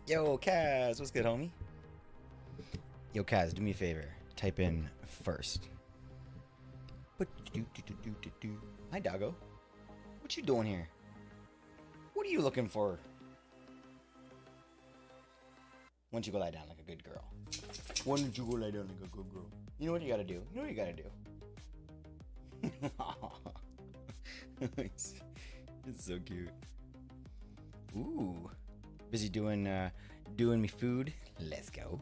Yo, Kaz, what's good, homie? Yo, Kaz, do me a favor. Type in first. Hi, doggo. What you doing here? What are you looking for? Why don't you go lie down like a good girl? Why don't you go lie down like a good girl? You know what you gotta do? You know what you gotta do? It's so cute. Ooh. Busy doing me food. Let's go.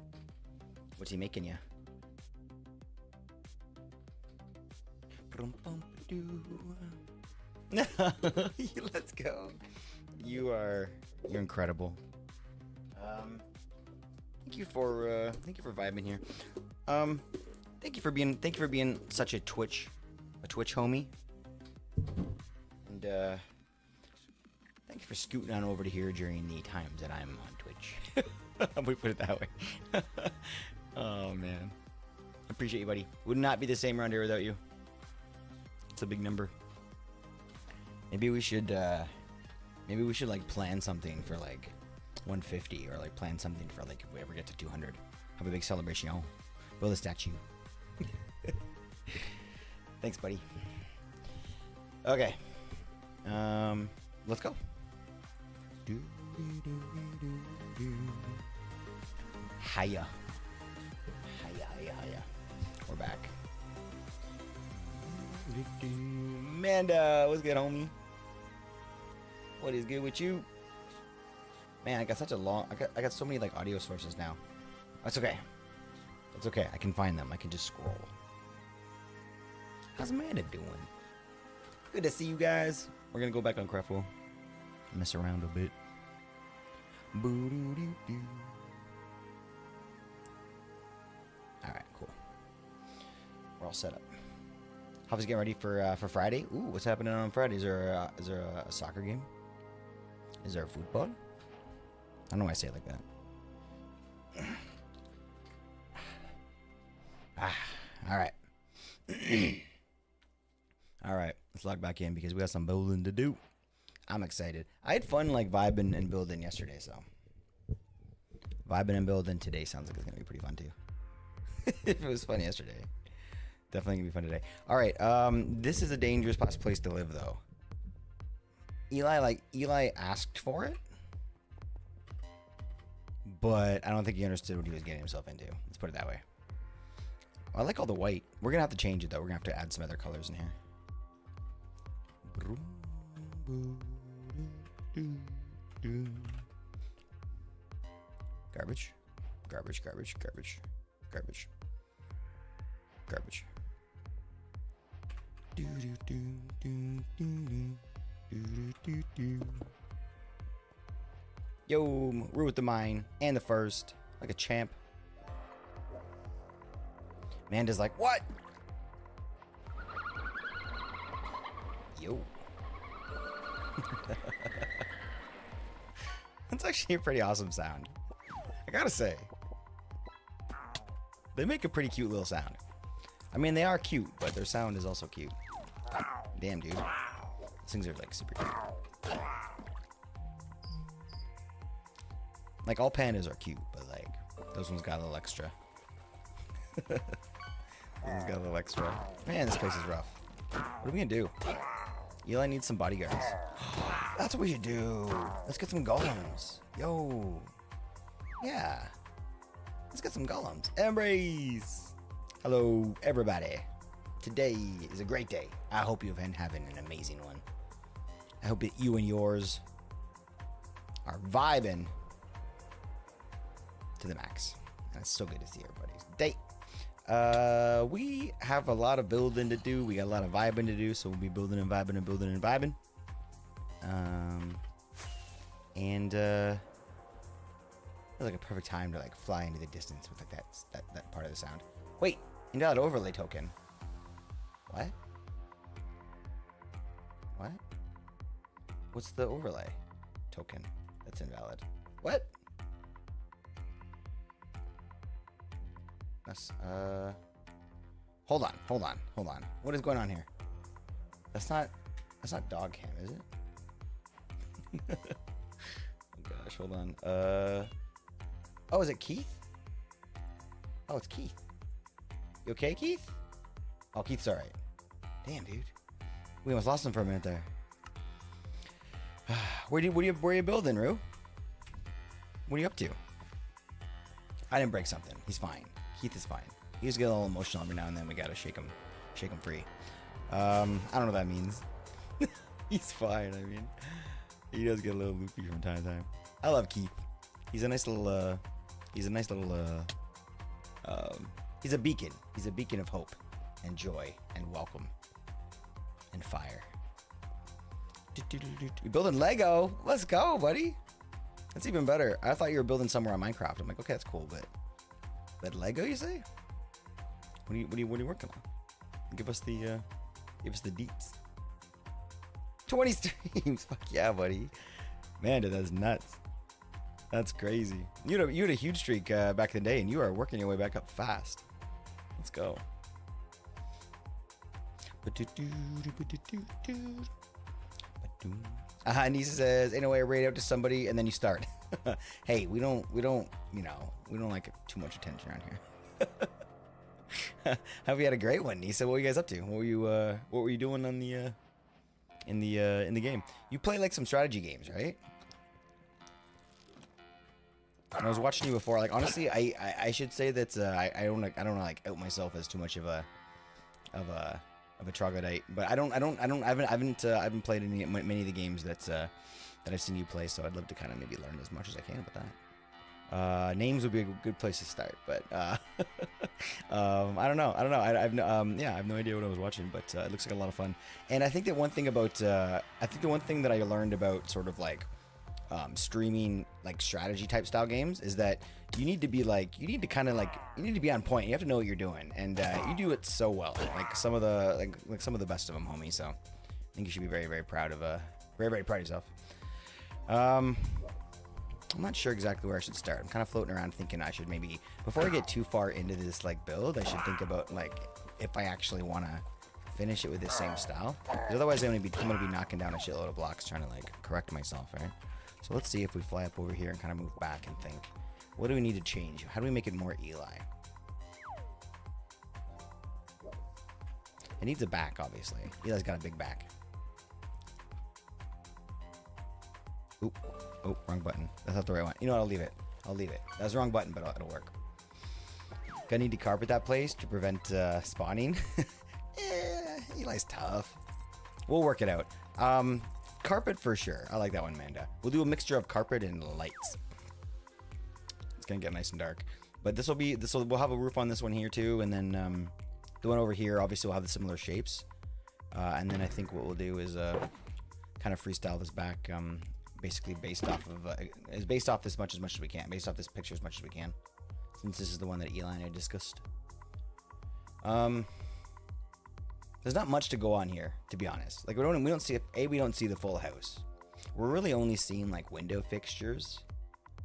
What's he making ya? Let's go. You're incredible. Thank you for vibing here. Thank you for being such a Twitch homie. And thank you for scooting on over to here during the times that I'm on Twitch. We put it that way. Oh man, I appreciate you, buddy. Would not be the same around here without you. It's a big number. Maybe we should like plan something for like 150, or like plan something for like if we ever get to 200. Have a big celebration, y'all. Build a statue. Thanks, buddy. Okay. Let's go. Hiya. Hiya. We're back. Amanda, what's good, homie? What is good with you? Man, I got such a long... I got so many, like, audio sources now. That's okay. That's okay. I can find them. I can just scroll. How's Amanda doing? Good to see you guys. We're gonna go back on Creflo. Mess around a bit. Boo-doo-doo-doo. Alright, cool. We're all set up. How's it getting ready for Friday? Ooh, what's happening on Friday? Is there a soccer game? Is there a football? I don't know why I say it like that. Alright. Alright, let's log back in because we got some building to do. I'm excited. I had fun like vibing and building yesterday, so vibing and building today sounds like it's gonna be pretty fun too. If it was fun yesterday, definitely gonna be fun today. All right, this is a dangerous place to live though. Eli asked for it, but I don't think he understood what he was getting himself into. Let's put it that way. I like all the white. We're gonna have to change it though. We're gonna have to add some other colors in here. Garbage. Yo, we're with the mine and the first, like a champ. Amanda's like, what? Yo. That's actually a pretty awesome sound. I gotta say. They make a pretty cute little sound. I mean, they are cute, but their sound is also cute. Damn, dude. These things are like super cute. Like, all pandas are cute, but like, those ones got a little extra. Those ones got a little extra. Man, this place is rough. What are we gonna do? Eli needs some bodyguards. That's what we should do. Let's get some golems. Yo. Yeah. Let's get some golems. Embrace. Hello, everybody. Today is a great day. I hope you've been having an amazing one. I hope that you and yours are vibing to the max. And it's so good to see everybody's day. We have a lot of building to do. We got a lot of vibing to do, so we'll be building and vibing and building and vibing. It was like a perfect time to like fly into the distance with like that part of the sound. Wait, invalid overlay token. What? What? What's the overlay token that's invalid? What? That's hold on. What is going on here? That's not dog cam, is it? Oh gosh, hold on. Oh, is it Keith? Oh, it's Keith. You okay, Keith? Oh, Keith's alright. Damn, dude. We almost lost him for a minute there. Where are you building, Rue? What are you up to? I didn't break something. He's fine. Keith is fine. He just get a little emotional every now and then. We gotta shake him free. I don't know what that means. He's fine. I mean, he does get a little loopy from time to time. I love Keith. He's a nice little. He's a beacon. He's a beacon of hope and joy and welcome and fire. You're building Lego. Let's go, buddy. That's even better. I thought you were building somewhere on Minecraft. I'm like, okay, that's cool, but Lego, you say? What are you working on? Give us the deets. 20 streams. Fuck yeah, buddy. Man, dude, that's nuts. That's crazy. You had a huge streak back in the day, and you are working your way back up fast. Let's go. Nisa says, ain't no way to raid out to somebody and then you start. Hey, we don't like too much attention around here. Have we had a great one, Nisa? What were you guys up to? What were you doing on the in the game? You play like some strategy games, right? And I was watching you before. Like honestly, I should say that I don't like out myself as too much of a troglodyte, but I haven't played many of the games that I've seen you play, so I'd love to kind of maybe learn as much as I can about that. Names would be a good place to start, but I don't know. I have no idea what I was watching, but it looks like a lot of fun. And I think that one thing about that I learned about sort of like streaming like strategy type style games is that you need to be on point. You have to know what you're doing, and you do it so well. Like some of the best of them, homie. So I think you should be very, very proud of very proud of yourself. I'm not sure exactly where I should start. I'm kind of floating around thinking I should maybe, before I get too far into this like build, I should think about like if I actually want to finish it with the same style. Because otherwise I'm gonna be knocking down a shitload of blocks trying to like correct myself, right? So let's see if we fly up over here and kind of move back and think, what do we need to change? How do we make it more Eli? It needs a back, obviously. Eli's got a big back. Oop. Oh, wrong button. That's not the right one. You know what? I'll leave it. That's the wrong button, but it'll work. Gonna need to carpet that place to prevent spawning. Eli's tough. We'll work it out. Carpet for sure. I like that one, Amanda. We'll do a mixture of carpet and lights. It's gonna get nice and dark, but we'll have a roof on this one here too, and then the one over here obviously will have the similar shapes. And then I think what we'll do is kind of freestyle this back, basically based off as much as we can, based off this picture as much as we can, since this is the one that Eli and I discussed. There's not much to go on here, to be honest. Like we don't see the full house. We're really only seeing like window fixtures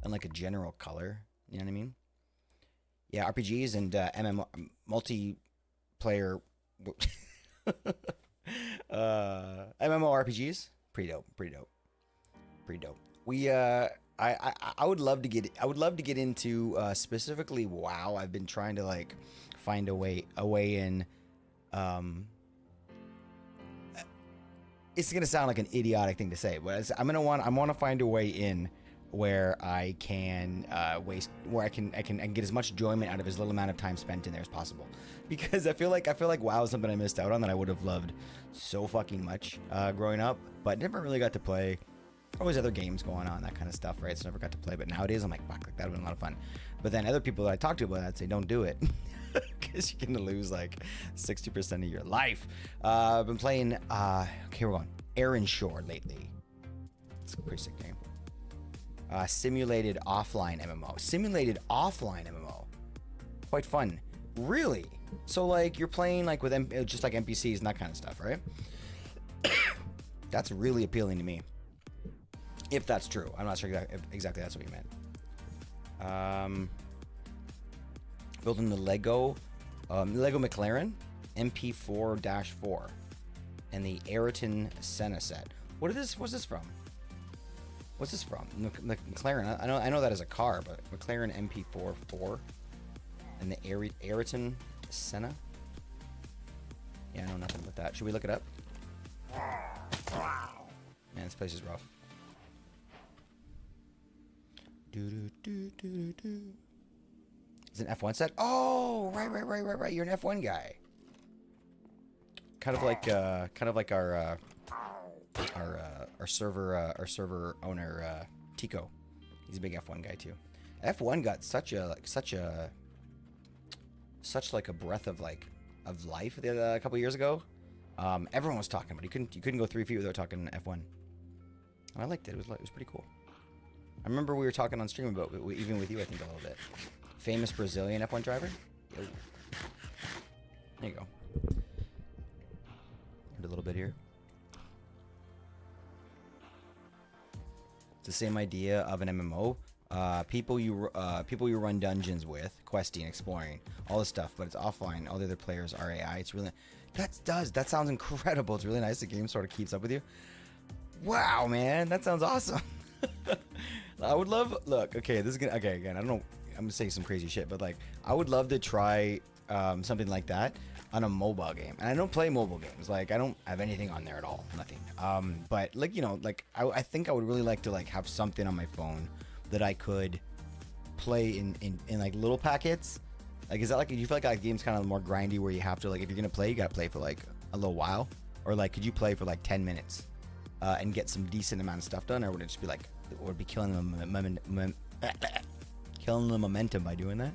and like a general color. You know what I mean? Yeah, RPGs and MMO multiplayer MMORPGs, pretty dope. We I would love to get into specifically WoW. I've been trying to like find a way in. It's gonna sound like an idiotic thing to say, but I want to find a way in where I can where I can get as much enjoyment out of as little amount of time spent in there as possible, because I feel like WoW is something I missed out on that I would have loved so fucking much growing up, but never really got to play. Always other games going on, that kind of stuff, right? So never got to play. But nowadays I'm like, fuck, like that would have been a lot of fun. But then other people that I talk to about that say, don't do it, because you're gonna lose like 60% of your life. I've been playing okay, we're going Aaron Shore lately. It's a pretty sick game. Simulated offline MMO. Quite fun. Really? So like you're playing like with just like NPCs and that kind of stuff, right? That's really appealing to me. If that's true. I'm not sure if exactly that's what you meant. Building the Lego McLaren MP4-4 and the Ayrton SONA set. What's this from? What's this from? The McLaren. I know that as a car, but McLaren MP4 and the Ayrton Senna. Yeah, I know nothing about that. Should we look it up? Man, this place is rough. It's an F1 set. Oh, right. You're an F1 guy. Kind of like our server owner Tico. He's a big F1 guy too. F1 got such a breath of life a couple years ago. Everyone was talking about it. You couldn't go 3 feet without talking F1. I liked it. It was pretty cool. I remember we were talking on stream about it, even with you, I think, a little bit. Famous Brazilian F1 driver. Yo. There you go. A little bit here. It's the same idea of an MMO. People you run dungeons with, questing, exploring, all this stuff, but it's offline. All the other players are AI. It's really that sounds incredible. It's really nice. The game sort of keeps up with you. Wow, man, that sounds awesome. I would love. Look, okay, this is gonna. Okay, again, I don't know. I'm gonna say some crazy shit, but like, I would love to try something like that on a mobile game. And I don't play mobile games. Like, I don't have anything on there at all. Nothing. But like, you know, like I think I would really like to like have something on my phone that I could play in like little packets. Like, is that like, do you feel like that game's kind of more grindy where you have to, like, if you're gonna play, you gotta play for like a little while, or like, could you play for like 10 minutes and get some decent amount of stuff done, or would it just be like, or would it be killing the momentum by doing that?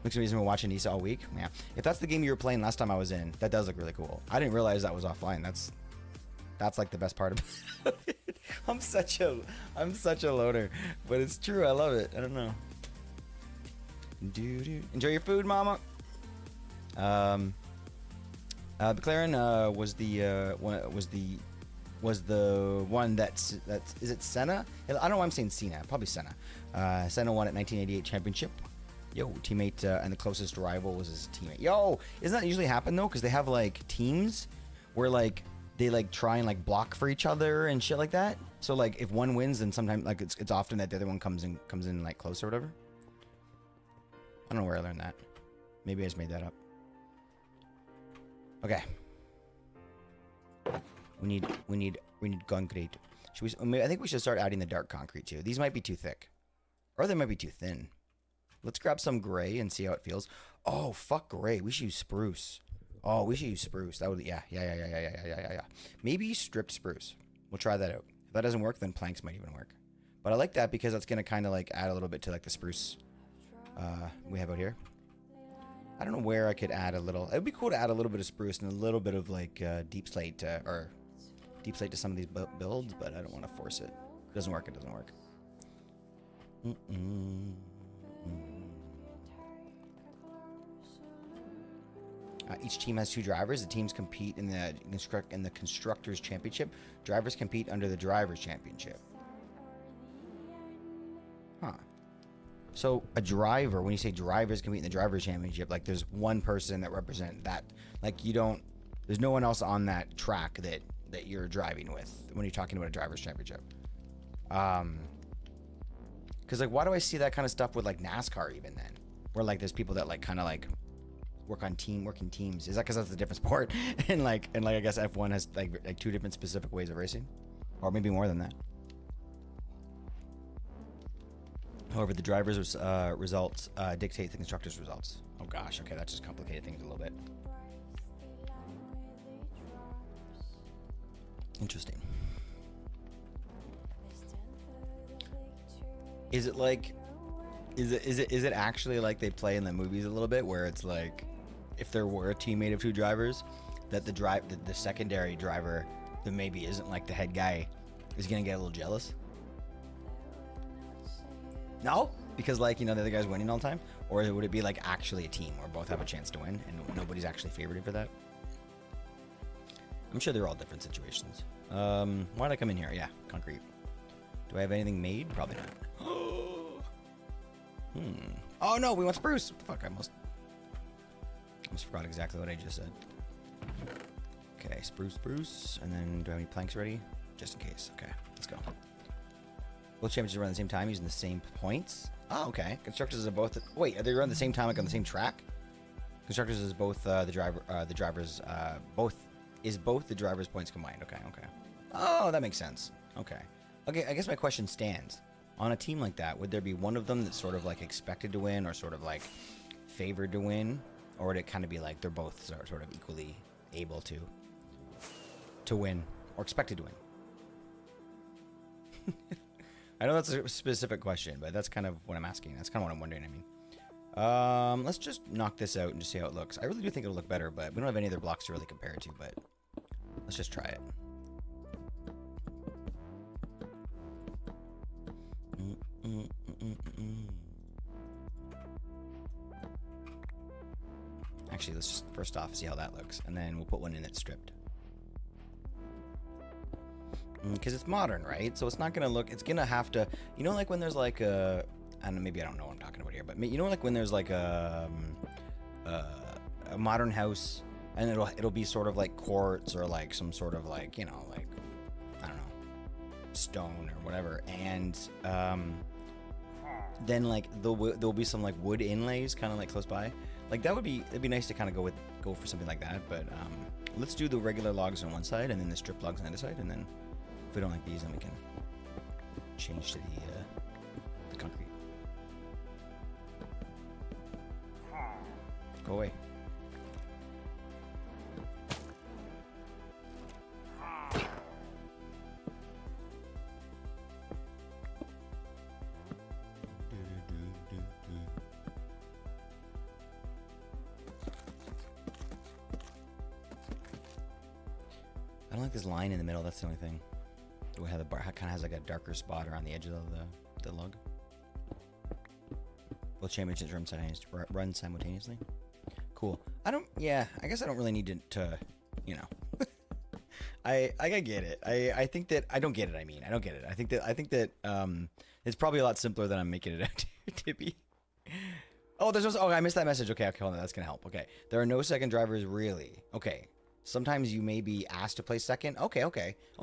Looks like we're watching Nisa all week. Yeah, if that's the game you were playing last time I was in, that does look really cool. I didn't realize that was offline. That's like the best part of it. I'm such a loader, but it's true. I love it. I don't know. Enjoy your food, mama. McLaren was the one that's is it Senna? I don't know why I'm saying Cena. Probably Senna. Senna won at 1988 championship. Yo, teammate and the closest rival was his teammate. Yo, doesn't that usually happen though? Because they have like teams where like they like try and like block for each other and shit like that. So like if one wins, then sometimes like it's often that the other one comes in like close or whatever. I don't know where I learned that. Maybe I just made that up. Okay. We need concrete. I think we should start adding the dark concrete too. These might be too thick, or they might be too thin. Let's grab some gray and see how it feels. Oh, fuck gray. We should use spruce. Oh, we should use spruce. That would, yeah. Maybe stripped spruce. We'll try that out. If that doesn't work, then planks might even work. But I like that because that's gonna kind of like add a little bit to like the spruce we have out here. I don't know where I could add a little. It would be cool to add a little bit of spruce and a little bit of like deep slate to some of these builds, but I don't want to force it. It doesn't work. It doesn't work. Each team has 2 drivers. The teams compete in the Constructors Championship. Drivers compete under the Drivers Championship. Huh. So a driver, when you say drivers compete in the Drivers Championship, like there's one person that represents that. Like there's no one else on that track that you're driving with when you're talking about a Drivers Championship. Because like, why do I see that kind of stuff with like NASCAR even then? Where like there's people that like kind of like working teams. Is that because that's a different sport? and like I guess F1 has like 2 different specific ways of racing, or maybe more than that. However, the drivers' results dictate the constructors' results. Oh gosh, okay, that just complicated things a little bit. Interesting. Is it like, is it actually like they play in the movies a little bit, where it's like, if there were a team made of 2 drivers, that the secondary driver that maybe isn't like the head guy is gonna get a little jealous? No, because like, you know, the other guy's winning all the time, or would it be like actually a team where both have a chance to win and nobody's actually favored for that? I'm sure they're all different situations. Why'd I come in here? Yeah, concrete. Do I have anything made? Probably not. Oh no, we want spruce. Fuck, I almost forgot exactly what I just said. Okay, spruce, and then do I have any planks ready? Just in case. Okay, let's go. Both champions run at the same time using the same points. Oh, okay. Constructors are both. Wait, are they run at the same time, like on the same track? Constructors is both the drivers. Both the drivers' points combined. Okay, okay. Oh, that makes sense. Okay. Okay, I guess my question stands. On a team like that, would there be one of them that's sort of like expected to win, or sort of like favored to win, or would it kind of be like they're both sort of equally able to win, or expected to win? I know that's a specific question, but that's kind of what I'm asking. That's kind of what I'm wondering. I mean, let's just knock this out and just see how it looks. I really do think it'll look better, but we don't have any other blocks to really compare it to. But let's just try it. Actually, let's just first off see how that looks, and then we'll put one in that's stripped. Because it's modern, right? So it's not gonna look. It's gonna have to. You know, like when there's like a. I don't know. Maybe I don't know what I'm talking about here, but you know, like when there's like a modern house, and it'll be sort of like quartz or like some sort of like, you know, like, I don't know, stone or whatever, and then like there'll be some like wood inlays kind of like close by. Like it'd be nice to kind of go for something like that. But let's do the regular logs on one side and then the strip logs on the other side, and then if we don't like these, then we can change to the concrete. Go away. I don't like this line in the middle. That's the only thing. The way how the bar kind of has like a darker spot around the edge of the lug. Both championships run simultaneously. Cool. Yeah, I guess I don't really need to you know. I get it. I think that I don't get it. I mean, I don't get it. I think that it's probably a lot simpler than I'm making it out to be. Oh, I missed that message. Okay, hold on. That's gonna help. Okay, there are no second drivers really. Okay. Sometimes you may be asked to play second. Okay.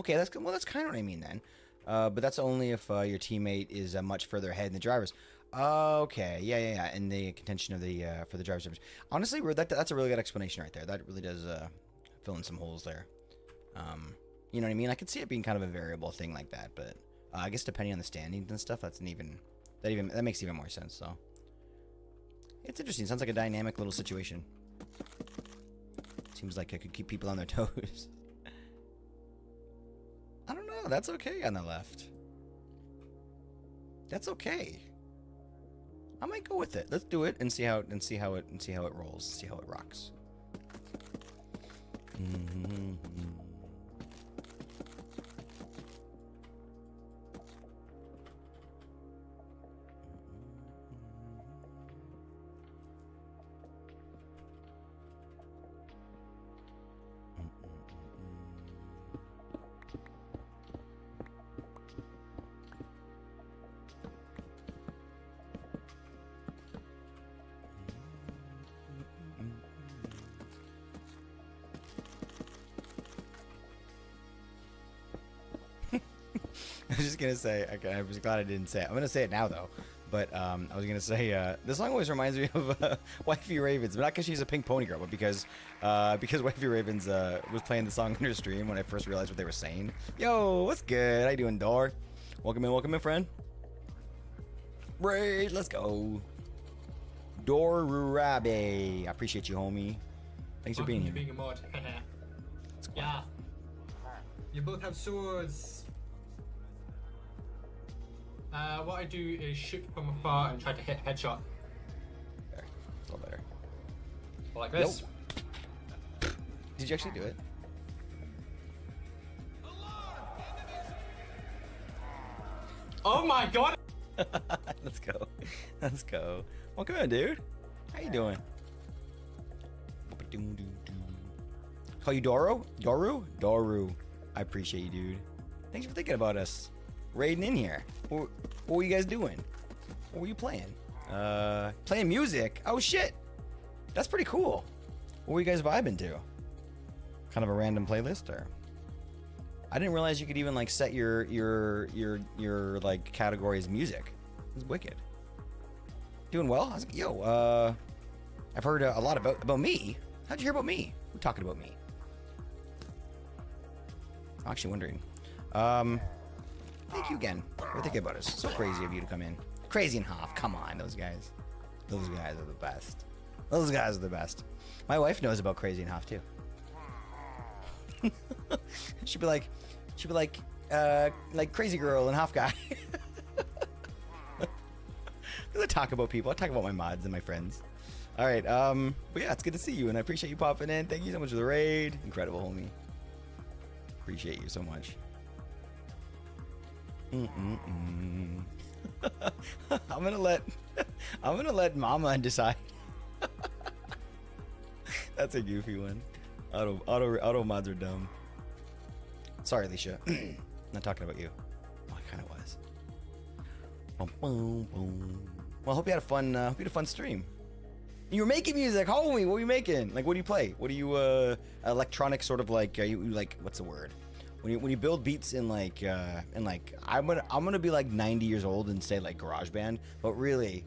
That's good. Well, that's kind of what I mean then. But that's only if your teammate is much further ahead than the drivers. Okay. Yeah. In the contention of the for the drivers. Honestly, that's a really good explanation right there. That really does fill in some holes there. You know what I mean? I could see it being kind of a variable thing like that, but I guess depending on the standings and stuff, that makes even more sense. So it's interesting. Sounds like a dynamic little situation. Seems like I could keep people on their toes. I don't know. That's okay on the left. That's okay. I might go with it. Let's do it and see how it rolls. See how it rocks. I was just gonna say, okay, I was glad I didn't say it. I'm gonna say it now though. But I was gonna say, this song always reminds me of Wifey Ravens, but not because she's a pink pony girl, but because Wifey Ravens was playing the song in her stream when I first realized what they were saying. Yo, what's good? How you doing, Dor? Welcome in, friend. Raid, let's go. Dorabe, I appreciate you, homie. Thanks for being here. Being a mod. Yeah. You both have swords. What I do is shoot from afar and try to hit headshot. There. It's all better. Like this. Yo. Did you actually do it? Oh my god! Let's go. Let's go. Well, come on, dude. How you doing? Call you Doro? Doru. I appreciate you, dude. Thanks for thinking about us. Raiding in here. What were you guys doing? What were you playing? Playing music. Oh shit. That's pretty cool. What were you guys vibing to? Kind of a random playlist, or? I didn't realize you could even like set your like category as music. It's wicked. Doing well. I was like, yo, I've heard a lot about me. How'd you hear about me? We're talking about me. I'm actually wondering. Thank you again for thinking about us. So crazy of you to come in. Crazy and Hoff. Come on, those guys. Those guys are the best. Those guys are the best. My wife knows about Crazy and Hoff too. she'd be like, Crazy Girl and Hoff Guy. Because I talk about people. I talk about my mods and my friends. All right. But yeah, it's good to see you, and I appreciate you popping in. Thank you so much for the raid. Incredible, homie. Appreciate you so much. I'm gonna let Mama decide. That's a goofy one. Auto mods are dumb. Sorry, Alicia. Not talking about you. Oh, I kind of was. Well, I hope you had a fun stream. You were making music, homie. What were you making? Like, what do you play? What do you electronic sort of like? Are you like, what's the word? When you build beats in like I'm gonna be like 90 years old and say like GarageBand, but really,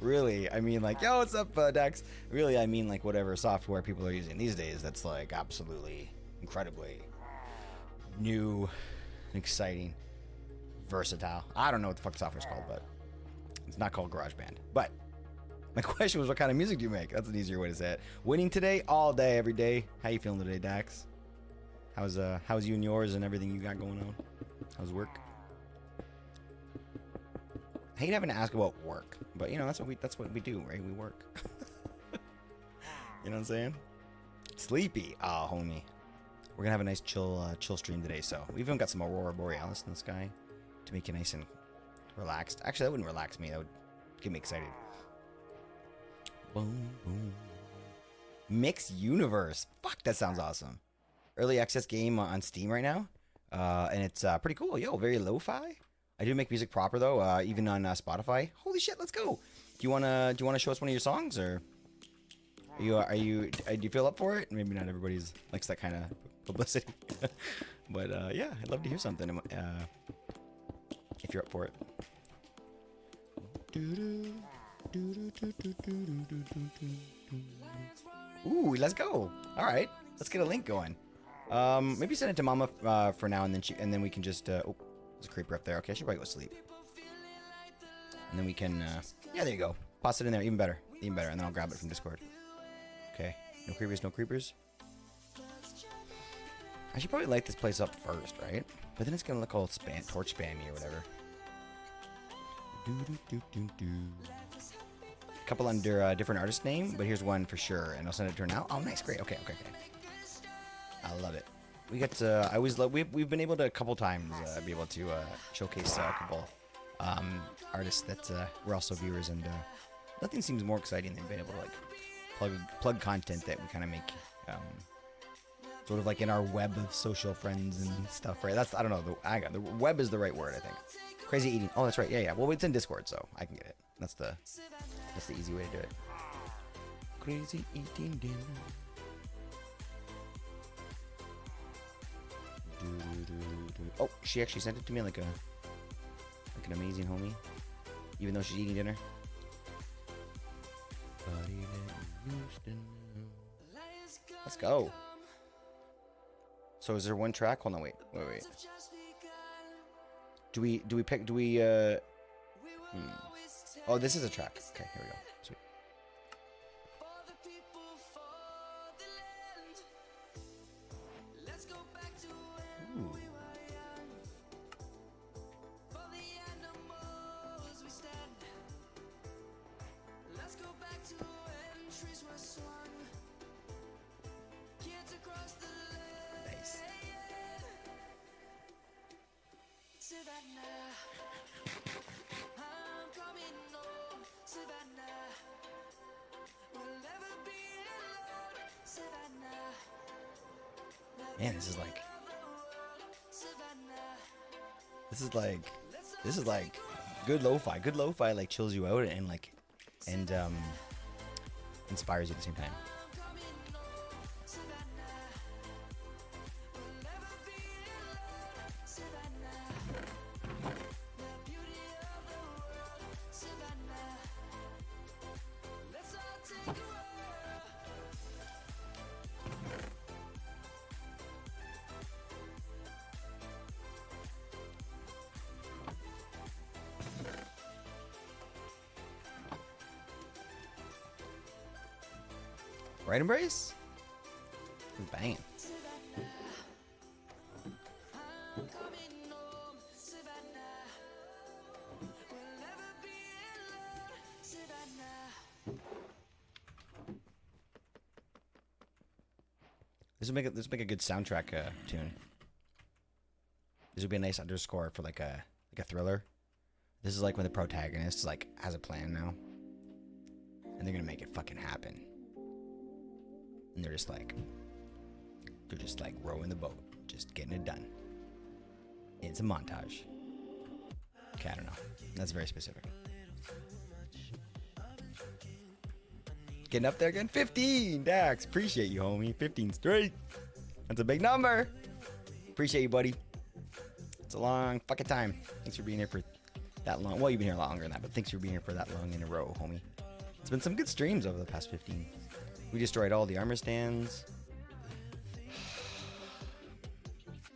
really, I mean like, yo, what's up, Dex? Really, I mean like whatever software people are using these days. That's like absolutely incredibly new, exciting, versatile. I don't know what the fuck the software's called, but it's not called GarageBand. But my question was, what kind of music do you make? That's an easier way to say it. Winning today, all day, every day. How you feeling today, Dax? How's you and yours and everything you got going on? How's work? I hate having to ask about work, but you know that's what we do, right? We work. You know what I'm saying? Sleepy. Oh, homie. We're gonna have a nice chill stream today, so we even got some Aurora Borealis in the sky to make you nice and relaxed. Actually, that wouldn't relax me. That would get me excited. Boom, boom. Mix Universe. Fuck, that sounds awesome. Early access game on Steam right now, and it's pretty cool. Yo, very lo-fi. I do make music proper though, even on Spotify. Holy shit, let's go. Do you wanna show us one of your songs, or do you feel up for it? Maybe not everybody likes that kind of publicity, but yeah, I'd love to hear something if you're up for it. Ooh, let's go. All right, let's get a link going. Maybe send it to Mama for now, and then we can just oh, there's a creeper up there. Okay, I should probably go sleep. And then we can yeah, there you go. Toss it in there, even better, and then I'll grab it from Discord. Okay, no creepers. I should probably light this place up first, right? But then it's gonna look all torch spammy or whatever. A couple under a different artist name, but here's one for sure, and I'll send it to her now. Oh, nice, great. Okay. I love it. We got I always love we've been able to a couple times be able to showcase a couple artists that we're also viewers, and nothing seems more exciting than being able to like plug content that we kind of make sort of like in our web of social friends and stuff, right? That's, I don't know, the web is the right word, I think. Crazy eating. Oh, that's right. Yeah. Well, it's in Discord, so I can get it. That's the easy way to do it. Crazy eating dinner. Oh, she actually sent it to me like an amazing homie, even though she's eating dinner. Let's go. So is there one track? Hold on, wait. Do we pick? Oh, this is a track. Okay, here we go. Sweet. Ooh. Nice. Man, this is like good lo-fi. Good lo-fi like chills you out and inspires you at the same time. Right embrace? It's banging. This would make a good soundtrack tune. This would be a nice underscore for like a thriller. This is like when the protagonist like has a plan now, and they're gonna make it fucking happen. And they're just like rowing the boat, just getting it done. It's a montage. Okay, I don't know. That's very specific. Getting up there again. 15, Dax. Appreciate you, homie. 15 straight. That's a big number. Appreciate you, buddy. It's a long fucking time. Thanks for being here for that long. Well, you've been here longer than that, but thanks for being here for that long in a row, homie. It's been some good streams over the past 15. We destroyed all the armor stands.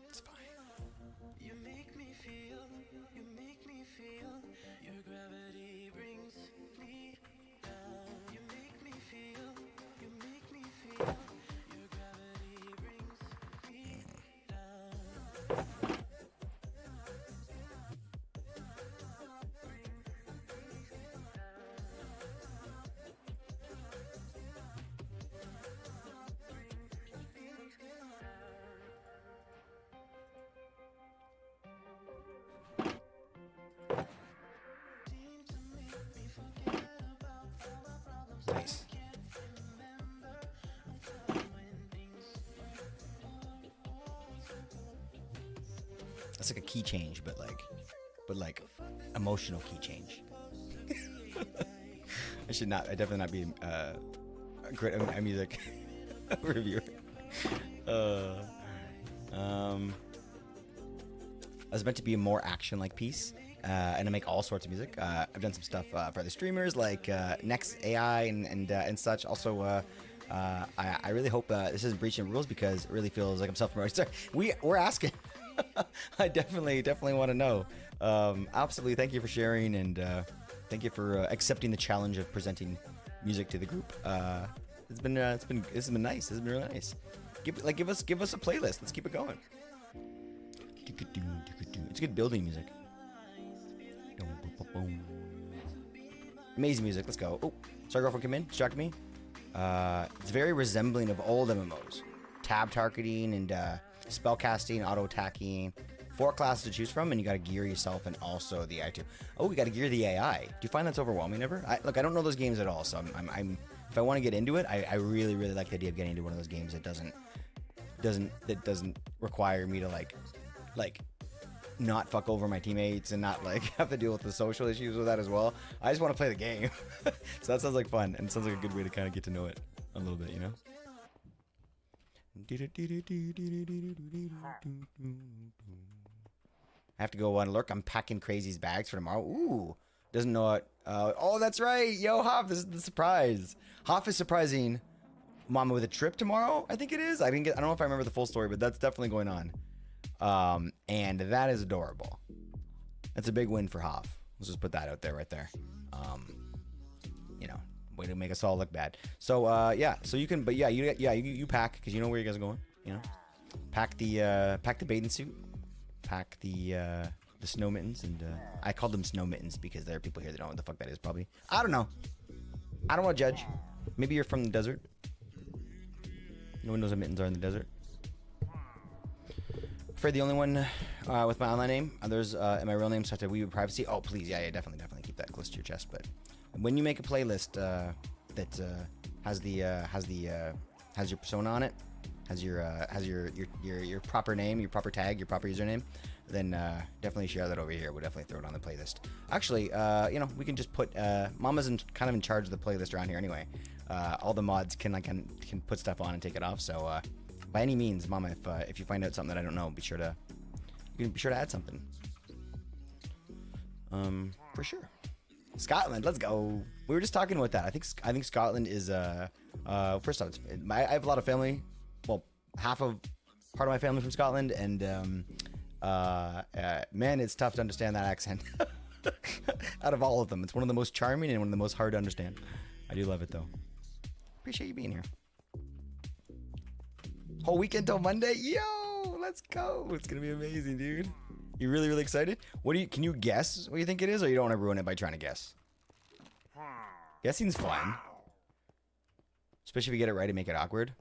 It's fine. You make me feel, your gravity brings me down. You make me feel, your gravity brings me down. Nice. That's like a key change, but like emotional key change. I definitely not be a great music reviewer. I was meant to be a more action-like piece. And I make all sorts of music. I've done some stuff for other streamers like Next AI and such. Also, I really hope this isn't breaching rules because it really feels like I'm self-promoting. Sorry, we're asking. I definitely want to know. Absolutely, thank you for sharing and thank you for accepting the challenge of presenting music to the group. This has been nice. This has been really nice. Give us a playlist. Let's keep it going. It's good building music. Amazing music. Let's go. Oh, sorry, girlfriend, come in. Distracted me. It's very resembling of old MMOs. Tab targeting and spell casting, auto attacking. 4 classes to choose from, and you got to gear yourself and also the AI too. Oh, we got to gear the AI. Do you find that's overwhelming ever? Look, I don't know those games at all, so I'm if I want to get into it, I really like the idea of getting into one of those games that doesn't require me to like not fuck over my teammates and not like have to deal with the social issues with that as well. I just want to play the game. So that sounds like fun, and it sounds like a good way to kind of get to know it a little bit, you know? I have to go on lurk. I'm packing Crazy's bags for tomorrow. Ooh, doesn't know it. Oh, that's right. Yo, Hoff, this is the surprise. Hoff is surprising Mama with a trip tomorrow. I think it is. I don't know if I remember the full story, but that's definitely going on. And that is adorable. That's a big win for Hoff. Let's just put that out there, right there. You know, way to make us all look bad. So, yeah. So you can, but yeah, you pack because you know where you guys are going. You know, pack the bathing suit, pack the snow mittens, and I called them snow mittens because there are people here that don't know what the fuck that is. Probably. I don't know. I don't want to judge. Maybe you're from the desert. No one knows what mittens are in the desert. Afraid the only one with my online name. Others and my real name, so I have to weave privacy. Oh, please, yeah, definitely keep that close to your chest. But when you make a playlist that has your persona on it, has your proper name, your proper tag, your proper username, then definitely share that over here. We'll definitely throw it on the playlist. Actually, you know, we can just put Mama's kind of in charge of the playlist around here anyway. All the mods can put stuff on and take it off. So by any means, Mama, if you find out something that I don't know, be sure to add something. For sure. Scotland, let's go. We were just talking about that. I think Scotland is first off, I have a lot of family. Well, part of my family from Scotland, and man, it's tough to understand that accent. Out of all of them, it's one of the most charming and one of the most hard to understand. I do love it though. Appreciate you being here. Whole weekend till Monday? Yo, let's go. It's gonna be amazing, dude. You really, really excited? Can you guess what you think it is, or you don't want to ruin it by trying to guess? Guessing's fun. Especially if you get it right and make it awkward.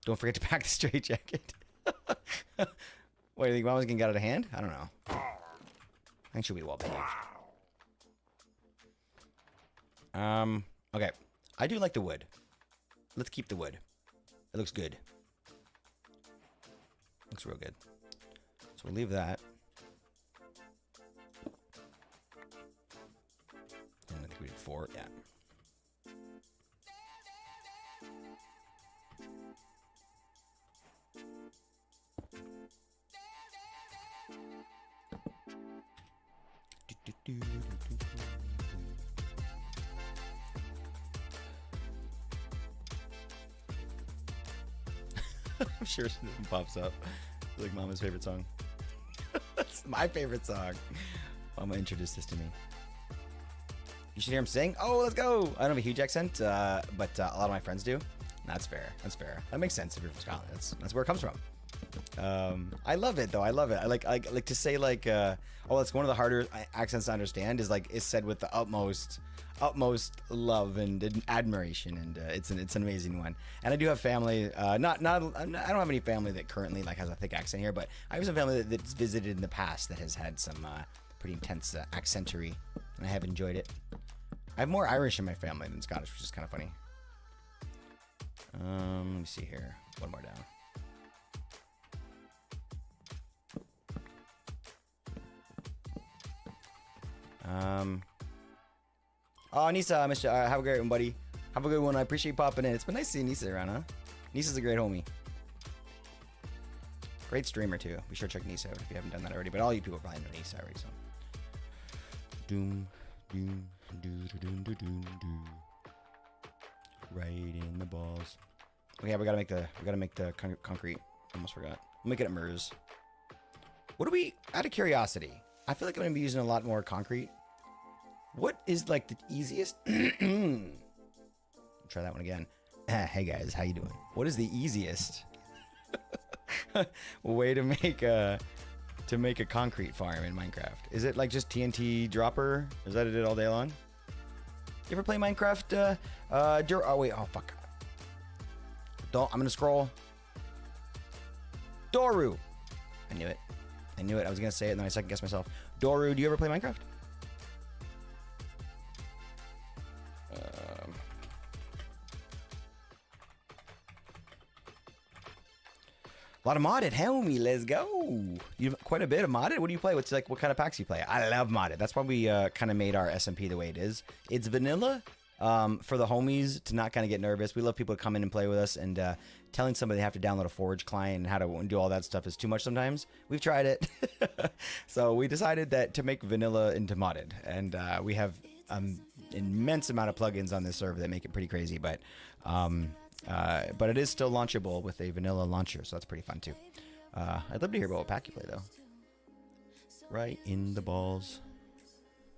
Don't forget to pack the straight jacket. What, do you think Mama's gonna get out of hand? I don't know. I think she'll be well behaved. Okay. I do like the wood. Let's keep the wood. It looks good. Looks real good. So we'll leave that. And I think we did 4. Yeah. I'm sure something pops up. It's like Mama's favorite song. That's my favorite song. Mama introduced this to me. You should hear him sing. Oh, let's go. I don't have a huge accent, but a lot of my friends do. That's fair. That's fair. That makes sense if you're from Scotland. That's where it comes from. I love it though. I love it. I like to say like, oh, it's one of the harder accents to understand. Is said with the utmost love and admiration, and it's an amazing one. And I do have family. I don't have any family that currently like has a thick accent here, but I have some family that's visited in the past that has had some pretty intense accentery, and I have enjoyed it. I have more Irish in my family than Scottish, which is kind of funny. Let me see here. One more down. Oh, Nisa, have a great one, buddy. Have a good one. I appreciate you popping in. It's been nice seeing Nisa around, huh? Nisa's a great homie. Great streamer, too. Be sure to check Nisa out if you haven't done that already. But all you people probably know Nisa already, so. Doom, doom, doom, doom, doom, doom, doom. Right in the balls. Okay, we gotta make the concrete. Almost forgot. We'll make it at MERS. What do we, out of curiosity, I feel like I'm gonna be using a lot more concrete. What is like the easiest? Try that one again. Hey guys, how you doing? What is the easiest way to make a concrete farm in Minecraft? Is it like just TNT dropper? Is that it all day long? You ever play Minecraft? Oh wait, oh fuck. I'm gonna scroll. Doru. I knew it. I was gonna say it, and then I second guessed myself. Doru, do you ever play Minecraft? A lot of modded, homie. Let's go. You have quite a bit of modded. What do you play? What kind of packs do you play? I love modded. That's why we kind of made our SMP the way it is. It's vanilla for the homies to not kind of get nervous. We love people to come in and play with us, and telling somebody they have to download a Forge client and how to do all that stuff is too much sometimes. We've tried it. So we decided that to make vanilla into modded, and we have an immense amount of plugins on this server that make it pretty crazy, but it is still launchable with a vanilla launcher, so that's pretty fun too. I'd love to hear about what pack you play though. Right in the balls.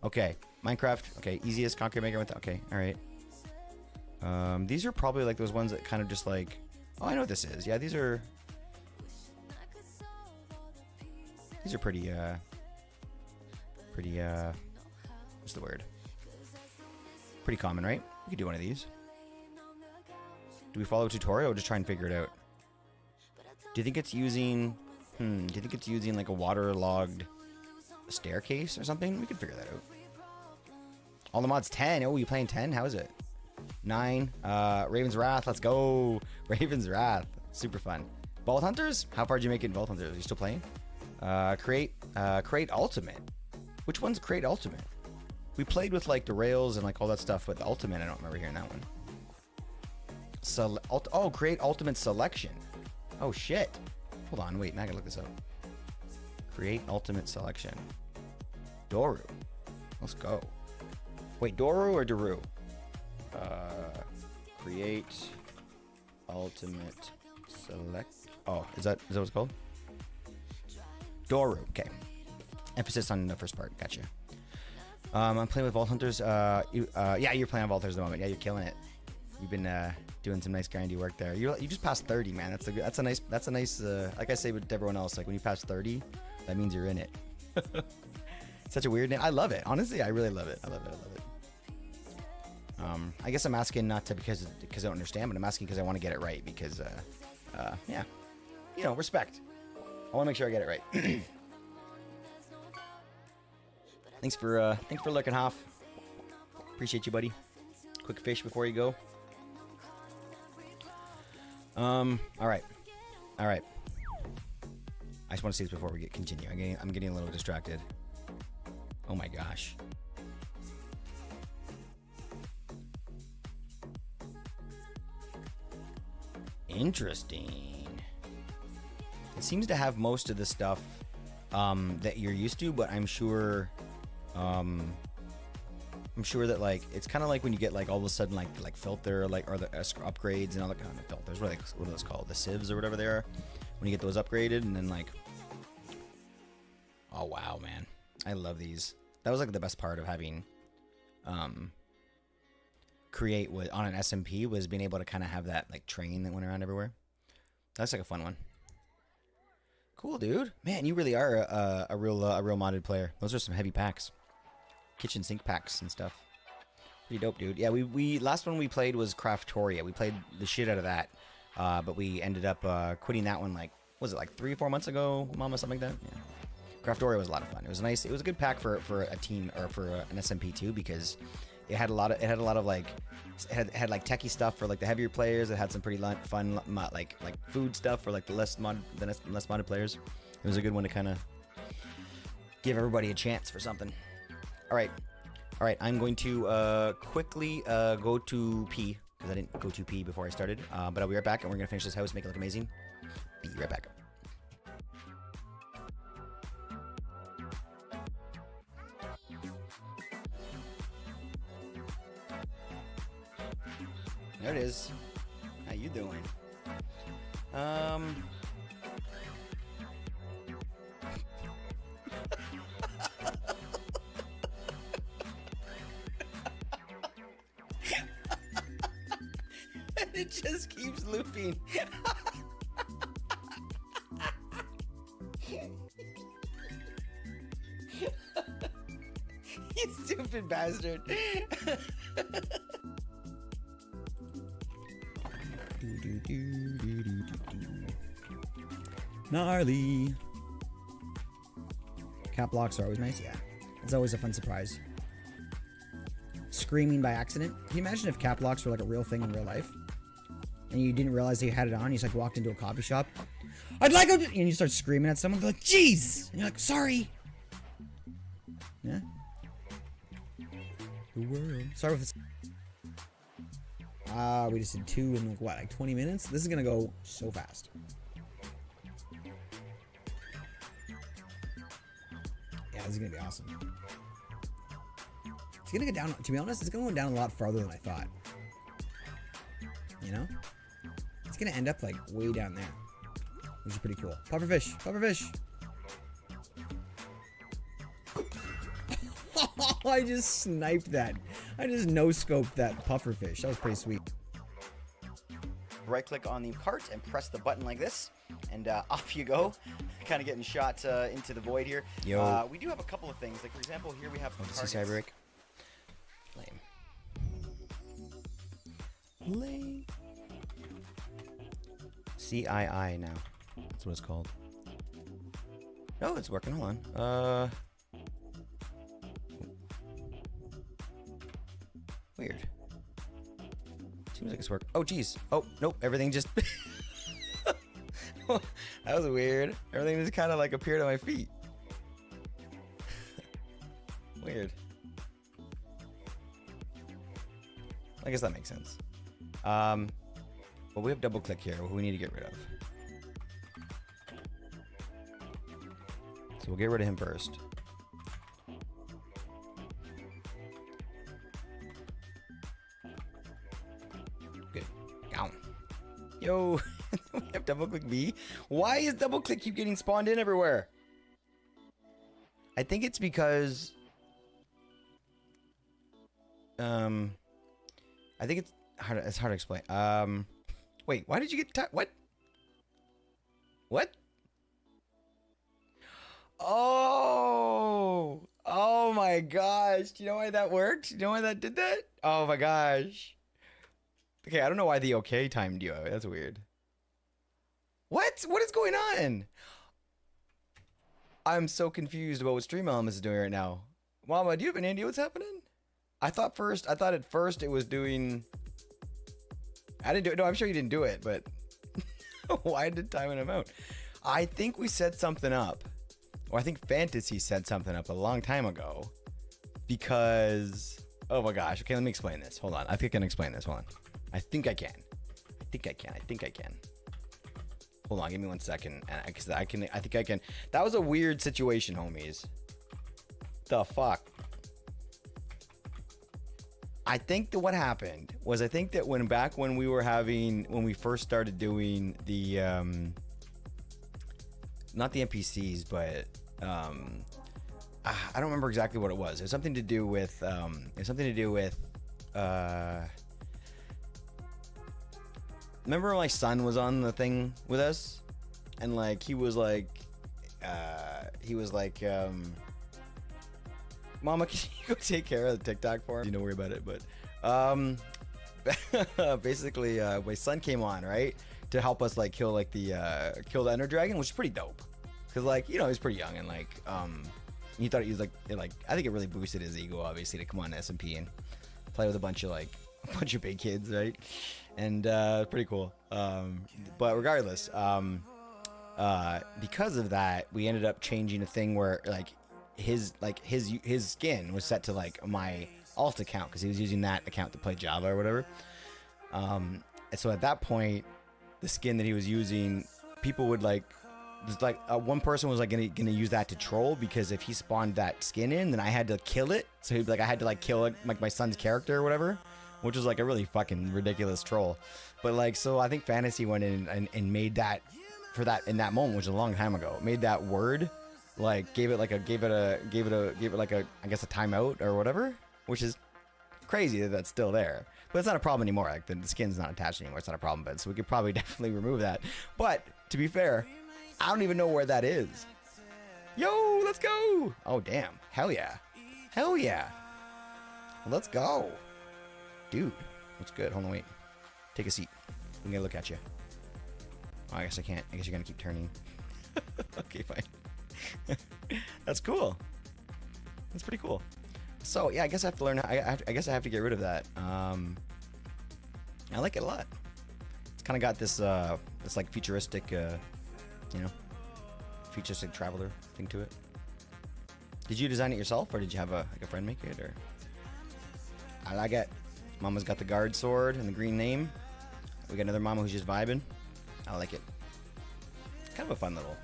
Okay, Minecraft. Okay, easiest concrete maker with. Okay, all right. These are probably like those ones that kind of just like. Oh, I know what this is. Yeah, these are pretty. What's the word? Pretty common, right? We could do one of these. Do we follow a tutorial or just try and figure it out? Do you think it's using... do you think it's using like a waterlogged staircase or something? We could figure that out. All the mods 10. Oh, you playing 10? How is it? 9. Raven's Wrath. Let's go. Raven's Wrath. Super fun. Vault Hunters? How far did you make it in Vault Hunters? Are you still playing? Create Ultimate. Which one's Create Ultimate? We played with like the rails and like all that stuff, but the Ultimate, I don't remember hearing that one. Create Ultimate Selection. Oh shit. Hold on, wait, now I gotta look this up. Create Ultimate Selection. Doru. Let's go. Wait, Doru or Daru? Create Ultimate Select. Oh, is that what it's called? Doru. Okay. Emphasis on the first part. Gotcha. I'm playing with Vault Hunters. Yeah, you're playing on Vault Hunters at the moment. Yeah, you're killing it. You've been Doing some nice grindy work there. You just passed 30, man. That's a nice. Like I say with everyone else, like when you pass 30, that means you're in it. Such a weird name. I love it. Honestly, I really love it. I love it. I guess I'm asking not to because I don't understand, but I'm asking because I want to get it right. Because yeah, you know, respect. I want to make sure I get it right. Thanks for looking, Hoff. Appreciate you, buddy. Quick fish before you go. All right. I just want to see this before we continue. I'm getting a little distracted. Oh my gosh. Interesting. It seems to have most of the stuff that you're used to, but I'm sure that like it's kind of like when you get like all of a sudden like filter or the upgrades and all the kind of filters. What are those called? The sieves or whatever they are. When you get those upgraded and then like, oh wow, man, I love these. That was like the best part of having create with on an SMP was being able to kind of have that like train that went around everywhere. That's like a fun one. Cool, dude. Man, you really are a real modded player. Those are some heavy packs. Kitchen sink packs and stuff. Pretty dope, dude. Yeah, we last one we played was Craftoria. We played the shit out of that, but we ended up quitting that one like, was it like 3 or 4 months ago, Mama, something like that? Yeah. Craftoria was a lot of fun. It was nice. It was a good pack for a team or for an SMP too, because it had a lot of like it had like techie stuff for like the heavier players. It had some pretty fun like food stuff for like the less modded players. It was a good one to kind of give everybody a chance for something. All right. I'm going to quickly go to pee because I didn't go to pee before I started. But I'll be right back, and we're gonna finish this house, make it look amazing. Be right back. There it is. How you doing? It just keeps looping. You stupid bastard. Gnarly. Cap locks are always nice. Yeah, it's always a fun surprise. Screaming by accident. Can you imagine if cap locks were like a real thing in real life, and you didn't realize that you had it on? You just like walked into a coffee shop. I'd like to, and you start screaming at someone. They're like, "Jeez!" And you're like, "Sorry." Yeah. The world. Sorry with this. We just did 2 in like 20 minutes? This is gonna go so fast. Yeah, this is gonna be awesome. It's gonna get down, to be honest, it's gonna go down a lot farther than I thought. You know? It's gonna end up like way down there, which is pretty cool. Pufferfish! Pufferfish! I just sniped that. I just no-scoped that pufferfish. That was pretty sweet. Right click on the cart and press the button like this, and off you go. Kind of getting shot into the void here. Yo. We do have a couple of things. Like for example, here we have See Cyberrick. Lame. CII now. That's what it's called. No, it's working. Hold on. Weird. Seems like it's working. Oh, geez. Oh, nope. Everything just... That was weird. Everything just kind of like appeared on my feet. Weird. I guess that makes sense. Well, we have double click here, who we need to get rid of. So we'll get rid of him first. Good. Down. Yo, we have double click B. Why is double click keep getting spawned in everywhere? I think it's because It's hard to explain. Wait, why did you get what? What? Oh my gosh. Do you know why that worked? Do you know why that did that? Oh my gosh. Okay, I don't know why the okay timed you. That's weird. What? What is going on? I'm so confused about what Stream Elements is doing right now. Mama, do you have any idea what's happening? I thought at first it was doing... I didn't do it. No, I'm sure you didn't do it, but why did timing him out? I think we set something up. Or I think Fantasy set something up a long time ago. Because... Oh my gosh. Okay, let me explain this. Hold on. I think I can explain this. Hold on. I think I can. I think I can. Hold on, give me 1 second. I think I can. That was a weird situation, homies. The fuck? I think that what happened was I think that when we first started doing the not the NPCs, but I don't remember exactly what it was. It was something to do with remember my son was on the thing with us, and like he was like Mama, can you go take care of the TikTok for him? You don't worry about it, but basically my son came on, right, to help us like kill the Ender Dragon, which is pretty dope, because like, you know, he's pretty young, and like he thought he was like I think it really boosted his ego, obviously, to come on to SMP and play with a bunch of big kids, right? And pretty cool. But regardless, because of that, we ended up changing a thing where his skin was set to like my alt account, because he was using that account to play Java or whatever. And so at that point, the skin that he was using, people would one person was like gonna use that to troll, because if he spawned that skin in, then I had to kill it. So he'd be like, I had to like kill like my son's character or whatever, which was like a really fucking ridiculous troll. But like, so I think Fantasy went in and made that for that in that moment, which was a long time ago, made that word, like gave it like a I guess a timeout or whatever, which is crazy that that's still there. But it's not a problem anymore. Like the skin's not attached anymore. It's not a problem. But so we could probably definitely remove that. But to be fair, I don't even know where that is. Yo, let's go. Oh damn, hell yeah, hell yeah. Let's go. Dude, what's good? Hold on, wait. Take a seat. I'm gonna look at you. Oh, I guess I can't. I guess you're gonna keep turning. Okay, fine. That's cool. That's pretty cool. So yeah, I guess I have to learn. I guess I have to get rid of that. I like it a lot. It's kind of got this this like futuristic, you know, futuristic traveler thing to it. Did you design it yourself, or did you have a friend make it? Or I like it. Mama's got the guard sword and the green name. We got another mama who's just vibing. I like it. Kind of a fun little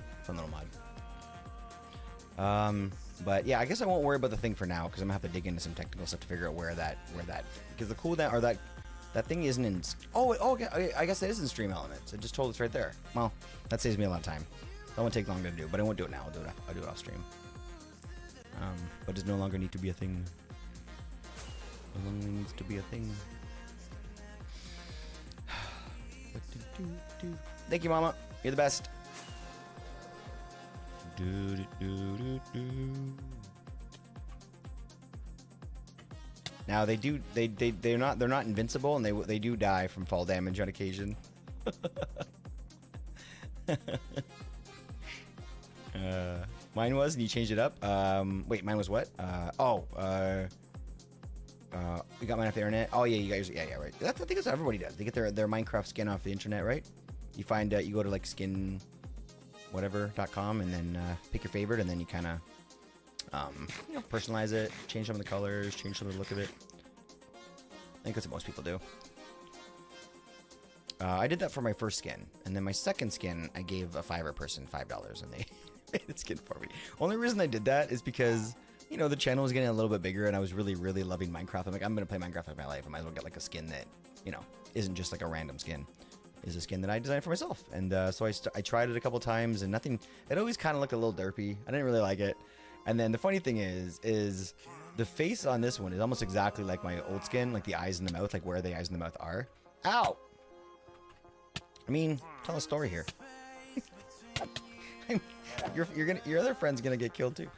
mod. But yeah, I guess I won't worry about the thing for now, because I'm gonna have to dig into some technical stuff to figure out where that because the cooldown or that thing isn't in. Oh, okay. I guess it is in Stream Elements. It just told us right there. Well, that saves me a lot of time. That won't take long to do, but I won't do it now. I'll do it off stream. But it does no longer need to be a thing. No longer needs to be a thing. Thank you, Mama. You're the best. Now they're not invincible, and they do die from fall damage on occasion. Mine was, and you changed it up. Wait, mine was what? We got mine off the internet. Oh yeah, you guys, yeah, right. I think that's what everybody does. They get their Minecraft skin off the internet, right? You find you go to like skin whatever.com and then pick your favorite, and then you kind of you know, personalize it, change some of the colors, change some of the look of it. I think that's what most people do. I did that for my first skin, and then my second skin I gave a Fiverr person $5, and they made the skin for me. Only reason I did that is because, you know, the channel was getting a little bit bigger, and I was really loving Minecraft. I'm like, I'm gonna play Minecraft for my life. I might as well get like a skin that, you know, isn't just like a random skin. Is a skin that I designed for myself. And so I tried it a couple times, and nothing. It always kind of looked a little derpy. I didn't really like it. And then the funny thing is The face on this one is almost exactly like my old skin, like the eyes and the mouth, like where the eyes and the mouth are. Ow! I mean, tell a story here. Your other friend's gonna get killed too.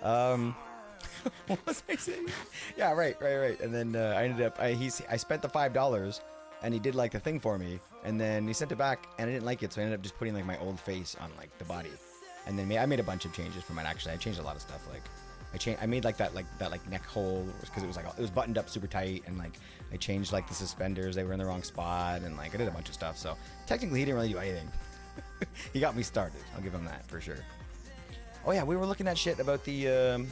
What was I saying? Yeah, right. And then I ended up, I spent the $5, and he did like the thing for me, and then he sent it back, and I didn't like it, so I ended up just putting like my old face on like the body, and then I made a bunch of changes from it. Actually, I changed a lot of stuff. Like I made like that neck hole because it was buttoned up super tight, and like I changed like the suspenders, they were in the wrong spot, and like I did a bunch of stuff. So technically, he didn't really do anything. He got me started. I'll give him that for sure. Oh yeah, we were looking at shit about the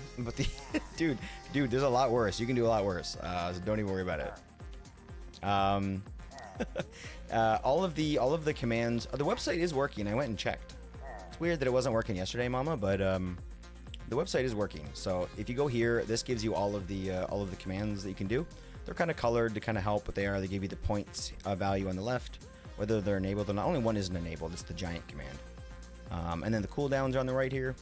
dude. There's a lot worse. You can do a lot worse. So don't even worry about it. All of the commands. The website is working. I went and checked. It's weird that it wasn't working yesterday, Mama, but the website is working. So if you go here, this gives you all of the commands that you can do. They're kind of colored to kind of help what they are. They give you the points value on the left, whether they're enabled or not. Only one isn't enabled. It's the giant command. And then the cooldowns are on the right here.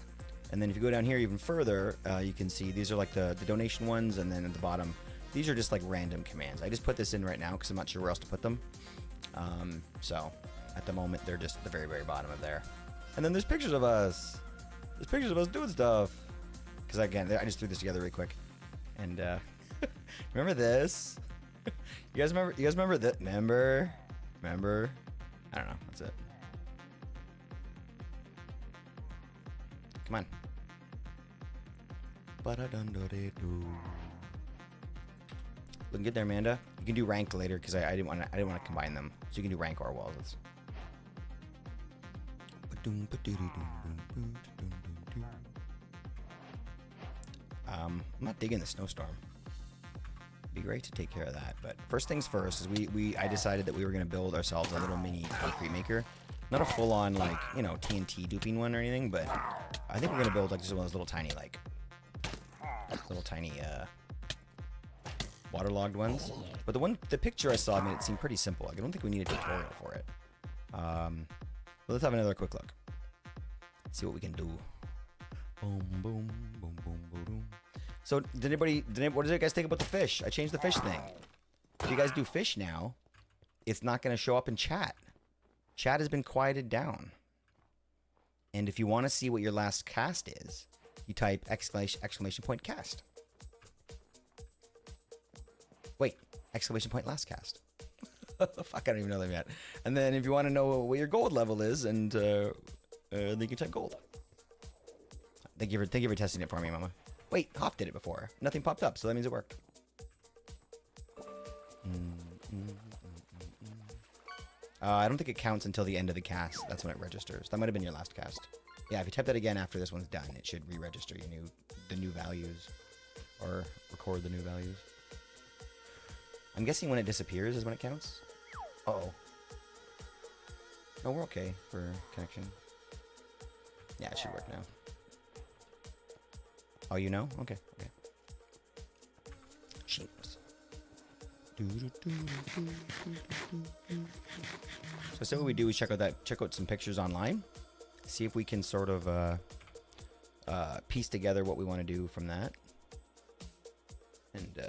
And then if you go down here even further, you can see these are like the donation ones, and then at the bottom, these are just like random commands. I just put this in right now because I'm not sure where else to put them. So at the moment, they're just at the very, very bottom of there. And then there's pictures of us. There's pictures of us doing stuff. Because again, I just threw this together really quick. And remember this? You guys remember that? Remember? I don't know. That's it. Come on. Looking good there, Amanda. You can do rank later because I didn't want to combine them. So you can do rank or walls. I'm not digging the snowstorm. It'd be great to take care of that, but first things first is I decided that we were gonna build ourselves a little mini concrete maker. Not a full-on, like, you know, TNT duping one or anything, but I think we're gonna build like just one of those little tiny, waterlogged ones. But the picture I saw made it seem pretty simple. Like, I don't think we need a tutorial for it. But let's have another quick look. See what we can do. Boom, boom, boom, boom, boom. So, what did you guys think about the fish? I changed the fish thing. If you guys do fish now, it's not gonna show up in chat. Chat has been quieted down. And if you want to see what your last cast is, you type exclamation point cast. Wait, exclamation point last cast. Fuck, I don't even know them yet. And then if you want to know what your gold level is, and then you can type gold. Thank you for testing it for me, Mama. Wait, Hoff did it before. Nothing popped up, so that means it worked. I don't think it counts until the end of the cast. That's when it registers. That might have been your last cast. Yeah, if you type that again after this one's done, it should re-register the new values, or record the new values. I'm guessing when it disappears is when it counts. Uh-oh. No, we're okay for connection. Yeah, it should work now. Oh, you know? Okay. Shameless. So what we do is check out some pictures online, see if we can sort of piece together what we want to do from that, and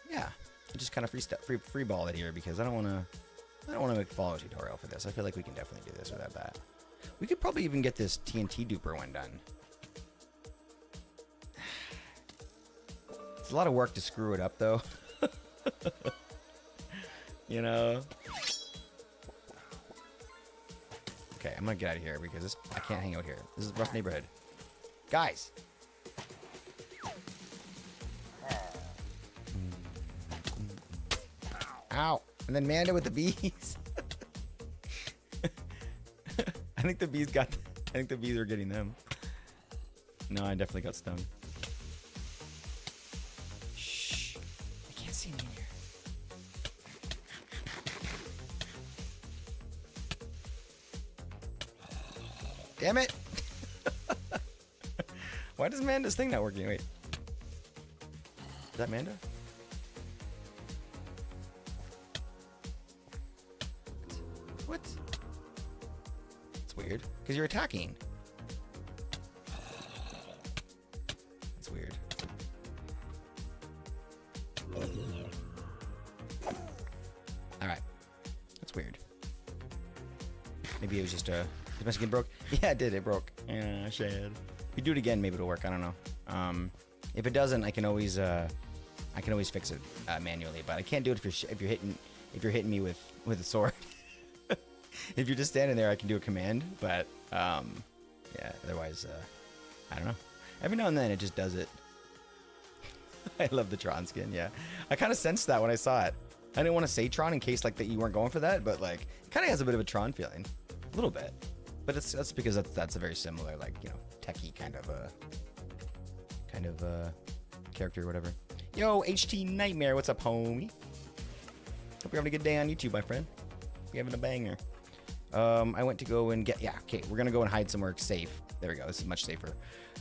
yeah, just kind of free ball it here because I don't want to make a follow tutorial for this. I feel like we can definitely do this without that. We could probably even get this TNT duper one done. It's a lot of work to screw it up though. You know. Okay, I'm gonna get out of here because I can't hang out here. This is a rough neighborhood. Guys! Ow! And then Manda with the bees. I think the bees are getting them. No, I definitely got stung. Shh. I can't see me in here. Damn it! Why does Manda's thing not working? Wait. Is that Manda? What? It's weird. Because you're attacking. That's weird. maybe it was just a... Did my skin broke? Yeah, it did. It broke. Yeah, shit. If you do it again, maybe it'll work. I don't know. If it doesn't, I can always fix it manually. But I can't do it if you're hitting me with a sword. If you're just standing there, I can do a command. But yeah, otherwise, I don't know. Every now and then, it just does it. I love the Tron skin. Yeah, I kind of sensed that when I saw it. I didn't want to say Tron in case like that you weren't going for that, but like it kind of has a bit of a Tron feeling, a little bit. But that's because that's a very similar, like, you know, techie kind of character or whatever. Yo, HT Nightmare, what's up, homie? Hope you're having a good day on YouTube, my friend. You're having a banger. I went to go and get... Yeah, okay, we're going to go and hide somewhere safe. There we go. This is much safer.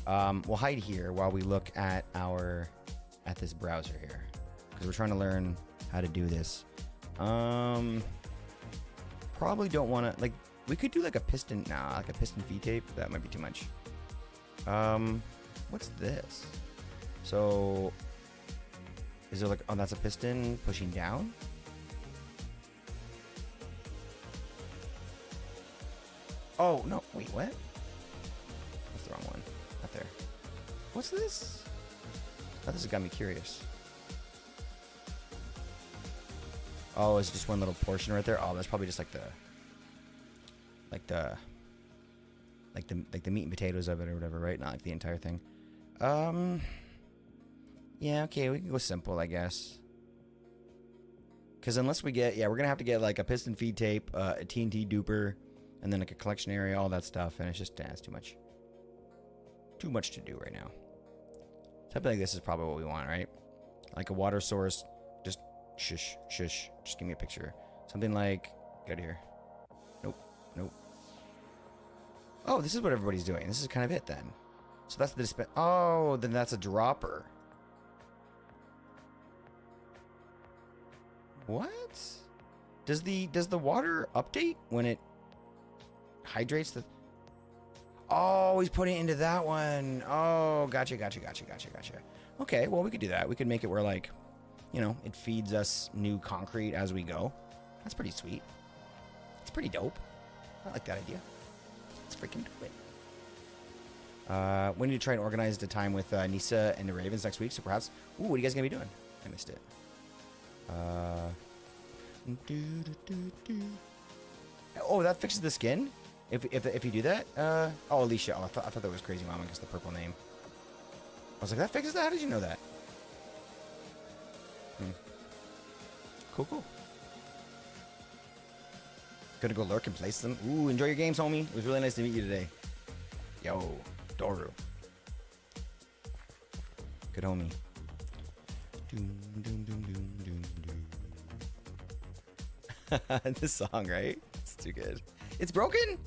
We'll hide here while we look at this browser here. Because we're trying to learn how to do this. Probably don't want to... Like, we could do like a piston... Nah, like a piston feed tape. That might be too much. What's this? So... Is there like... Oh, that's a piston pushing down? Oh, no. Wait, what? That's the wrong one. Not there. What's this? Oh, this has got me curious. Oh, it's just one little portion right there. Oh, that's probably just like the meat and potatoes of it or whatever, right? Not like the entire thing. Yeah, okay, we can go simple, I guess. Because unless we get... Yeah, we're going to have to get like a piston feed tape, a TNT duper, and then like a collection area, all that stuff. And it's just... it's too much. Too much to do right now. Something like this is probably what we want, right? Like a water source. Just shush. Just give me a picture. Something like... Get here. Nope. Oh, this is what everybody's doing. This is kind of it then. So that's the oh, then that's a dropper. What? Does the water update when it hydrates the... Oh, he's putting it into that one. Oh, gotcha. Okay, well, we could do that. We could make it where, like, you know, it feeds us new concrete as we go. That's pretty sweet. It's pretty dope. I like that idea. Let's freaking do it. We need to try and organize the time with Nisa and the Ravens next week, so perhaps... Ooh, what are you guys going to be doing? I missed it. Oh, that fixes the skin? If you do that? Oh, Alicia. Oh, I thought that was Crazy Mama because the purple name. I was like, that fixes that? How did you know that? Cool. Gonna go lurk and place them. Ooh, enjoy your games, homie. It was really nice to meet you today. Yo, Doru. Good homie. This song, right? It's too good. It's broken?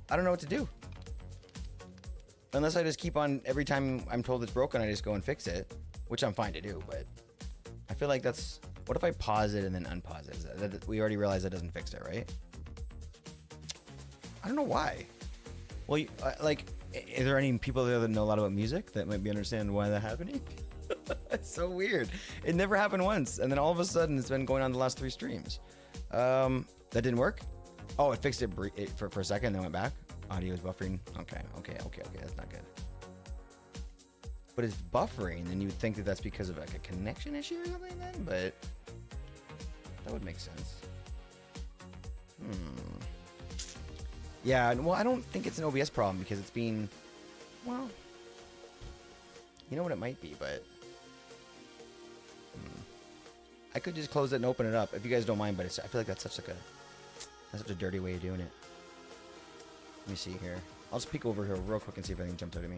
I don't know what to do. Unless I just keep on, every time I'm told it's broken, I just go and fix it. Which I'm fine to do, but I feel like that's... What if I pause it and then unpause it? We already realized that doesn't fix it, right? I don't know why. Well, like, is there any people there that know a lot about music that might be understand why that's happening? It's so weird. It never happened once, and then all of a sudden it's been going on the last 3 streams. That didn't work? Oh, it fixed it for a second, then went back. Audio is buffering. Okay. That's not good. But it's buffering, then you would think that that's because of like a connection issue or something then, but that would make sense. Yeah, well, I don't think it's an OBS problem because it's being, well, you know what it might be, but I could just close it and open it up if you guys don't mind, but I feel like that's such a dirty way of doing it. Let me see here. I'll just peek over here real quick and see if anything jumps out at me.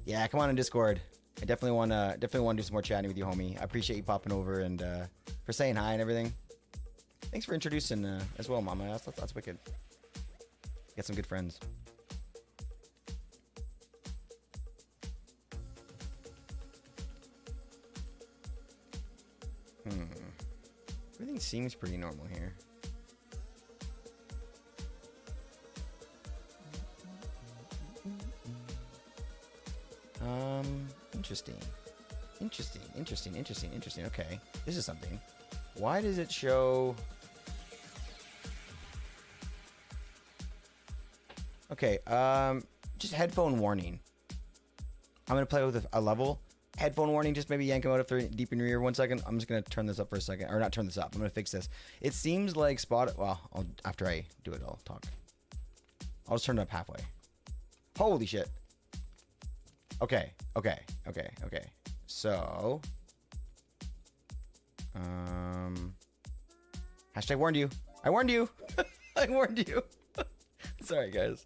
Yeah, come on in Discord. I definitely want to do some more chatting with you, homie. I appreciate you popping over and for saying hi and everything. Thanks for introducing as well, Mama. That's wicked. Get some good friends. Everything seems pretty normal here. Interesting. Interesting. Okay, this is something. Why does it show? Okay, just headphone warning. I'm gonna play with a level. Headphone warning, just maybe yank them out if they're deep in your ear. 1 second. I'm just gonna turn this up for a second, or not turn this up. I'm gonna fix this. It seems like well, after I do it, I'll talk. I'll just turn it up halfway. Holy shit. Okay. So, hashtag warned you. I warned you. I warned you. Sorry, guys.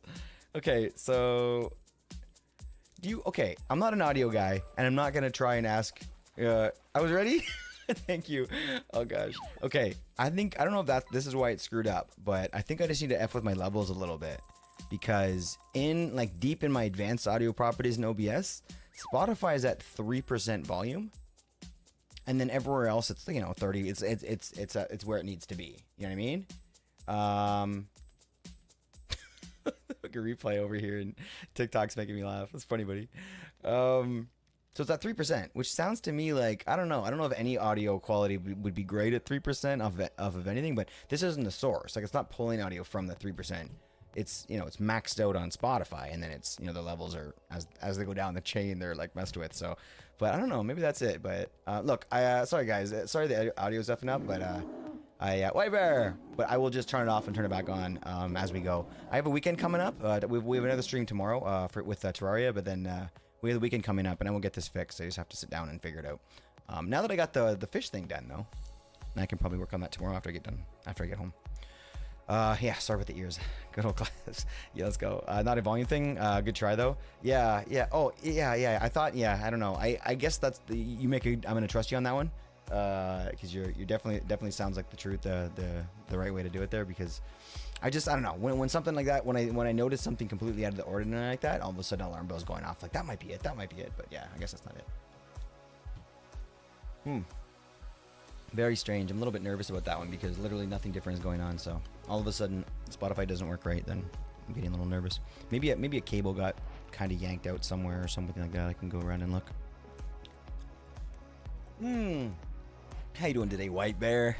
Okay, so okay, I'm not an audio guy, and I'm not gonna try and ask. I was ready. Thank you. Oh gosh. Okay, I don't know if this is why it's screwed up, but I think I just need to F with my levels a little bit, because deep in my advanced audio properties in OBS, Spotify is at 3% volume, and then everywhere else it's 30. It's where it needs to be. You know what I mean? Look, a replay over here, and TikTok's making me laugh. That's funny, buddy. So it's at 3%, which sounds to me like, I don't know if any audio quality would be great at 3% of anything, but this isn't the source. Like, it's not pulling audio from the 3%. It's it's maxed out on Spotify, and then it's the levels are as they go down the chain, they're like messed with. So, but I don't know, maybe that's it. But look, sorry guys, sorry the audio's effing up, but but I will just turn it off and turn it back on as we go. I have a weekend coming up. We have another stream tomorrow with Terraria, but then we have the weekend coming up, and I will get this fixed. I just have to sit down and figure it out. Now that I got the fish thing done, though, I can probably work on that tomorrow after I get home. Yeah, sorry with the ears. Good old class. Yeah, let's go. Not a volume thing. Good try though. Yeah. Oh, yeah. I thought, I don't know. I guess that's I'm gonna trust you on that one. Because you're definitely sounds like the truth, the right way to do it there. Because I don't know, when something like that, when I notice something completely out of the ordinary like that, all of a sudden alarm bells going off. Like that might be it. But yeah, I guess that's not it. Very strange. I'm a little bit nervous about that one because literally nothing different is going on. So all of a sudden Spotify doesn't work right, then I'm getting a little nervous. Maybe a cable got kind of yanked out somewhere or something like that. I can go around and look. How you doing today, White Bear?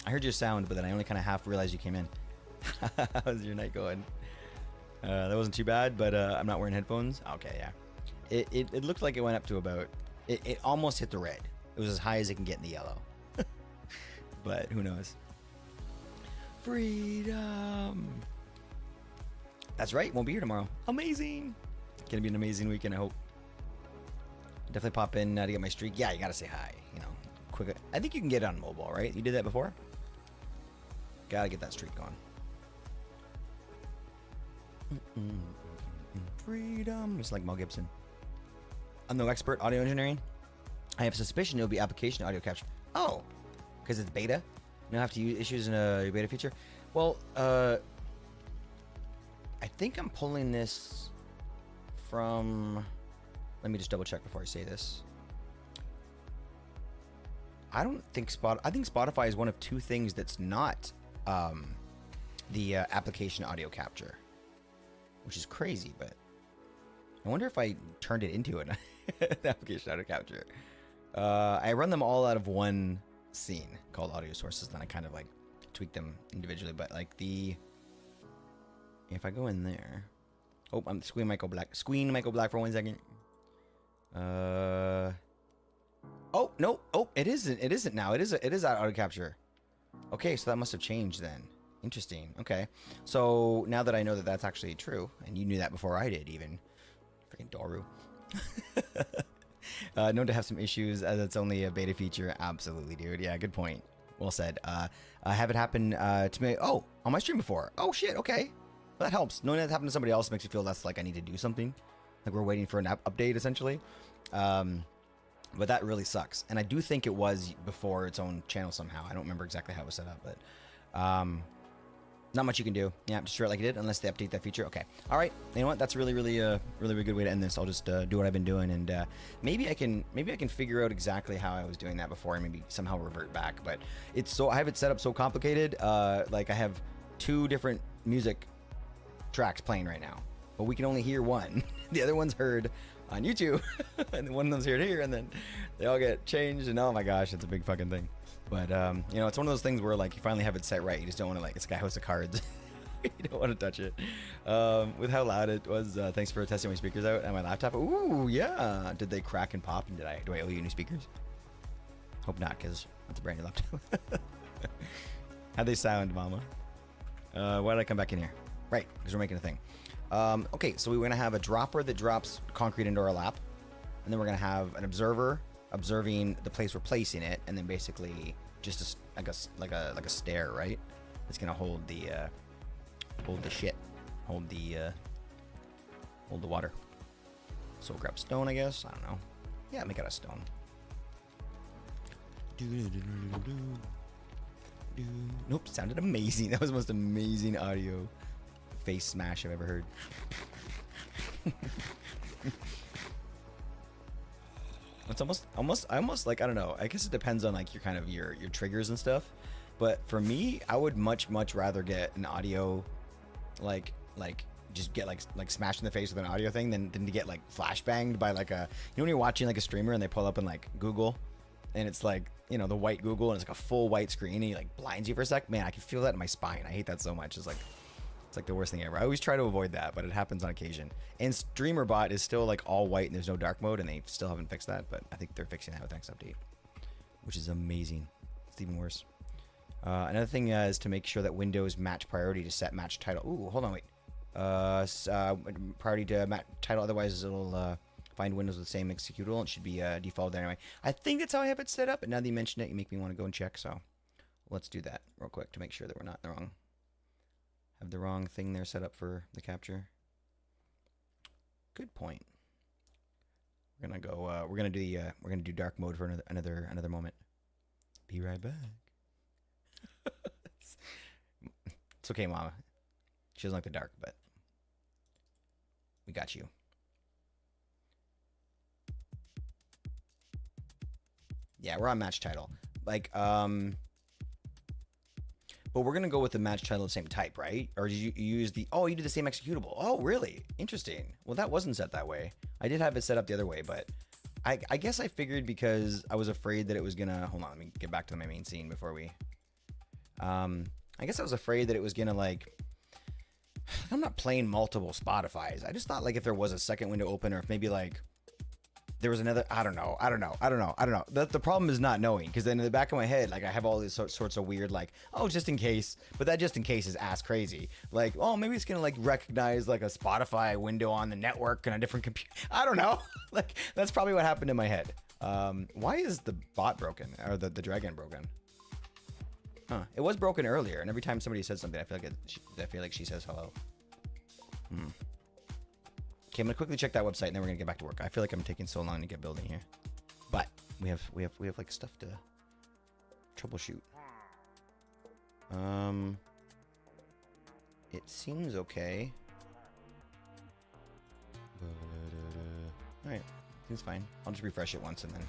I heard your sound, but then I only kind of half realized you came in. How's your night going? That wasn't too bad, but I'm not wearing headphones. Okay, yeah. It looked like it went up to about... It almost hit the red. It was as high as it can get in the yellow. But who knows? Freedom. That's right. Won't be here tomorrow. Amazing. Gonna be an amazing weekend, I hope. Definitely pop in to get my streak. Yeah, you gotta say hi. Quick. I think you can get it on mobile, right? You did that before? Gotta get that streak going. Freedom. Just like Mel Gibson. I'm no expert audio engineering. I have suspicion it'll be application audio capture. Oh, because it's beta? You don't have to use issues in a beta feature? Well, I think I'm pulling this from... Let me just double check before I say this. I think Spotify is one of two things that's not the application audio capture, which is crazy, but I wonder if I turned it into an application audio capture. I run them all out of one scene called audio sources, then I kind of like tweak them individually, but like if I go in there, oh, I'm screen Michael Black for 1 second. Oh no! Oh, it isn't now. It is auto capture. Okay, so that must have changed then. Interesting. Okay, so now that I know that that's actually true, and you knew that before I did, even freaking Doru. Known to have some issues as it's only a beta feature. Absolutely, dude. Yeah, good point. Well said. I have it happen to me. Oh, on my stream before. Oh shit. Okay, well, that helps. Knowing that happened to somebody else makes me feel less like I need to do something. Like we're waiting for an update essentially. But that really sucks. And I do think it was before its own channel somehow. I don't remember exactly how it was set up, but Not much you can do. Yeah, just share it like you did, unless they update that feature. Okay. All right. You know what? That's a really good way to end this. I'll just do what I've been doing, and maybe I can figure out exactly how I was doing that before, and maybe somehow revert back. But it's so, I have it set up so complicated. Like I have 2 different music tracks playing right now, but we can only hear one. The other one's heard on YouTube, and one of them's heard here, and then they all get changed. And oh my gosh, it's a big fucking thing. But you know, it's one of those things where like you finally have it set right. You just don't want to, like, it's like a house of cards. You don't want to touch it. With how loud it was, thanks for testing my speakers out and my laptop. Ooh, yeah. Did they crack and pop? And do I owe you new speakers? Hope not, because that's a brand new laptop. How'd they sound, mama? Why did I come back in here? Right, because we're making a thing. Okay, so we're gonna have a dropper that drops concrete into our lap, and then we're gonna have an observer observing the place we're placing it, and then basically just like a stair, right? It's gonna hold the shit, hold the water. So we'll grab stone, I guess. I don't know. Yeah, make it out of stone. Nope, sounded amazing. That was the most amazing audio face smash I've ever heard. It's almost like, I don't know, I guess it depends on like your kind of your triggers and stuff, but for me, I would much rather get an audio like just get like smashed in the face with an audio thing than to get like flashbanged by like a, you know, when you're watching like a streamer and they pull up in like Google and it's like, you know, the white Google and it's like a full white screen and he like blinds you for a sec. Man, I can feel that in my spine. I hate that so much. It's like the worst thing ever. I always try to avoid that, but it happens on occasion. And StreamerBot is still like all white and there's no dark mode, and they still haven't fixed that, but I think they're fixing that with next update, which is amazing. It's even worse. Another thing is to make sure that Windows match priority to set match title. Ooh, hold on, wait. Priority to match title, otherwise it'll find Windows with the same executable. It should be default there anyway. I think that's how I have it set up, but now that you mentioned it, you make me want to go and check, so let's do that real quick to make sure that we're not have the wrong thing there set up for the capture. Good point. We're gonna go. We're gonna do dark mode for another moment. Be right back. It's okay, Mama. She doesn't like the dark, but we got you. Yeah, we're on match title. Like, but we're gonna go with the match title of the same type, right? Or did you use the? Oh, you did the same executable. Oh, really? Interesting. Well, that wasn't set that way. I did have it set up the other way, but I guess I figured because I was afraid that it was gonna. Hold on, let me get back to my main scene before we. I guess I was afraid that it was gonna like. I'm not playing multiple Spotify's. I just thought like if there was a second window open, or if maybe like there was another. I don't know. The problem is not knowing, because then in the back of my head, like I have all these sorts of weird, like, oh, just in case. But that just in case is ass crazy. Like, oh, maybe it's gonna like recognize like a Spotify window on the network and a different computer. I don't know. Like that's probably what happened in my head. Why is the bot broken, or the dragon broken? Huh? It was broken earlier, and every time somebody says something, I feel like she says hello. Okay, I'm gonna quickly check that website, and then we're gonna get back to work. I feel like I'm taking so long to get building here, but we have like stuff to troubleshoot. It seems okay. All right, seems fine. I'll just refresh it once and then.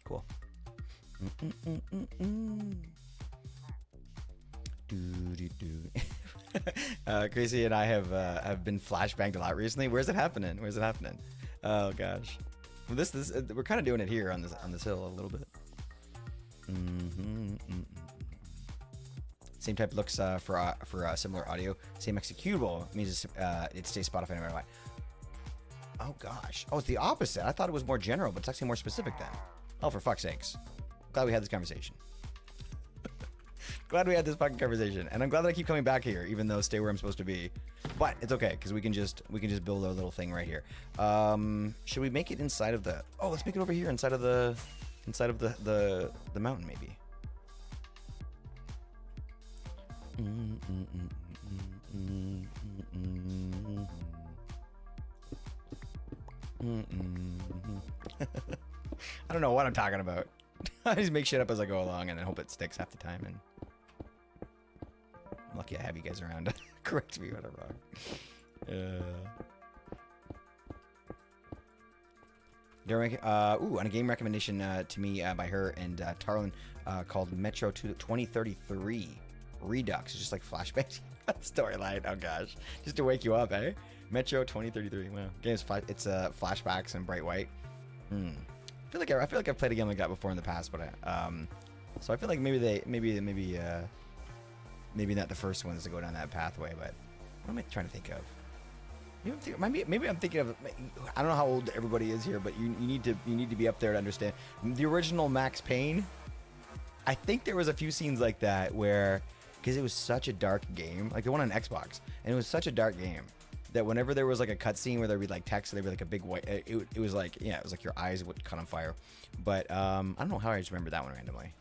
Cool. Gracie and I have been flashbanged a lot recently. Where's it happening? Oh gosh. Well, this we're kind of doing it here on this hill a little bit. Same type looks for similar audio. Same executable means it stays Spotify no matter what. Oh gosh. Oh, it's the opposite. I thought it was more general, but it's actually more specific then. Oh, for fuck's sakes. Glad we had this conversation. Glad we had this fucking conversation, and I'm glad that I keep coming back here, even though stay where I'm supposed to be. But it's okay, because we can just build our little thing right here. Should we make it inside of the? Oh, let's make it over here inside of the mountain maybe. I don't know what I'm talking about. I just make shit up as I go along and then hope it sticks half the time. And lucky I have you guys around to correct me when I'm wrong. And a game recommendation to me by her and Tarlin called Metro 2033 Redux. It's just like flashback storyline. Oh gosh, just to wake you up, eh? Metro 2033. Wow, game's it's flashbacks and bright white. I feel like I've played a game like that before in the past, but so I feel like maybe not the first ones to go down that pathway. But what am I trying to think of? Maybe I'm thinking of. I don't know how old everybody is here, but you need to be up there to understand the original Max Payne. I think there was a few scenes like that where, because it was such a dark game, like the one on Xbox, and it was such a dark game that whenever there was like a cutscene where there'd be like text, there'd be like a big white. It was like, yeah, it was like your eyes would cut on fire. But I don't know how I just remember that one randomly.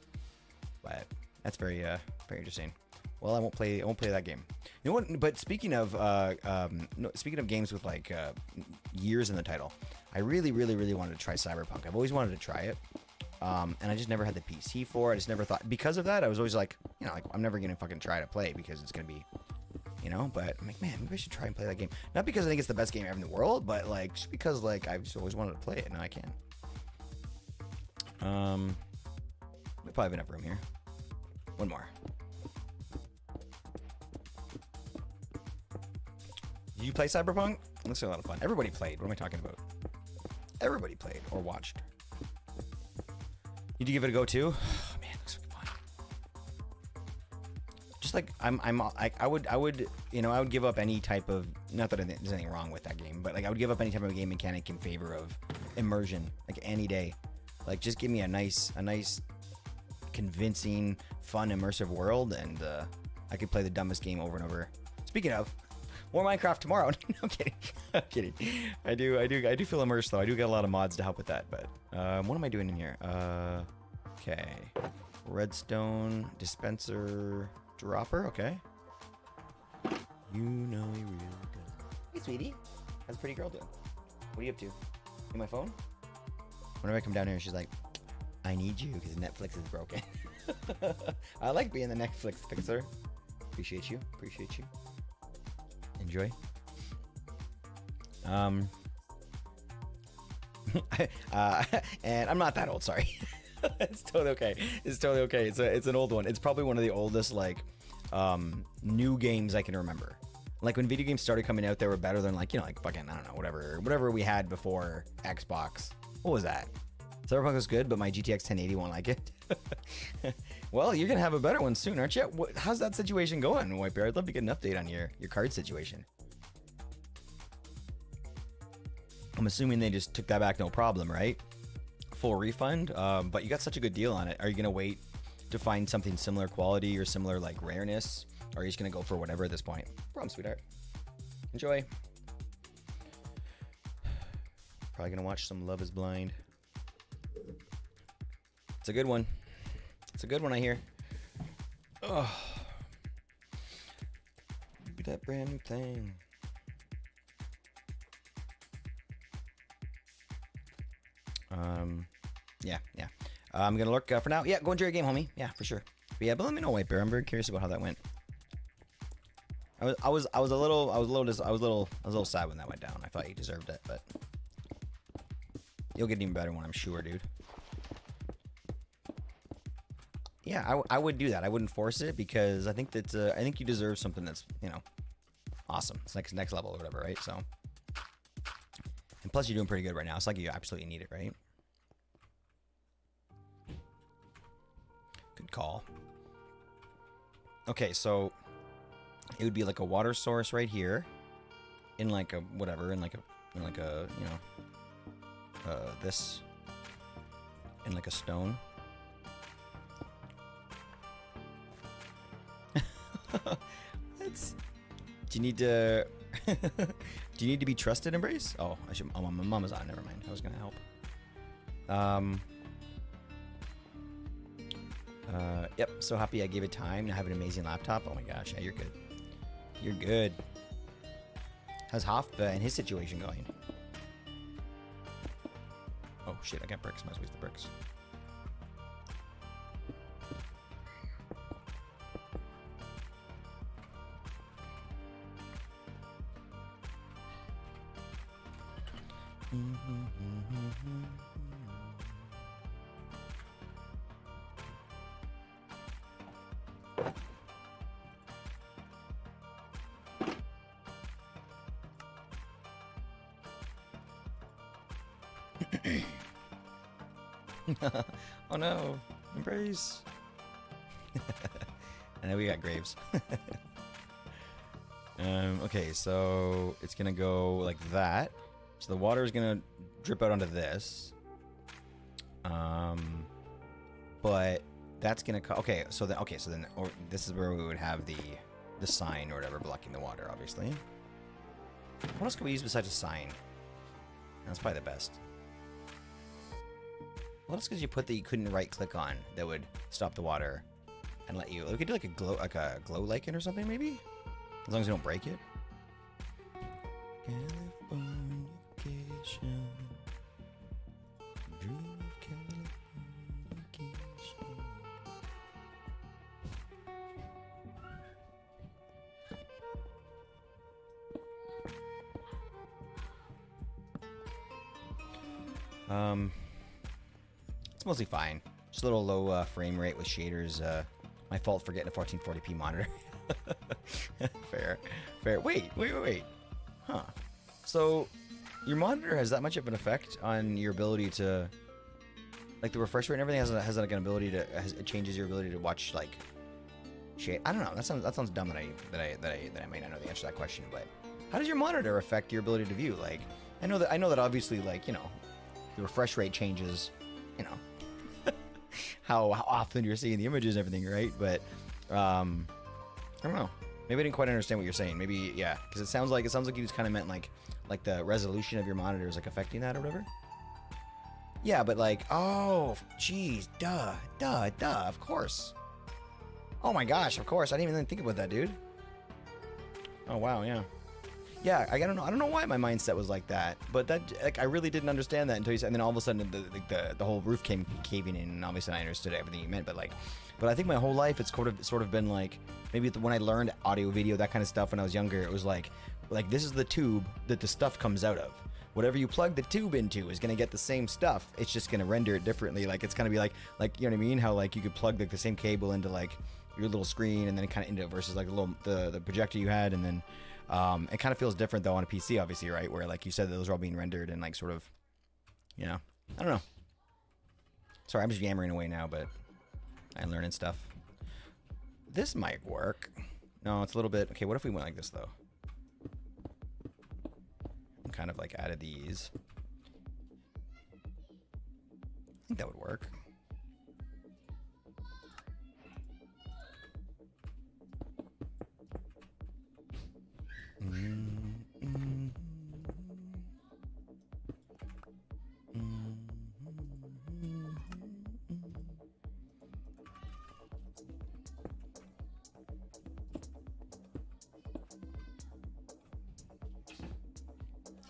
But that's very interesting. Well, I won't play that game. You know what? But speaking of games with like years in the title, I really wanted to try Cyberpunk. I've always wanted to try it, and I just never had the PC for it. I just never thought, because of that, I was always like, like I'm never gonna fucking try to play because it's gonna be, But I'm like, man, maybe I should try and play that game. Not because I think it's the best game ever in the world, but like just because like I've just always wanted to play it. Now I can. We probably have enough room here. One more. Did you play Cyberpunk? Looks like a lot of fun. Everybody played. What am I talking about? Everybody played or watched. Did you give it a go too? Oh, man, looks like fun. Just like I would give up any type of, not that there's anything wrong with that game, but like I would give up any type of game mechanic in favor of immersion, like any day. Like just give me a nice, convincing, fun, immersive world, and I could play the dumbest game over and over. Speaking of, more Minecraft tomorrow. No, I'm kidding. I'm kidding. I do feel immersed though. I do get a lot of mods to help with that. But what am I doing in here? Okay, redstone dispenser dropper. Okay. You know you really good. Hey, sweetie. How's a pretty girl doing? What are you up to? In my phone? Whenever I come down here, she's like, "I need you because Netflix is broken." I like being the Netflix fixer. Appreciate you. Appreciate you. Enjoy. And I'm not that old, sorry. It's totally okay. It's totally okay. It's an old one. It's probably one of the oldest like new games I can remember. Like when video games started coming out, they were better than like fucking, I don't know, whatever we had before Xbox. What was that? Cyberpunk was good, but my GTX 1080 won't like it. Well, you're gonna have a better one soon, aren't you? How's that situation going, Whitebear? I'd love to get an update on your card situation. I'm assuming they just took that back, no problem, right? Full refund, but you got such a good deal on it. Are you gonna wait to find something similar quality or similar like rareness, or are you just gonna go for whatever at this point? No problem, sweetheart. Enjoy. Probably gonna watch some Love is Blind. It's a good one. It's a good one, I hear. Oh, look at that brand new thing. Yeah. I'm gonna look for now. Yeah, go enjoy your game, homie. Yeah, for sure. But yeah, but let me know, White Bear. I'm very curious about how that went. I was a little sad when that went down. I thought you deserved it, but you'll get an even better one, I'm sure, dude. Yeah, I would do that. I wouldn't force it because I think that I think you deserve something that's awesome. It's like next level or whatever, right? So, and plus you're doing pretty good right now. It's like you absolutely need it, right? Good call. Okay, so it would be like a water source right here, in like a whatever, in like a this, in like a stone. Do you need to do you need to be trusted, Embrace? Oh, I should. Oh, my mom is on. Never mind. I was gonna help. Yep. So happy I gave it time to have an amazing laptop. Oh my gosh. Yeah, you're good. You're good. How's Hoff and his situation going? Oh shit! I got bricks. Might as well use the bricks. Oh no, embrace. And then we got graves. Okay, so it's gonna go like that. So the water is gonna drip out onto this. But that's gonna okay. So then or this is where we would have the sign or whatever blocking the water, obviously. What else can we use besides a sign? That's probably the best. What else could you put that you couldn't right click on that would stop the water and let you? We could do like a glow lichen or something maybe, as long as you don't break it. Californication. Dream of Californication. It's mostly fine. Just a little low frame rate with shaders. My fault for getting a 1440p monitor. Fair. Wait. Huh. So, your monitor has that much of an effect on your ability to, like the refresh rate and everything has like an ability to, it changes your ability to watch like shade. I don't know. That sounds dumb that I may not know the answer to that question. But how does your monitor affect your ability to view? Like, I know that obviously, like, you know, the refresh rate changes, you know, how often you're seeing the images and everything, right? But I don't know. Maybe I didn't quite understand what you're saying. Maybe, yeah, because it sounds like you just kind of meant like the resolution of your monitor is like affecting that or whatever. Yeah, but like, oh, geez, duh, of course. Oh my gosh, of course. I didn't even think about that, dude. Oh wow, yeah. Yeah, I don't know why my mindset was like that, but that, like, I really didn't understand that until you said, and then all of a sudden the whole roof came caving in, and obviously I understood everything you meant, but I think my whole life it's sort of been like, maybe when I learned audio, video, that kind of stuff when I was younger, it was like this is the tube that the stuff comes out of. Whatever you plug the tube into is gonna get the same stuff. It's just gonna render it differently. Like it's gonna be like you know what I mean? How like you could plug the same cable into like your little screen and then kind of into it versus like the projector you had, and then it kind of feels different though on a PC, obviously, right? Where like you said, those are all being rendered and like sort of, you know, I don't know. Sorry, I'm just yammering away now, but I'm learning stuff. This might work. No, it's a little bit. Okay, what if we went like this though? And kind of like added these. I think that would work.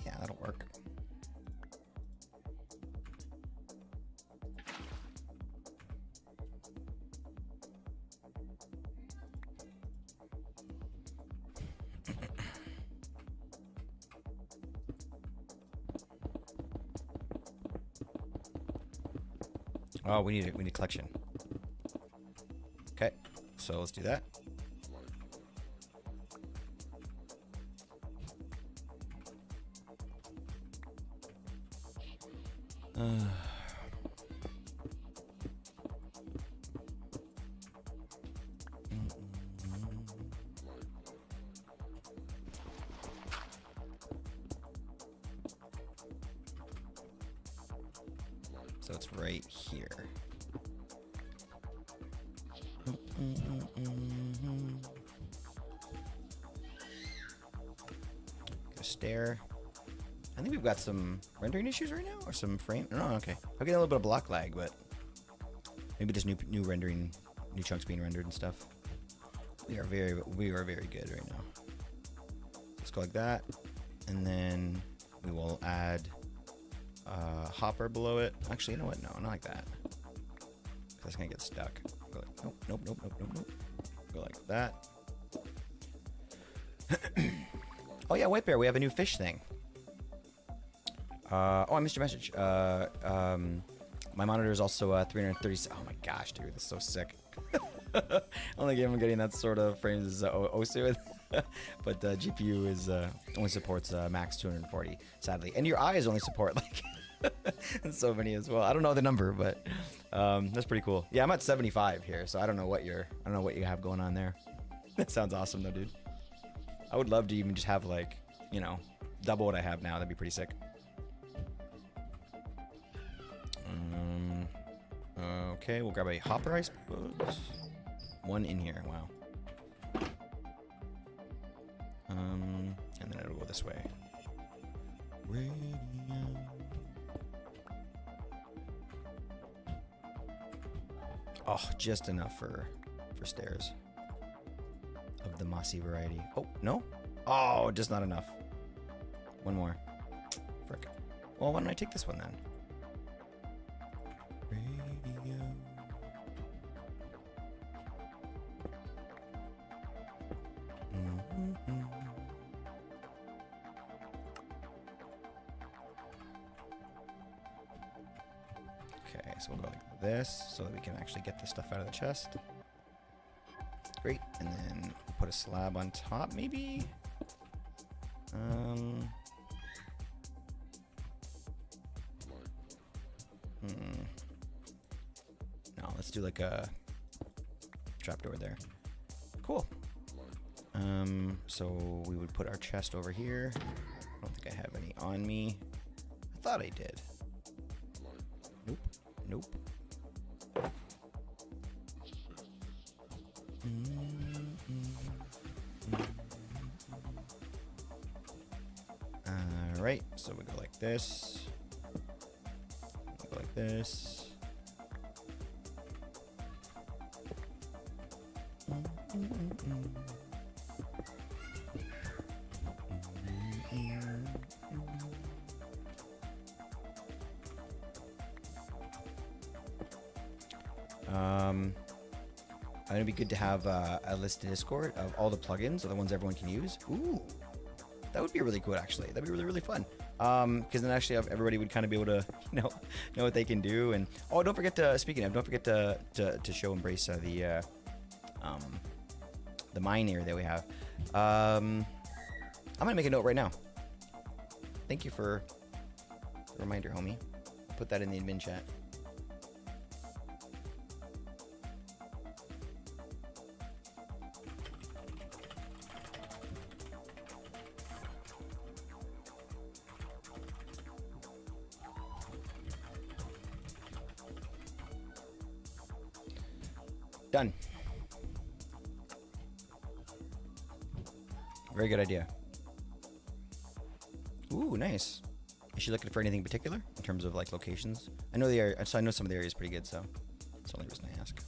Yeah, that'll work. Oh, we need collection. Okay, so let's do that. So it's right here. Go stair. I think we've got some rendering issues right now, or some frame. No, okay. I'm getting a little bit of block lag, but maybe this new rendering, new chunks being rendered and stuff. We are very good right now. Let's go like that, and then we will add hopper below it. Actually, you know what? No, not like that. That's gonna get stuck. Go like, nope. Go like that. Oh yeah, White Bear, we have a new fish thing. Oh, I missed your message. My monitor is also 330. Oh my gosh, dude, that's so sick. Only game I'm getting that sort of frames is OSU, but GPU is only supports max 240, sadly. And your eyes only support like so many as well. I don't know the number, but that's pretty cool. Yeah, I'm at 75 here, so I don't know what you have going on there. That sounds awesome though, dude. I would love to even just have like, you know, double what I have now. That'd be pretty sick. Okay, we'll grab a hopper, I suppose. One in here. Wow. And then it'll go this way. Radio. Oh, just enough for stairs of the mossy variety. Oh, no? Oh, just not enough. One more. Frick. Well, why don't I take this one then? Radio. Okay, so we'll go like this so that we can actually get this stuff out of the chest. Great, and then put a slab on top, maybe? No, let's do like a trapdoor there. Cool. So we would put our chest over here. I don't think I have any on me. I thought I did. Nope. Nope. Alright, so we go like this. We go like this. It'd be good to have a list in Discord of all the plugins, or the ones everyone can use. Ooh, that would be really cool, actually. That'd be really, really fun. Because then actually everybody would kind of be able to, know what they can do. And oh, don't forget to, speaking of, don't forget to show Embrace the mine area that we have. I'm gonna make a note right now. Thank you for the reminder, homie. I'll put that in the admin chat. Done. Very good idea. Ooh, nice. Is she looking for anything in particular in terms of like locations? I know the area, so I know some of the area is pretty good, so that's the only reason I ask.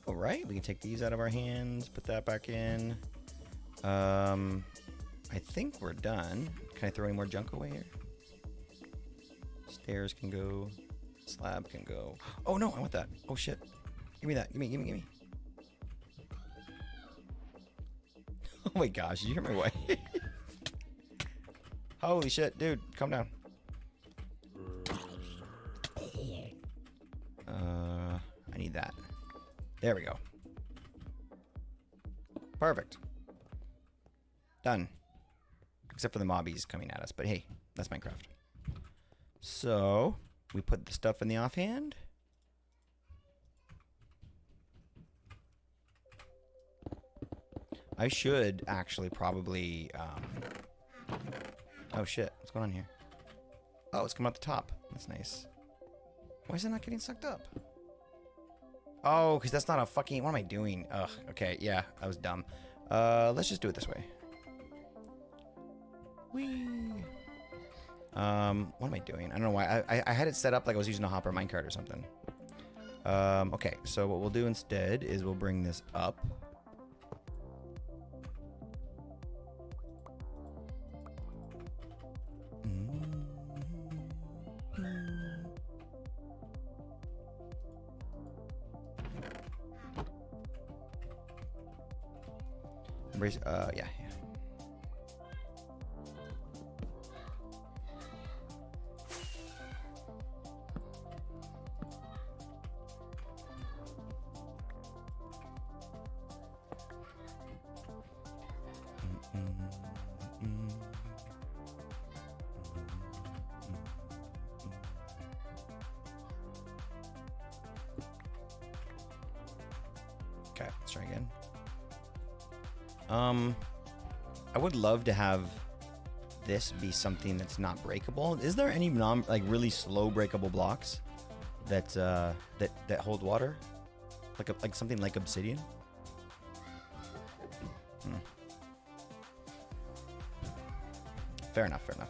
All right, we can take these out of our hands, put that back in. I think we're done. Can I throw any more junk away here? Stairs can go. Slab can go. Oh no, I want that. Oh shit. Give me that. Give me. Oh my gosh, did you hear my wife? Holy shit, dude, calm down. I need that. There we go. Perfect. Done. Except for the mobbies coming at us, but hey, that's Minecraft. So, we put the stuff in the offhand. I should actually probably, oh shit, what's going on here? Oh, it's coming out the top. That's nice. Why is it not getting sucked up? Oh, because that's not a fucking, what am I doing? Ugh, okay, yeah, I was dumb. Let's just do it this way. Whee! What am I doing? I don't know why. I had it set up like I was using a hopper minecart or something. Okay, so what we'll do instead is we'll bring this up. Yeah. Okay, let's try again. I would love to have this be something that's not breakable. Is there any really slow breakable blocks that that hold water? Like something like obsidian? Fair enough, fair enough.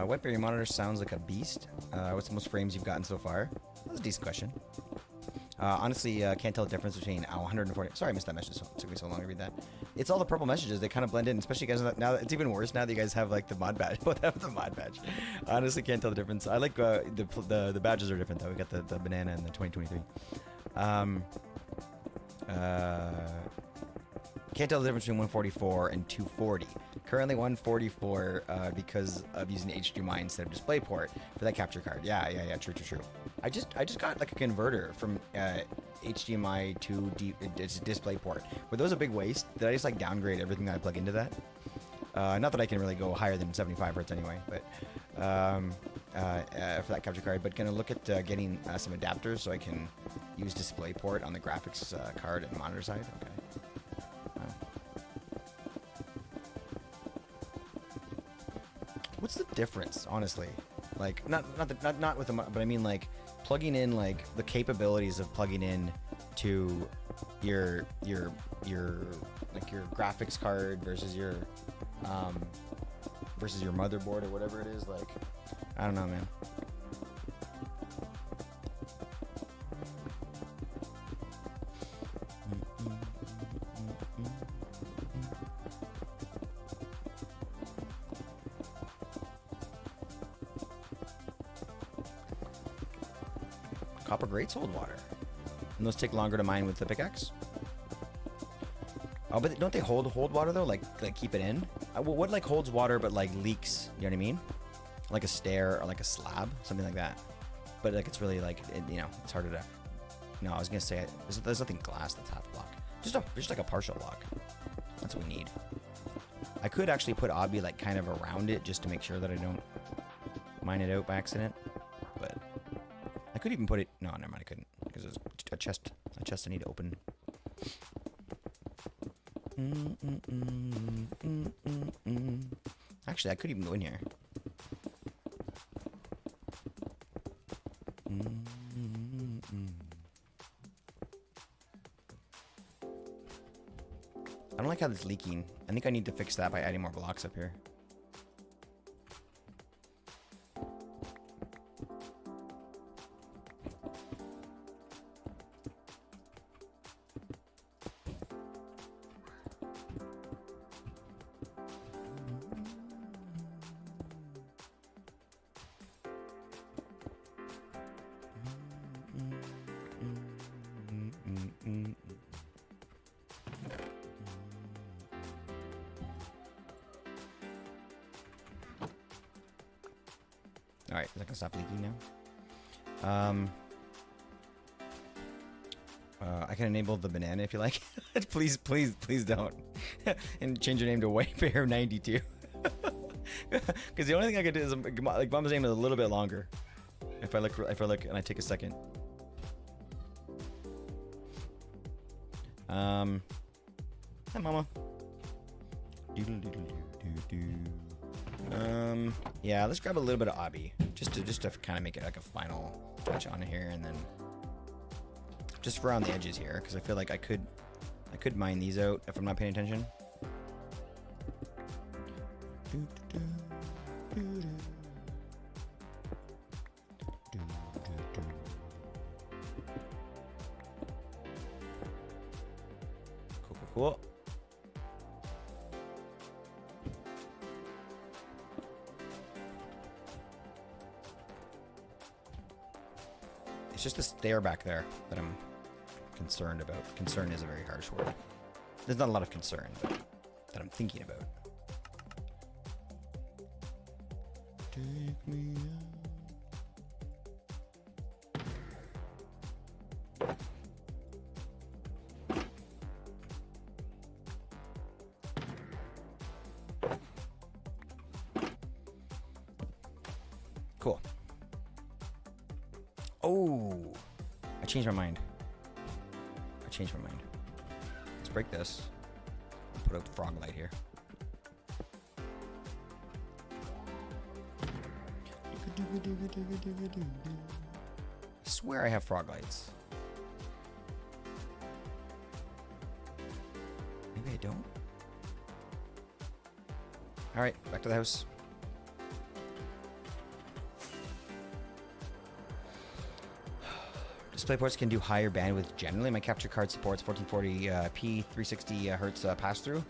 Whiteberry monitor sounds like a beast. What's the most frames you've gotten so far? That's a decent question. Honestly, can't tell the difference between 140. Sorry, I missed that message. It took me so long to read that. It's all the purple messages. They kind of blend in, especially you guys. Now it's even worse now that you guys have like the mod badge. Both have the mod badge. Honestly, can't tell the difference. I like the badges are different though. We got the banana and the 2023. Can't tell the difference between 144 and 240. Currently 144 because of using HDMI instead of DisplayPort for that capture card. Yeah, true. I just got like a converter from HDMI to DisplayPort. Were those a big waste? Did I just like downgrade everything that I plug into that? Not that I can really go higher than 75 hertz anyway, but for that capture card. But gonna look at getting some adapters so I can use DisplayPort on the graphics card and monitor side. Okay. What's the difference, honestly? Like, not with the, but I mean like plugging in like the capabilities of plugging in to your graphics card versus your motherboard or whatever it is. Like, I don't know, man. Copper grates hold water, and those take longer to mine with the pickaxe. Oh, but don't they hold water though? Like keep it in? What like holds water but like leaks? You know what I mean? Like a stair or like a slab, something like that. But like it's really like it's harder to. No, I was gonna say there's nothing glass that's half block. Just like a partial block. That's what we need. I could actually put obby like kind of around it just to make sure that I don't mine it out by accident. But I could even put it. No, never mind. I couldn't because there's a chest. A chest I need to open. Actually, I could even go in here. I don't like how this is leaking. I think I need to fix that by adding more blocks up here. Alright, is that gonna stop leaking now? I can enable the banana if you like. Please don't. And change your name to White Bear 92. Because the only thing I could do is like Mom's name is a little bit longer. If I look and I take a second. Hi Mama. Yeah, let's grab a little bit of obby just to kind of make it like a final touch on here, and then just around the edges here, because I feel like I could mine these out if I'm not paying attention. Cool. It's just the stair back there that I'm concerned about. Concern is a very harsh word. There's not a lot of concern that I'm thinking about. Take me Cool. Oh, I changed my mind. Let's break this. Put up the frog light here. I swear I have frog lights. Maybe I don't. All right, back to the house. DisplayPorts can do higher bandwidth generally. My capture card supports 1440p 360 hertz pass-through.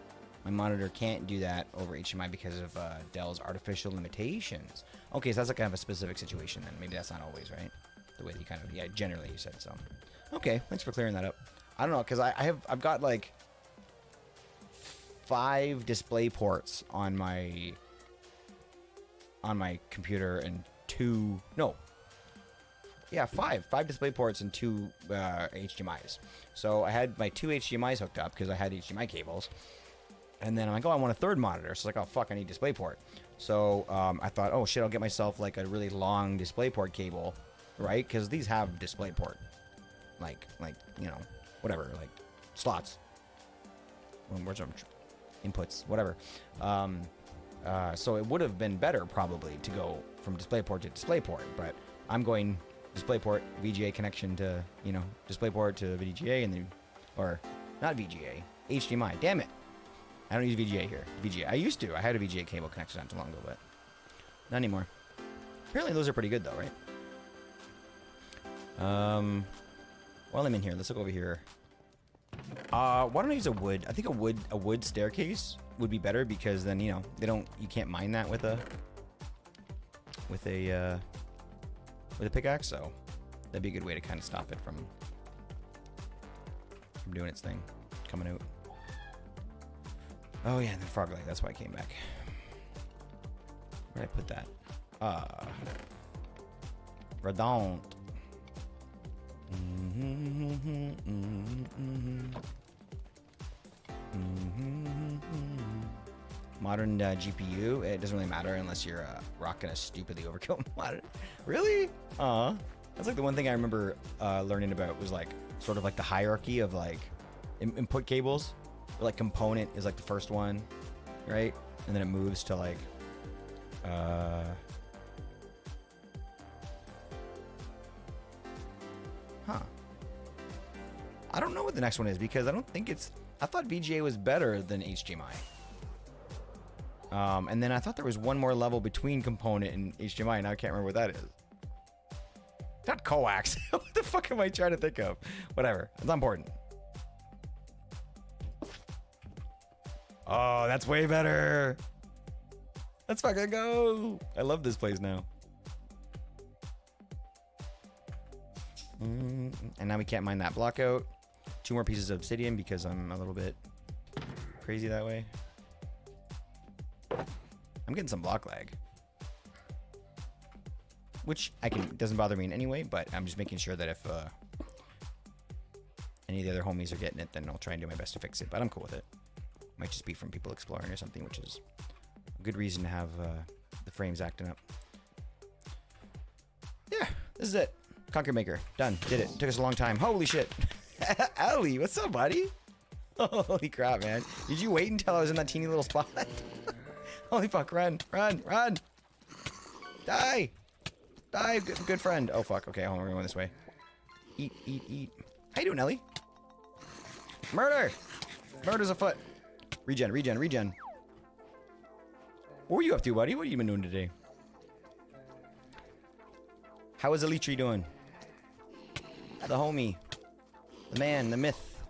My monitor can't do that over HDMI because of Dell's artificial limitations. Okay, so that's like kind of a specific situation then. Maybe that's not always, right? The way that you kind of, yeah, generally you said so. Okay, thanks for clearing that up. I don't know, because I've got like 5 display ports on my computer and 5 display ports and 2 HDMIs. So I had my 2 HDMIs hooked up because I had HDMI cables. And then I'm like, oh, I want a third monitor. So it's like, oh, fuck, I need DisplayPort. So I thought, oh, shit, I'll get myself like a really long DisplayPort cable, right? Because these have DisplayPort. Like, you know, whatever, like slots. Where's some inputs, whatever. So it would have been better probably to go from DisplayPort to DisplayPort. But I'm going DisplayPort, VGA connection to, you know, DisplayPort to VGA and then, or not VGA, HDMI. Damn it. I don't use VGA here. VGA. I used to. I had a VGA cable connection not too long ago, but not anymore. Apparently those are pretty good though, right? While I'm in here, let's look over here. Why don't I use a wood? I think a wood staircase would be better because then, you know, you can't mine that with a pickaxe, so that'd be a good way to kind of stop it from doing its thing, coming out. Oh yeah, and the frog light, that's why I came back. Where'd I put that? Redonde. Modern GPU, it doesn't really matter unless you're rocking a stupidly overkill monitor. Really? That's like the one thing I remember learning about was like sort of like the hierarchy of like input cables. Where, like component is like the first one, right? And then it moves to like I don't know what the next one is because I don't think it's. I thought VGA was better than HDMI. And then I thought there was one more level between component and HDMI, and I can't remember what that is. Not coax. What the fuck am I trying to think of? Whatever. It's not important. Oh, that's way better. Let's fucking go. I love this place now. And now we can't mine that block out. 2 more pieces of obsidian because I'm a little bit crazy that way. I'm getting some block lag, which doesn't bother me in any way, but I'm just making sure that if any of the other homies are getting it, then I'll try and do my best to fix it, but I'm cool with it. Might just be from people exploring or something, which is a good reason to have the frames acting up. Yeah, this is it. Conquer Maker. Done. Did it. Took us a long time. Holy shit. Allie, what's up, buddy? Holy crap, man. Did you wait until I was in that teeny little spot? Holy fuck, run, run, run. Die. Die, good friend. Oh, fuck. Okay, hold on, we're going this way. Eat, eat, eat. How you doing, Ellie? Murder. Murder's afoot. Regen, regen, regen. What were you up to, buddy? What have you been doing today? How is Elitri doing? The homie. The man, the myth.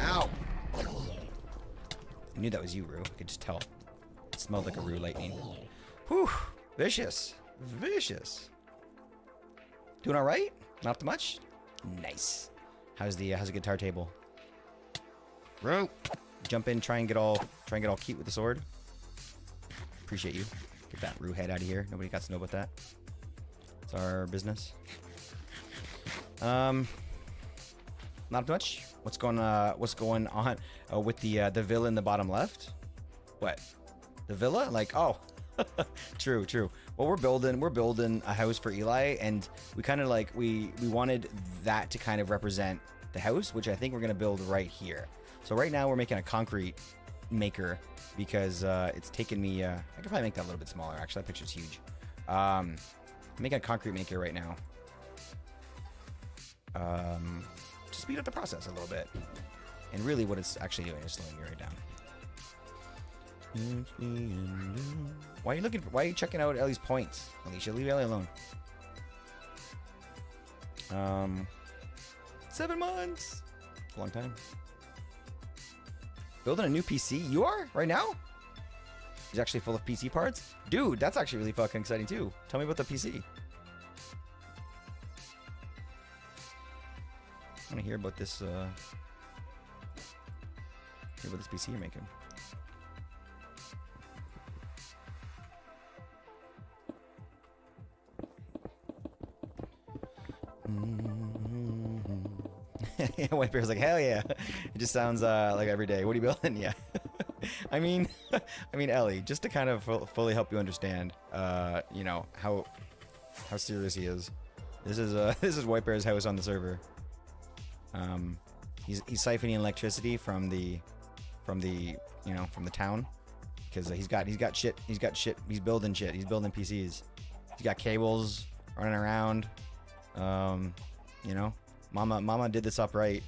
Ow! I knew that was you, Rue. I could just tell. It smelled like a Rue lightning. Whew! Vicious. Vicious. Doing alright? Not too much? Nice. How's the guitar table? Bro, jump in, try and get all cute with the sword. Appreciate you. Get that Rue head out of here. Nobody got to know about that. It's our business. Not much. What's going on with the villa in the bottom left? What? The villa? Like, oh, true. Well, we're building a house for Eli, and we kind of like we wanted that to kind of represent the house, which I think we're gonna build right here. So right now we're making a concrete maker because it's taken me. I could probably make that a little bit smaller. Actually, that picture's huge. I'm making a concrete maker right now. To speed up the process a little bit, and really what it's actually doing is slowing me right down. Why are you checking out Ellie's points? Alicia, leave Ellie alone. 7 months. It's a long time. Building a new PC? You are? Right now? He's actually full of PC parts? Dude, that's actually really fucking exciting too. Tell me about the PC. I want to hear about this, PC you're making. White Bear's like, hell yeah. It just sounds like every day. What are you building? Yeah. I mean, Ellie, just to kind of fully help you understand, you know, how serious he is. This is White Bear's house on the server. He's siphoning electricity from the town, because he's got shit. He's building shit. He's building PCs. He's got cables running around. You know, Mama did this up right.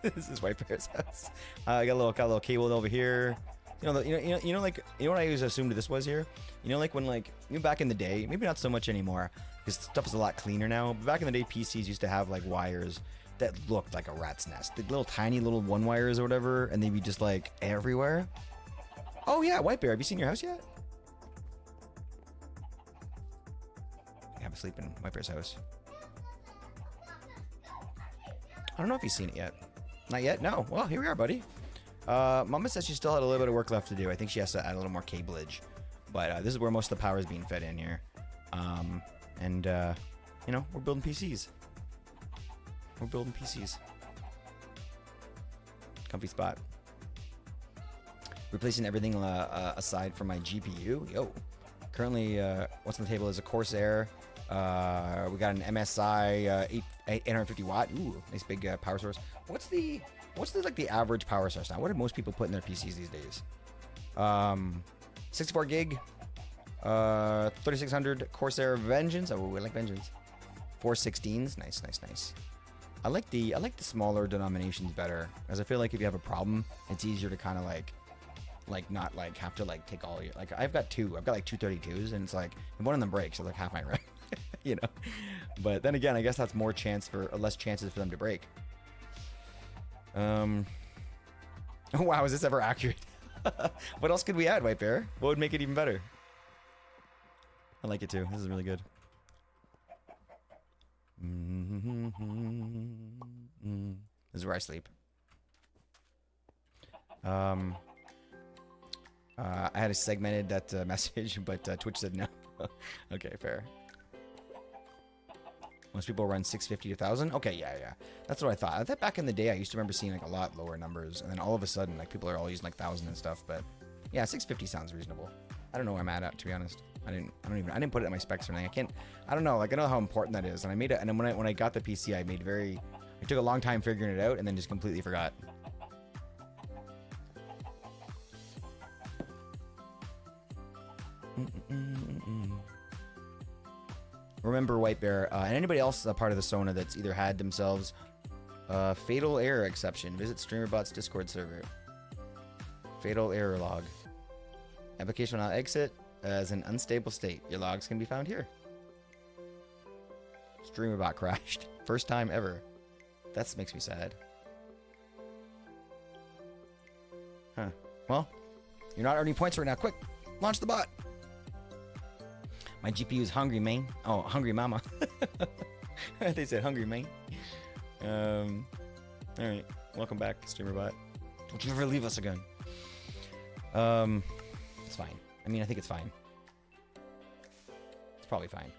This is White Bear's house. I got a little cable over here. You know what I always assumed this was here. You know, like when back in the day, maybe not so much anymore, because stuff is a lot cleaner now. But back in the day, PCs used to have like wires that looked like a rat's nest. The little tiny little one wires or whatever, and they'd be just like everywhere. Oh yeah, White Bear, have you seen your house yet? I have a sleep in White Bear's house. I don't know if he's seen it yet. Not yet? No. Well, here we are, buddy. Mama says she still had a little bit of work left to do. I think she has to add a little more cableage. But this is where most of the power is being fed in here. You know, we're building PCs. We're building PCs. Comfy spot. Replacing everything aside from my GPU. Yo. Currently, what's on the table is a Corsair. We got an MSI 850 watt. Ooh, nice big power source. What's the like the average power source now? What do most people put in their PCs these days? 64 gig, 3600 Corsair Vengeance. Oh, we like Vengeance. 416s. Nice. I like the smaller denominations better, as I feel like if you have a problem, it's easier to kind of like not like have to like take all your, like I've got like 232s, and it's like if one of them breaks, it's like half my RAM. You know, but then again, I guess that's less chances for them to break. Oh wow, is this ever accurate? What else could we add, White Bear? What would make it even better? I like it too. This is really good. This is where I sleep. I had a segmented that message, but Twitch said no. Okay, fair. Most people run 650 to 1,000. Okay, yeah. That's what I thought. I thought back in the day I used to remember seeing like a lot lower numbers, and then all of a sudden like people are all using like 1,000 and stuff. But yeah, 650 sounds reasonable. I don't know where I'm at, to be honest. I didn't put it in my specs or anything. I don't know. Like I know how important that is, and I made it. And then when I got the PC, I took a long time figuring it out, and then just completely forgot. Remember, White Bear, and anybody else a part of the SONA that's either had themselves fatal error exception. Visit StreamerBot's Discord server. Fatal error log. Application will now exit as an unstable state. Your logs can be found here. StreamerBot crashed. First time ever. That makes me sad. Huh. Well, you're not earning points right now. Quick, launch the bot. My GPU is hungry, man. Oh, hungry mama. They said hungry, mate. All right. Welcome back, StreamerBot. Don't you ever leave us again. It's fine. I mean, I think it's fine. It's probably fine.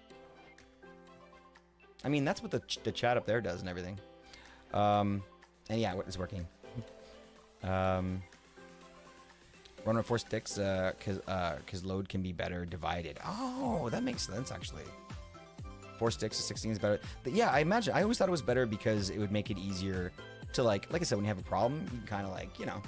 I mean, that's what the chat up there does and everything. And yeah, it's working. Run with 4 sticks, cause load can be better divided. Oh, that makes sense actually. 4 sticks to 16 is better. But yeah, I always thought it was better because it would make it easier to like I said, when you have a problem, you can kind of like, you know,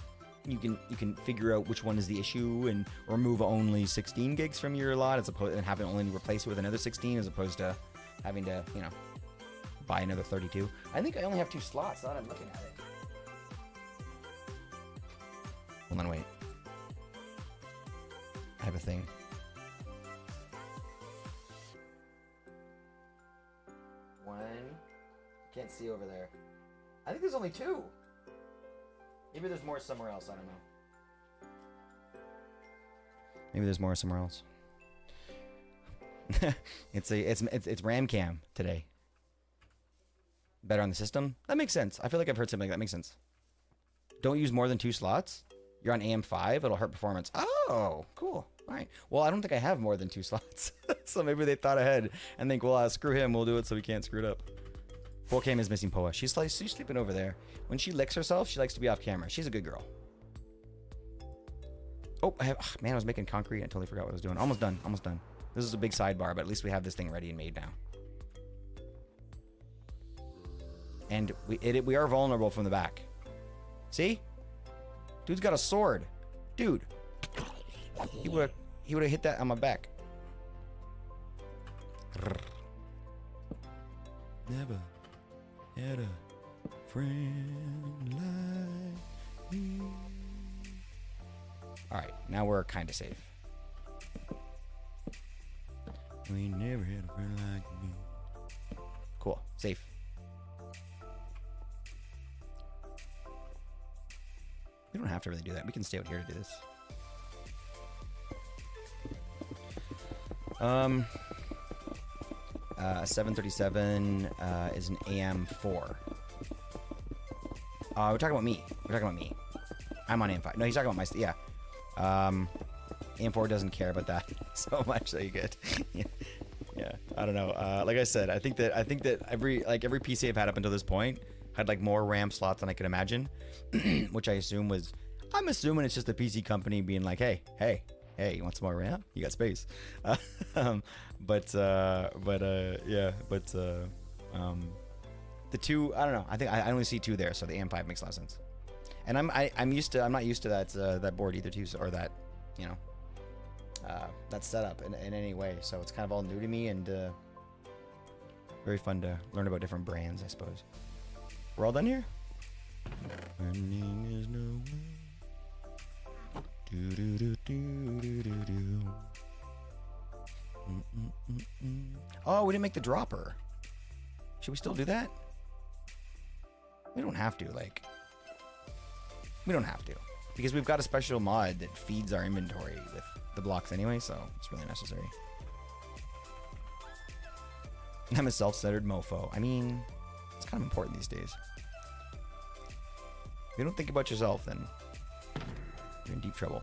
you can figure out which one is the issue and remove only 16 gigs from your lot as opposed and have it only replace it with another 16 as opposed to having to, you know, buy another 32. I think I only have 2 slots now that I'm looking at it. Hold on, wait. I have a thing. One. Can't see over there. I think there's only 2. Maybe there's more somewhere else. I don't know. Maybe there's more somewhere else. it's RAM cam today. Better on the system. That makes sense. I feel like I've heard something like that makes sense. Don't use more than 2 slots. You're on AM5. It'll hurt performance. Oh, cool. All right. Well, I don't think I have more than 2 slots. So maybe they thought ahead and think, well, screw him. We'll do it so we can't screw it up. 4K is missing Poa. She's sleeping over there. When she licks herself, she likes to be off camera. She's a good girl. Oh, man, I was making concrete. I totally forgot what I was doing. Almost done. Almost done. This is a big sidebar, but at least we have this thing ready and made now. And we are vulnerable from the back. See? Dude's got a sword. Dude. He would have hit that on my back. Never had a friend like you. Alright, now we're kind of safe. We never had a friend like me. Cool. Safe. We don't have to really do that. We can stay out here to do this. 737 is an AM4. We're talking about me. We're talking about me. I'm on AM5. No, he's talking about my... Yeah. AM4 doesn't care about that so much, so you good. Yeah. I don't know. Like I said, I think that every PC I've had up until this point had like more RAM slots than I could imagine, which I'm assuming it's just a PC company being like, hey, you want some more RAM? You got space. The 2, I don't know. I think I only see 2 there, so the AM5 makes a lot of sense. And I'm not used to that board either too, or that, you know, that setup in any way. So it's kind of all new to me and very fun to learn about different brands, I suppose. We're all done here? Running is no way. Do do do do do do do. Oh, we didn't make the dropper. Should we still do that? We don't have to, like. We don't have to. Because we've got a special mod that feeds our inventory with the blocks anyway, so it's really necessary. I'm a self-centered mofo. I mean, it's kind of important these days. If you don't think about yourself, then you're in deep trouble.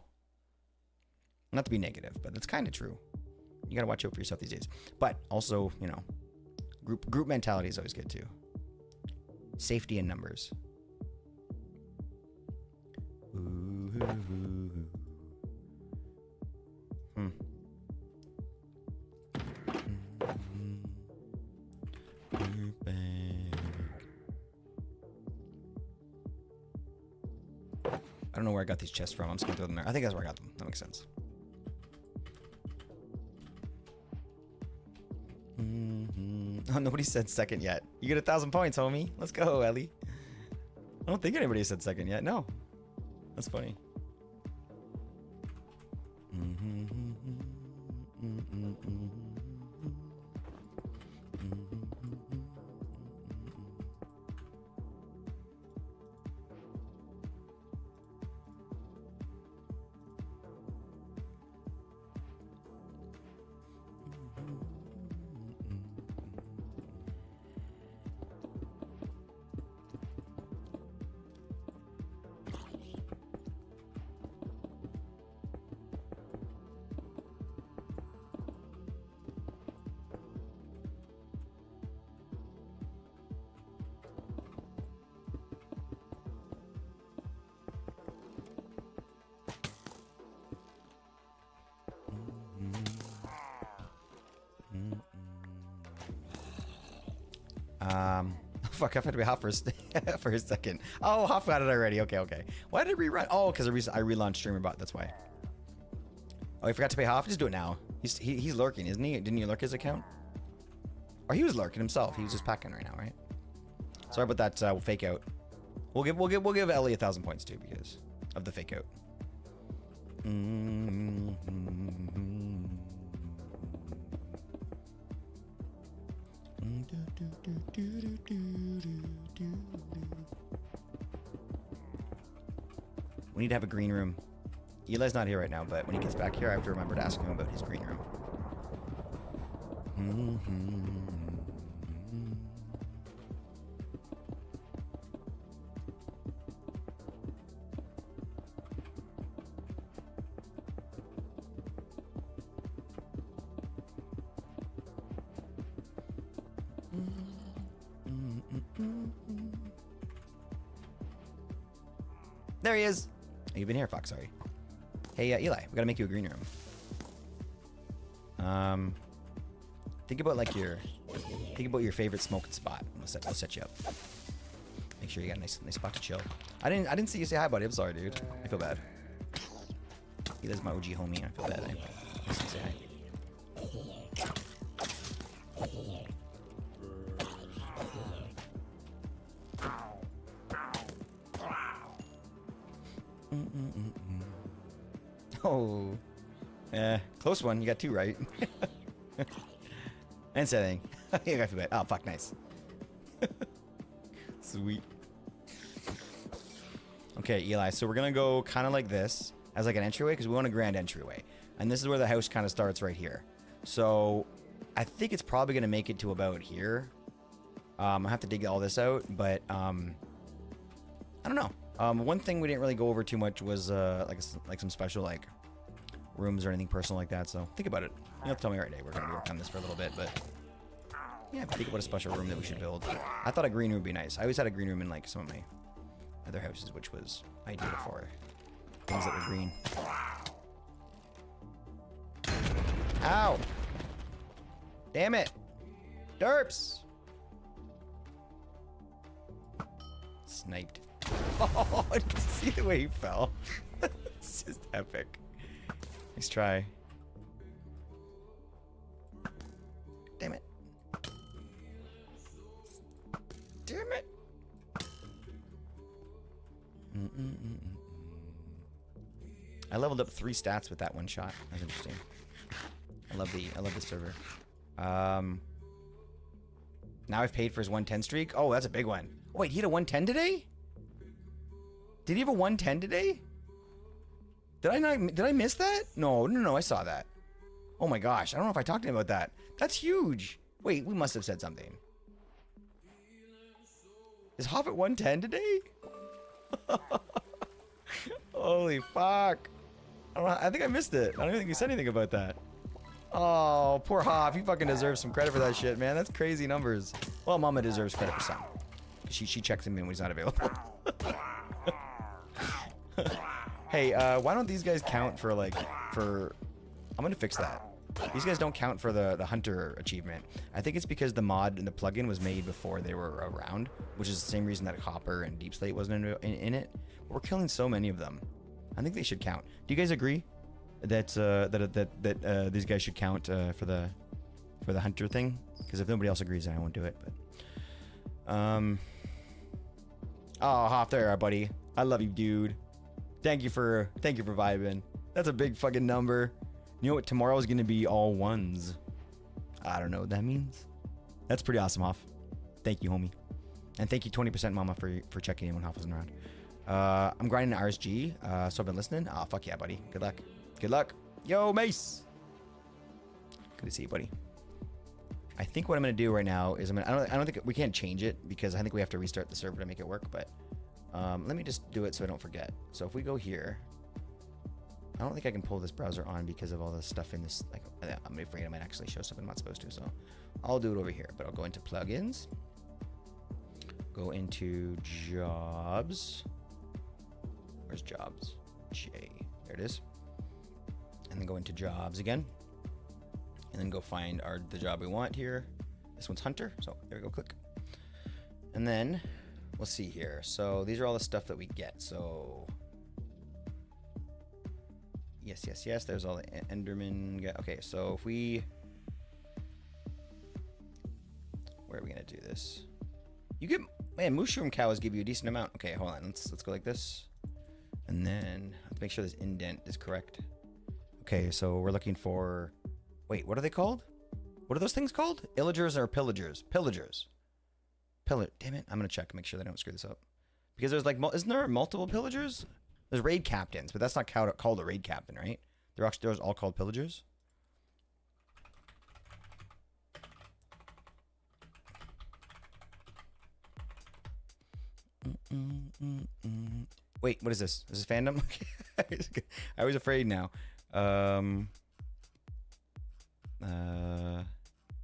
Not to be negative, but it's kind of true. You gotta watch out for yourself these days. But also, you know, group mentality is always good too. Safety in numbers. I don't know where I got these chests from. I'm just gonna throw them there. I think that's where I got them. That makes sense. Oh, nobody said second yet. You get 1,000 points, homie. Let's go, Ellie. I don't think anybody said second yet. No. That's funny. Fuck, I've had to be Hoff for for a second. Oh, Hoff got it already. Okay, okay. Why did it rerun? Oh, because I relaunched StreamerBot. That's why. Oh, I forgot to pay Hoff. Just do it now. He's lurking, isn't he? Didn't you lurk his account? Or he was lurking himself. He was just packing right now, right? Sorry about that fake out. We'll give Ellie 1,000 points too because of the fake out. We need to have a green room. Eli's not here right now, but when he gets back here, I have to remember to ask him about his green room. There he is. Oh, you've been here, Fox. Sorry. Hey, Eli, we gotta make you a green room. Think about your favorite smoking spot. We'll set you up. Make sure you got a nice spot to chill. I didn't see you say hi, buddy. I'm sorry, dude. I feel bad. Eli's my OG homie. I feel bad. I didn't see you say hi. Oh, close one. You got 2 right. And setting. You got bad. Oh, fuck, nice. Sweet. Okay, Eli. So we're gonna go kind of like this as like an entryway because we want a grand entryway, and this is where the house kind of starts right here. So I think it's probably gonna make it to about here. I have to dig all this out, but I don't know. One thing we didn't really go over too much was like some special like rooms or anything personal like that. So think about it. You have to tell me right day. We're gonna be working on this for a little bit, but yeah, think about a special room that we should build. I thought a green room would be nice. I always had a green room in like some of my other houses, which was ideal for things that were green. Ow! Damn it! Derps! Sniped. Oh, did you see the way he fell? It's just epic. Nice try. Damn it. Damn it. I leveled up 3 stats with that one shot. That's interesting. I love the server. Now I've paid for his 110 streak. Oh, that's a big one. Oh, wait, he had a 110 today? Did he have a 110 today? Did I miss that? No, I saw that. Oh my gosh, I don't know if I talked to him about that. That's huge. Wait, we must have said something. Is Hoff at 110 today? Holy fuck. I think I missed it. I don't think you said anything about that. Oh, poor Hoff. He fucking deserves some credit for that shit, man. That's crazy numbers. Well, Mama deserves credit for some. She checks him in when he's not available. Hey, why don't these guys count for I'm gonna fix that. These guys don't count for the hunter achievement. I think it's because the mod and the plugin was made before they were around, which is the same reason that Hopper and Deep Slate wasn't in it. But we're killing so many of them. I think they should count. Do you guys agree that these guys should count for the hunter thing? Because if nobody else agrees, then I won't do it. But oh, Hoff, there you are, buddy. I love you, dude. Thank you for vibing. That's a big fucking number. You know what? Tomorrow is gonna be all ones. I don't know what that means. That's pretty awesome, Hoff. Thank you, homie. And thank you 20% Mama for checking in when Hoff wasn't around. I'm grinding RSG, so I've been listening. Oh, fuck yeah, buddy. Good luck. Good luck. Yo, Mace. Good to see you, buddy. I think what I'm gonna do right now is I don't think we can't change it because I think we have to restart the server to make it work, but let me just do it so I don't forget. So if we go here, I don't think I can pull this browser on because of all the stuff in this. Like, I'm afraid I might actually show something I'm not supposed to. So I'll do it over here. But I'll go into plugins, go into jobs. Where's jobs? J. There it is. And then go into jobs again. And then go find the job we want here. This one's hunter. So there we go, click. And then we'll see here. So these are all the stuff that we get. So yes, yes, yes. There's all the Enderman. Okay, so if we, where are we gonna do this? You get, man, mushroom cows give you a decent amount. Okay, hold on. Let's go like this, and then let's make sure this indent is correct. Okay, so we're looking for. Wait, what are they called? What are those things called? Illagers or pillagers? Pillagers. Damn it! I'm gonna check, make sure they don't screw this up. Because there's like, isn't there multiple pillagers? There's raid captains, but that's not called a raid captain, right? They're all called pillagers. Wait, what is this? Is this fandom? I was afraid now.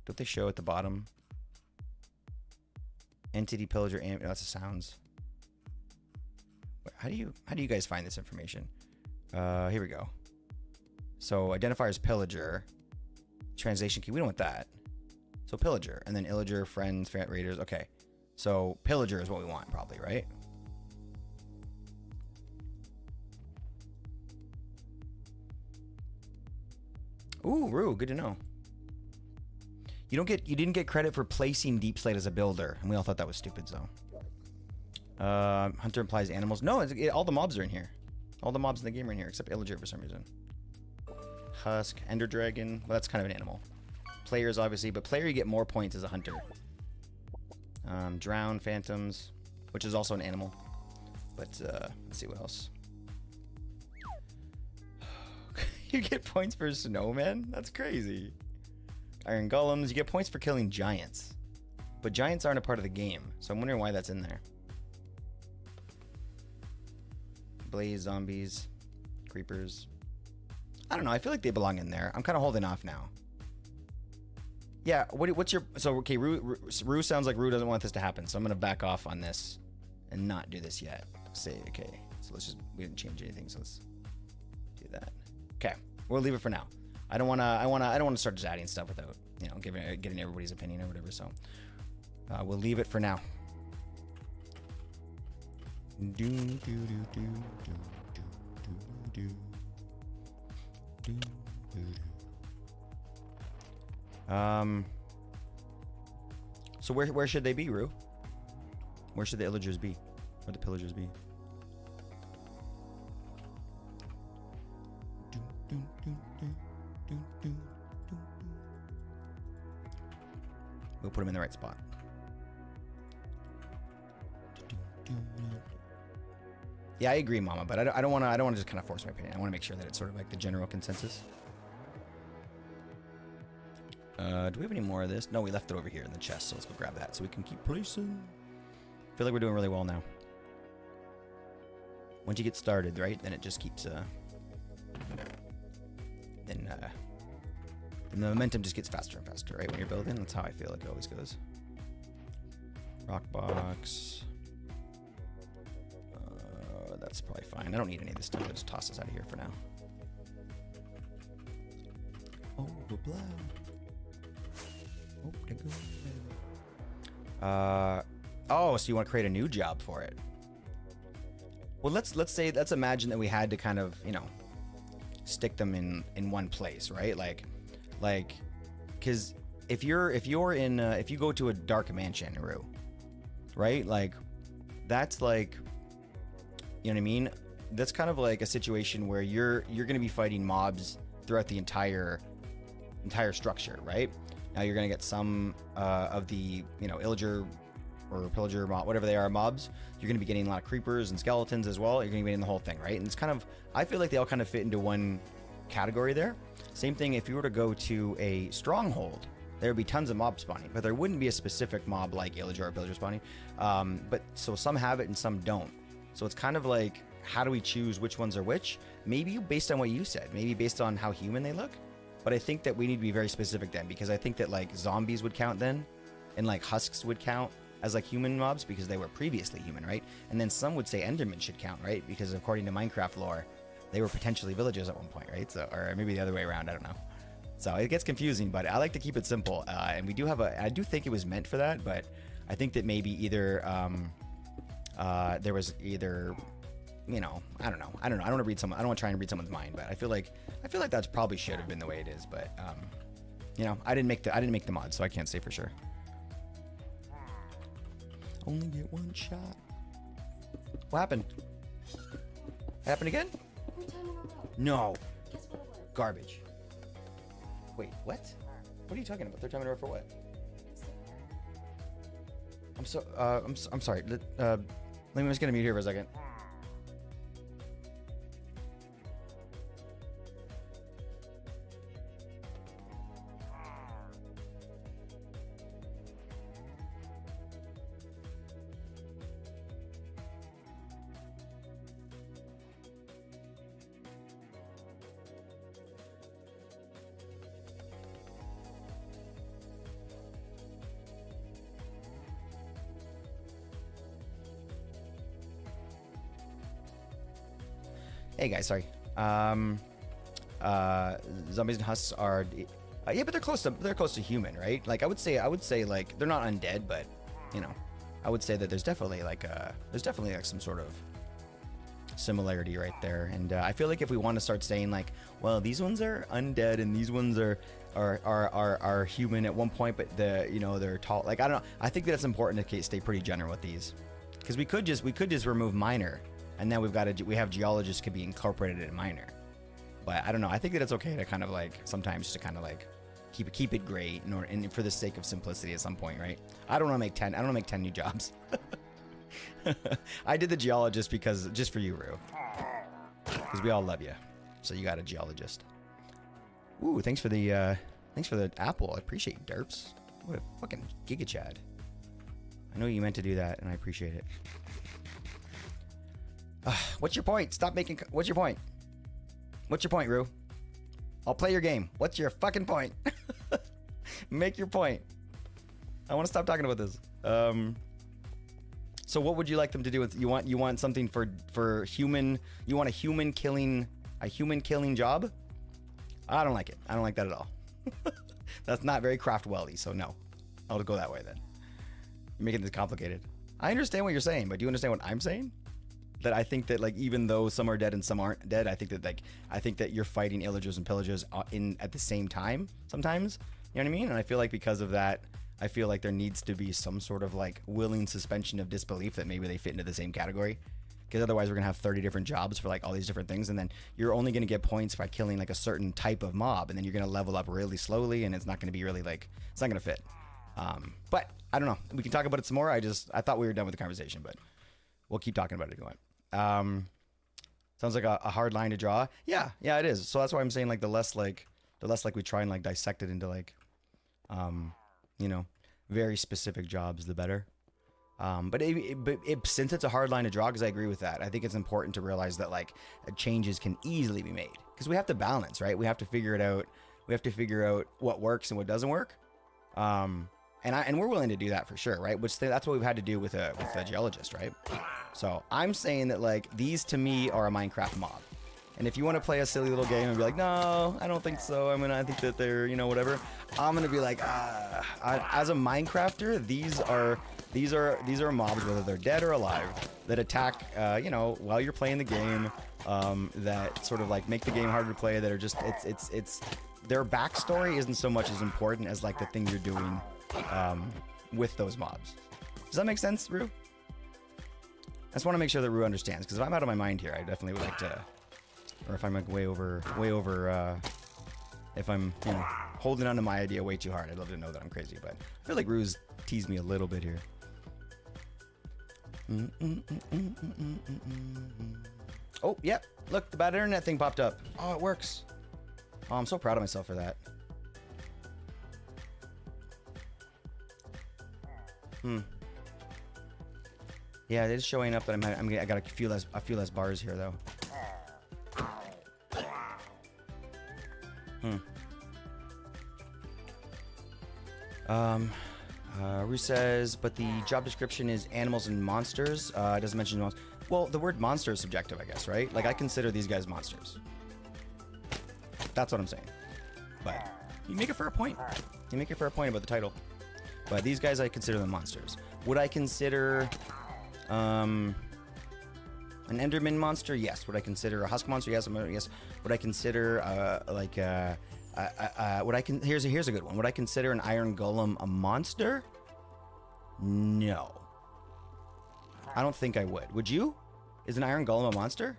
Don't they show at the bottom? Entity pillager and that's the sounds. How do you guys find this information? Here we go. So identifiers pillager, translation key. We don't want that. So pillager and then illager, friends, raiders. Okay. So pillager is what we want, probably, right? Ooh, Rue, good to know. You didn't get credit for placing Deep Slate as a builder, and we all thought that was stupid, so. Hunter implies animals. No, all the mobs are in here. All the mobs in the game are in here, except Illager for some reason. Husk, Ender Dragon. Well, that's kind of an animal. Players, obviously, but player you get more points as a hunter. Drown, Phantoms, which is also an animal. But, let's see what else. You get points for snowmen? That's crazy. Iron Golems, you get points for killing giants. But giants aren't a part of the game, so I'm wondering why that's in there. Blaze, zombies, creepers. I don't know, I feel like they belong in there. I'm kind of holding off now. Yeah, what's your... So, okay, Rue sounds like Rue doesn't want this to happen, so I'm going to back off on this and not do this yet. Say, okay, so let's just... We didn't change anything, so let's do that. Okay, we'll leave it for now. I don't want to start just adding stuff without, getting everybody's opinion or whatever, so we'll leave it for now. So where should they be, Rue? Where should the illagers be? Or the pillagers be? We'll put them in the right spot. Yeah, I agree, Mama, but I don't want to just kind of force my opinion. I want to make sure that it's sort of like the general consensus. Do we have any more of this? No, we left it over here in the chest, so let's go grab that so we can keep placing. I feel like we're doing really well now. Once you get started, right, then it just keeps then the momentum just gets faster and faster, right? When you're building, that's how I feel like it always goes. Rock box. That's probably fine. I don't need any of this stuff. I'll just toss this out of here for now. Oh, blah. Oh, there goes. Oh, so you want to create a new job for it? Well, let's imagine that we had to kind of, stick them in one place, right? Like, because if you go to a dark mansion, Rue, right? Like, that's like, you know what I mean? That's kind of like a situation where you're going to be fighting mobs throughout the entire structure, right? Now you're going to get some of the, illager or pillager mob, whatever they are, mobs. You're going to be getting a lot of creepers and skeletons as well. You're going to be getting the whole thing, right? And it's kind of, I feel like they all kind of fit into one category there. Same thing if you were to go to a stronghold, there would be tons of mob spawning, but there wouldn't be a specific mob like illager or pillager spawning. But so some have it and some don't. So it's kind of like, how do we choose which ones are which? Maybe based on what you said, maybe based on how human they look. But I think that we need to be very specific then, because I think that like zombies would count then, and like husks would count as like human mobs because they were previously human, right? And then some would say endermen should count, right? Because according to Minecraft lore, they were potentially villagers at one point, right? So, or maybe the other way around, I don't know. So it gets confusing, but I like to keep it simple. And we do have I do think it was meant for that, but I think that maybe either there was either, you know, I don't know. I don't want to read someone. I don't want to try and read someone's mind, but I feel like that's probably should have been the way it is. But you know, I didn't make the mod, so I can't say for sure. Only get one shot. What happened? Happened again? No. Garbage. Wait, what? What are you talking about? Third time in a row for what? I'm sorry. Let me just get a mute here for a second. Hey guys, sorry. Zombies and husks are, yeah, but they're close to human, right? Like I would say like they're not undead, but you know, I would say that there's definitely like some sort of similarity right there. And I feel like if we want to start saying like, well, these ones are undead and these ones are human at one point, but they're tall. Like I don't know. I think that it's important to stay pretty general with these, because we could just remove minor. And then we have geologists could be incorporated in minor, but I don't know. I think that it's okay to kind of like sometimes just to kind of like keep it gray and for the sake of simplicity at some point, right? I don't want to make 10. I don't want to make 10 new jobs. I did the geologist just for you, Rue, because we all love you. So you got a geologist. Ooh, thanks for the apple. I appreciate you, derps. What a fucking giga chad. I know you meant to do that, and I appreciate it. What's your point? Stop making. What's your point? What's your point, Rue? I'll play your game. What's your fucking point? Make your point. I want to stop talking about this. So what would you like them to do with you want something for human? You want a human killing job? I don't like it. I don't like that at all. That's not very Craftwelly, so no. I'll go that way then. You're making this complicated. I understand what you're saying, but do you understand what I'm saying? That I think that like even though some are dead and some aren't dead, I think that you're fighting illagers and pillagers at the same time sometimes. You know what I mean? And I feel like because of that, I feel like there needs to be some sort of like willing suspension of disbelief that maybe they fit into the same category. Because otherwise we're gonna have 30 different jobs for like all these different things, and then you're only gonna get points by killing like a certain type of mob, and then you're gonna level up really slowly, and it's not gonna be really like it's not gonna fit. But I don't know. We can talk about it some more. I thought we were done with the conversation, but we'll keep talking about it if you want. Sounds like a hard line to draw. Yeah, it is. So that's why I'm saying like the less like we try and like dissect it into like, very specific jobs, the better. But since it's a hard line to draw, because I agree with that, I think it's important to realize that like changes can easily be made, because we have to balance, right? We have to figure it out. We have to figure out what works and what doesn't work. And we're willing to do that for sure, right? That's what we've had to do with a geologist, right? So I'm saying that like these to me are a Minecraft mob. And if you want to play a silly little game and be like, no, I don't think so. I mean, I think that they're, whatever. I'm gonna be like, as a Minecrafter, these are mobs, whether they're dead or alive, that attack, while you're playing the game, that sort of like make the game harder to play. That are just, it's their backstory isn't so much as important as like the thing you're doing with those mobs. Does that make sense, Rue? I just want to make sure that Rue understands, because if I'm out of my mind here, I definitely would like to, or if I'm like way over, if I'm holding on to my idea way too hard, I'd love to know that I'm crazy. But I feel like Rue's teased me a little bit here. Oh, yep. Look, the bad internet thing popped up. Oh, it works. Oh, I'm so proud of myself for that. Yeah, it is showing up that I got a few less bars here though. Rue says, but the job description is animals and monsters. It doesn't mention monsters. Well, the word monster is subjective, I guess, right? Like I consider these guys monsters. That's what I'm saying. But You make a fair point. You make a fair point about the title. But these guys, I consider them monsters. Would I consider an Enderman monster? Yes. Would I consider a Husk monster? Yes. Yes. Would I consider here's a good one. Would I consider an Iron Golem a monster? No. I don't think I would. Would you? Is an Iron Golem a monster?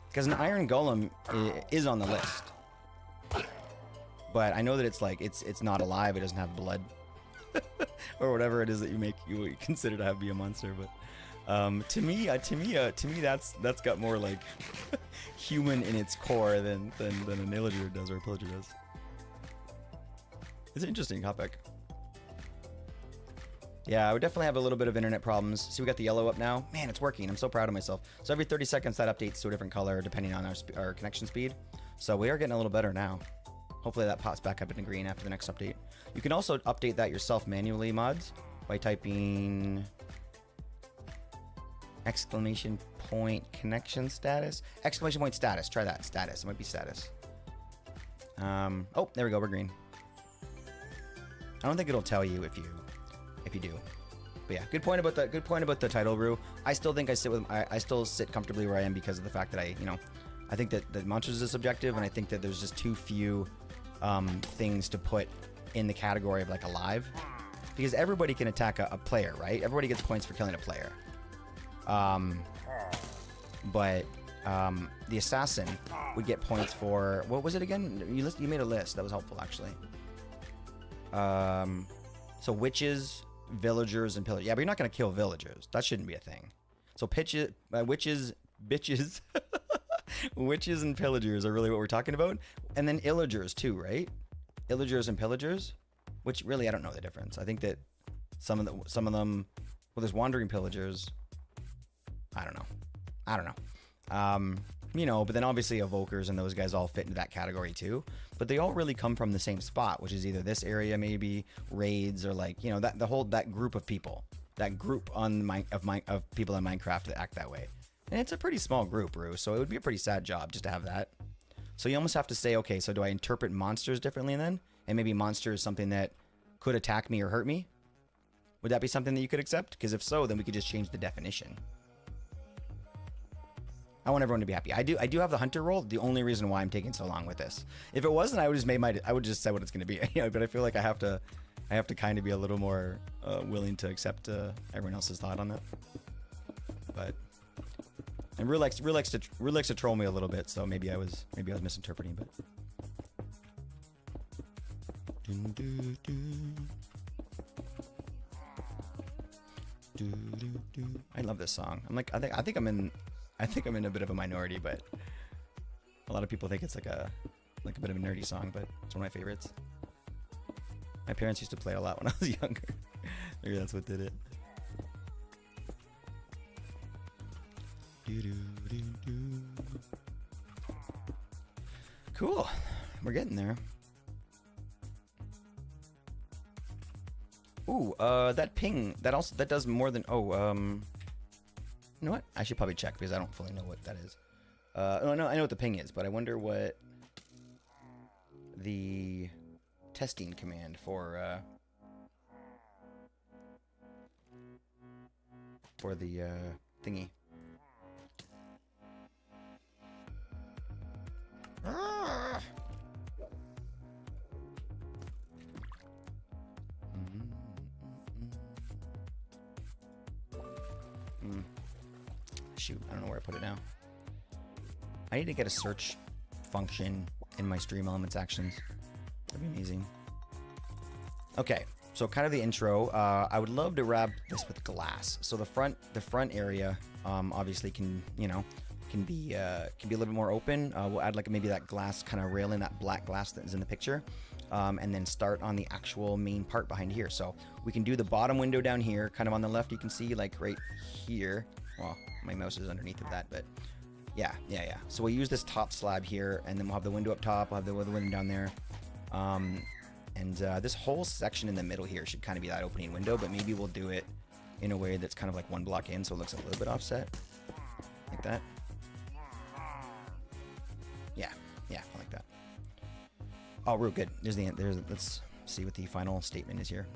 Because an Iron Golem is on the list. But I know that it's like it's not alive. It doesn't have blood, or whatever it is that you consider to be a monster. But to me, that's got more like human in its core than an illager does or a pillager does. It's interesting topic. Yeah, I would definitely have a little bit of internet problems. See, we got the yellow up now. Man, it's working. I'm so proud of myself. So every 30 seconds that updates to a different color depending on our connection speed. So we are getting a little better now. Hopefully that pops back up into green after the next update. You can also update that yourself manually, mods, by typing exclamation point connection status. Exclamation point status. Try that. Status. It might be status. Oh, there we go. We're green. I don't think it'll tell you if you do. But yeah, good point about the title, Rue. I still think I still sit comfortably where I am because of the fact that I think that the monsters is subjective, and I think that there's just too few things to put in the category of like alive, because everybody can attack a player, right? Everybody gets points for killing a player. But the assassin would get points for, what was it again? You made a list that was helpful actually. So witches, villagers, and pillagers. Yeah, but you're not gonna kill villagers. That shouldn't be a thing. So witches, bitches. Witches and pillagers are really what we're talking about. And then illagers too, right? Illagers and pillagers, which really I don't know the difference. I think that some of them, well, there's wandering pillagers. I don't know. But then obviously evokers and those guys all fit into that category too. But they all really come from the same spot, which is either this area, maybe raids, or like that group of people, that group of people in Minecraft that act that way. And it's a pretty small group, Rue, so it would be a pretty sad job just to have that. So you almost have to say, okay, so do I interpret monsters differently then? And maybe monster is something that could attack me or hurt me? Would that be something that you could accept? Because if so, then we could just change the definition. I want everyone to be happy. I do have the hunter role. The only reason why I'm taking so long with this. If it wasn't, I would just say what it's going to be. But I feel like I have to kind of be a little more willing to accept everyone else's thought on that. But. And Rue likes to troll me a little bit, so maybe I was misinterpreting, but. I love this song. I think I'm in a bit of a minority, but a lot of people think it's like a bit of a nerdy song, but it's one of my favorites. My parents used to play a lot when I was younger. Maybe that's what did it. Cool. We're getting there. Ooh, that ping, that does more than, you know what? I should probably check because I don't fully know what that is. No, I know what the ping is, but I wonder what the testing command for the thingy. Shoot, I don't know where I put it now. I need to get a search function in my Stream Elements actions. That'd be amazing. Okay, so kind of the intro. I would love to wrap this with glass. So the front area obviously can be a little bit more open. We'll add like maybe that glass kind of railing, that black glass that is in the picture, and then start on the actual main part behind here. So we can do the bottom window down here, kind of on the left. You can see like right here. Well, my mouse is underneath of that, but yeah. So we'll use this top slab here, and then we'll have the window up top. We'll have the window down there, and this whole section in the middle here should kind of be that opening window. But maybe we'll do it in a way that's kind of like one block in, so it looks a little bit offset, like that. Yeah, I like that. Oh, real good. Let's see what the final statement is here.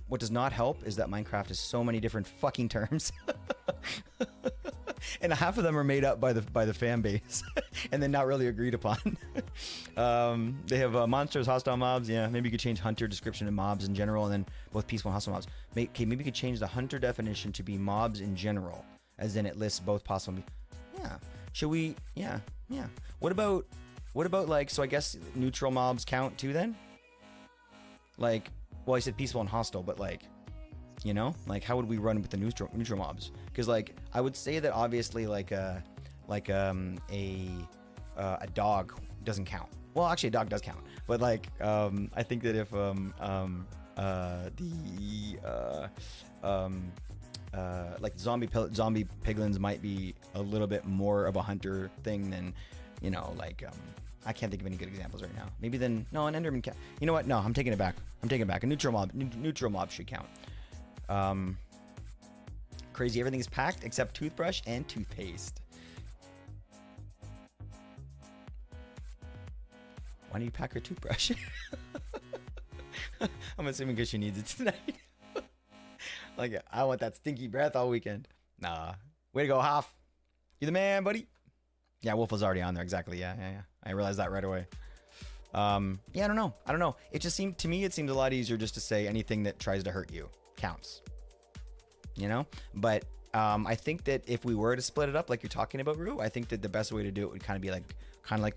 What does not help is that Minecraft has so many different fucking terms. And half of them are made up by the fan base and then not really agreed upon. They have monsters, hostile mobs. Yeah, maybe you could change hunter description and mobs in general, and then both peaceful and hostile mobs. Okay, maybe you could change the hunter definition to be mobs in general, as in it lists both possible. Yeah. Should we? Yeah. What about like, so I guess neutral mobs count too then? Like, well, I said peaceful and hostile, but like, you know, like how would we run with the neutral mobs? Because like I would say that obviously like a dog doesn't count. Well, actually a dog does count, but like I think that if like zombie piglins might be a little bit more of a hunter thing than, you know, like I can't think of any good examples right now. Maybe then no, an enderman count. You know what? No, I'm taking it back. A neutral mob should count. Crazy, everything is packed except toothbrush and toothpaste. Why do you pack her toothbrush? I'm assuming because she needs it tonight. Like, I want that stinky breath all weekend. Nah. Way to go, Hoff. You the man, buddy. Yeah, Wolf was already on there. Exactly. Yeah. I realized that right away. Yeah, I don't know. It just seemed, to me, it seemed a lot easier just to say anything that tries to hurt you counts. You know? But I think that if we were to split it up like you're talking about, Rue, I think that the best way to do it would kind of be like,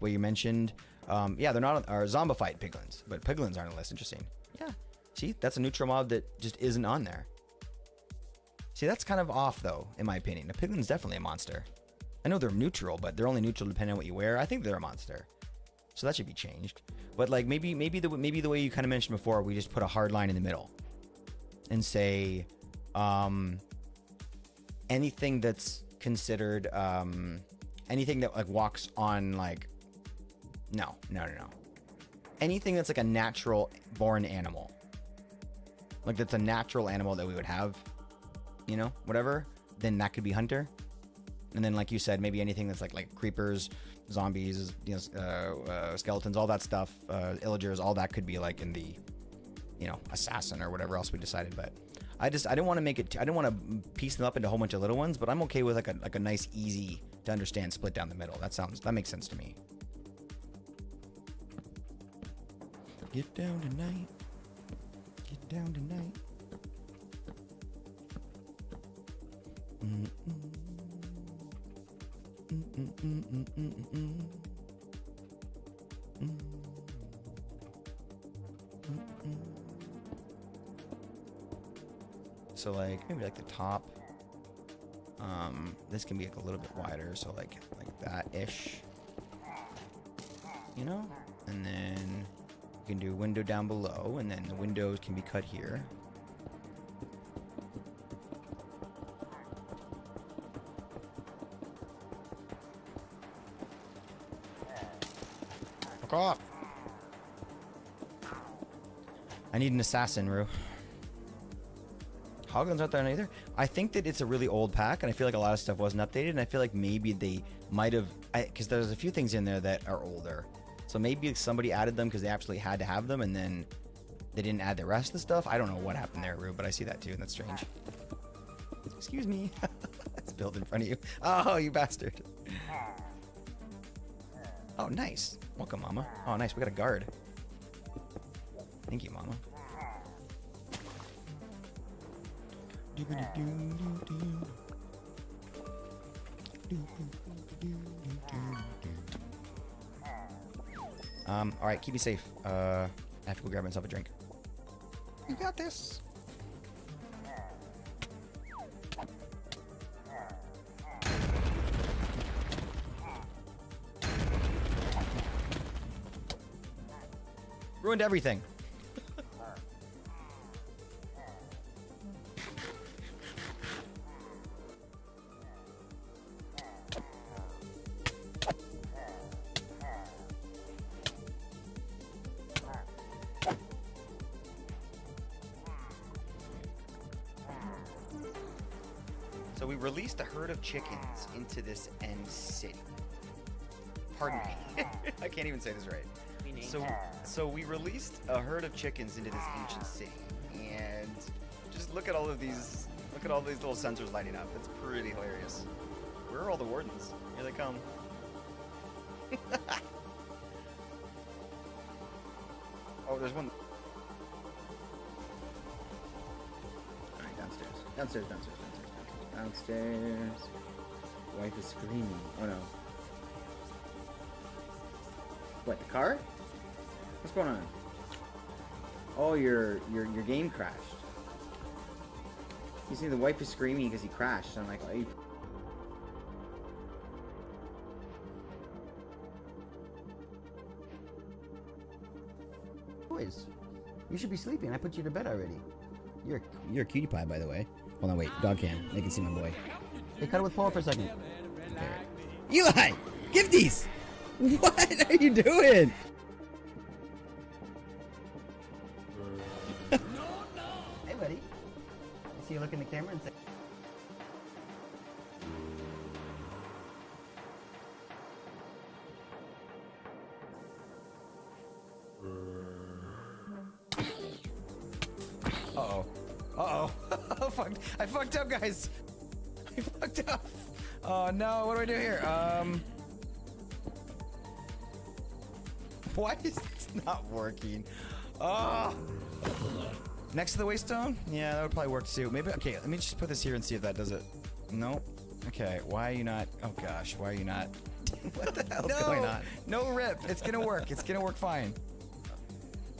what you mentioned. Yeah, they're not, are zombified piglins, but piglins aren't on the list. Interesting. Yeah. See, that's a neutral mob that just isn't on there. See, that's kind of off though, in my opinion. The piglin's definitely a monster. I know they're neutral, but they're only neutral depending on what you wear. I think they're a monster, so that should be changed. But like maybe the way you kind of mentioned before, we just put a hard line in the middle and say anything that's considered anything that like walks on like no. Anything that's like a natural born animal, like that's a natural animal that we would have, you know, whatever, then that could be hunter. And then, like you said, maybe anything that's like creepers, zombies, you know, skeletons, all that stuff, illagers, all that could be like in the, you know, assassin or whatever else we decided. But I didn't want to make it. I didn't want to piece them up into a whole bunch of little ones. But I'm okay with like a nice, easy to understand split down the middle. That makes sense to me. Get down tonight. Get down tonight. So like maybe like the top. This can be like a little bit wider, so like that ish. You know? And then you can do a window down below, and then the windows can be cut here. Fuck off. I need an assassin, Rue. Hoglins aren't there either. I think that it's a really old pack, and I feel like a lot of stuff wasn't updated, and I feel like maybe they might have, because there's a few things in there that are older. So maybe somebody added them because they absolutely had to have them, and then they didn't add the rest of the stuff. I don't know what happened there, Rue, but I see that too, and that's strange. Excuse me. It's built in front of you. Oh, you bastard. Oh, nice. Welcome, Mama. Oh, nice. We got a guard. Thank you, Mama. All right, keep me safe. I have to go grab myself a drink. You got this. Ruined everything. So we released a herd of chickens into this end city. Pardon me. I can't even say this right. So we released a herd of chickens into this ancient city, and just look at all these little sensors lighting up. It's pretty hilarious. Where are all the wardens? Here they come. Oh, there's one. Alright, downstairs. Downstairs. Wife is screaming. Oh no. What, the car? What's going on? Oh, your game crashed. You see, the wife is screaming because he crashed. I'm like, oh, you... Boys, you should be sleeping. I put you to bed already. You're a cutie pie, by the way. Hold on, wait. Dog cam. They can see my boy. Hey, cut it with Paul for a second. Okay. Eli! Gifties! What are you doing? Hey, buddy. I see you look in the camera and say... Uh-oh. Fuck. I fucked up, guys. I fucked up. Oh, no. What do I do here? Why is this not working? Oh. Next to the waystone? Yeah, that would probably work too. Maybe, okay, let me just put this here and see if that does it. Nope. Okay, why are you not? Oh gosh, why are you not? What the hell's going on? No rip. It's gonna work. It's gonna work fine.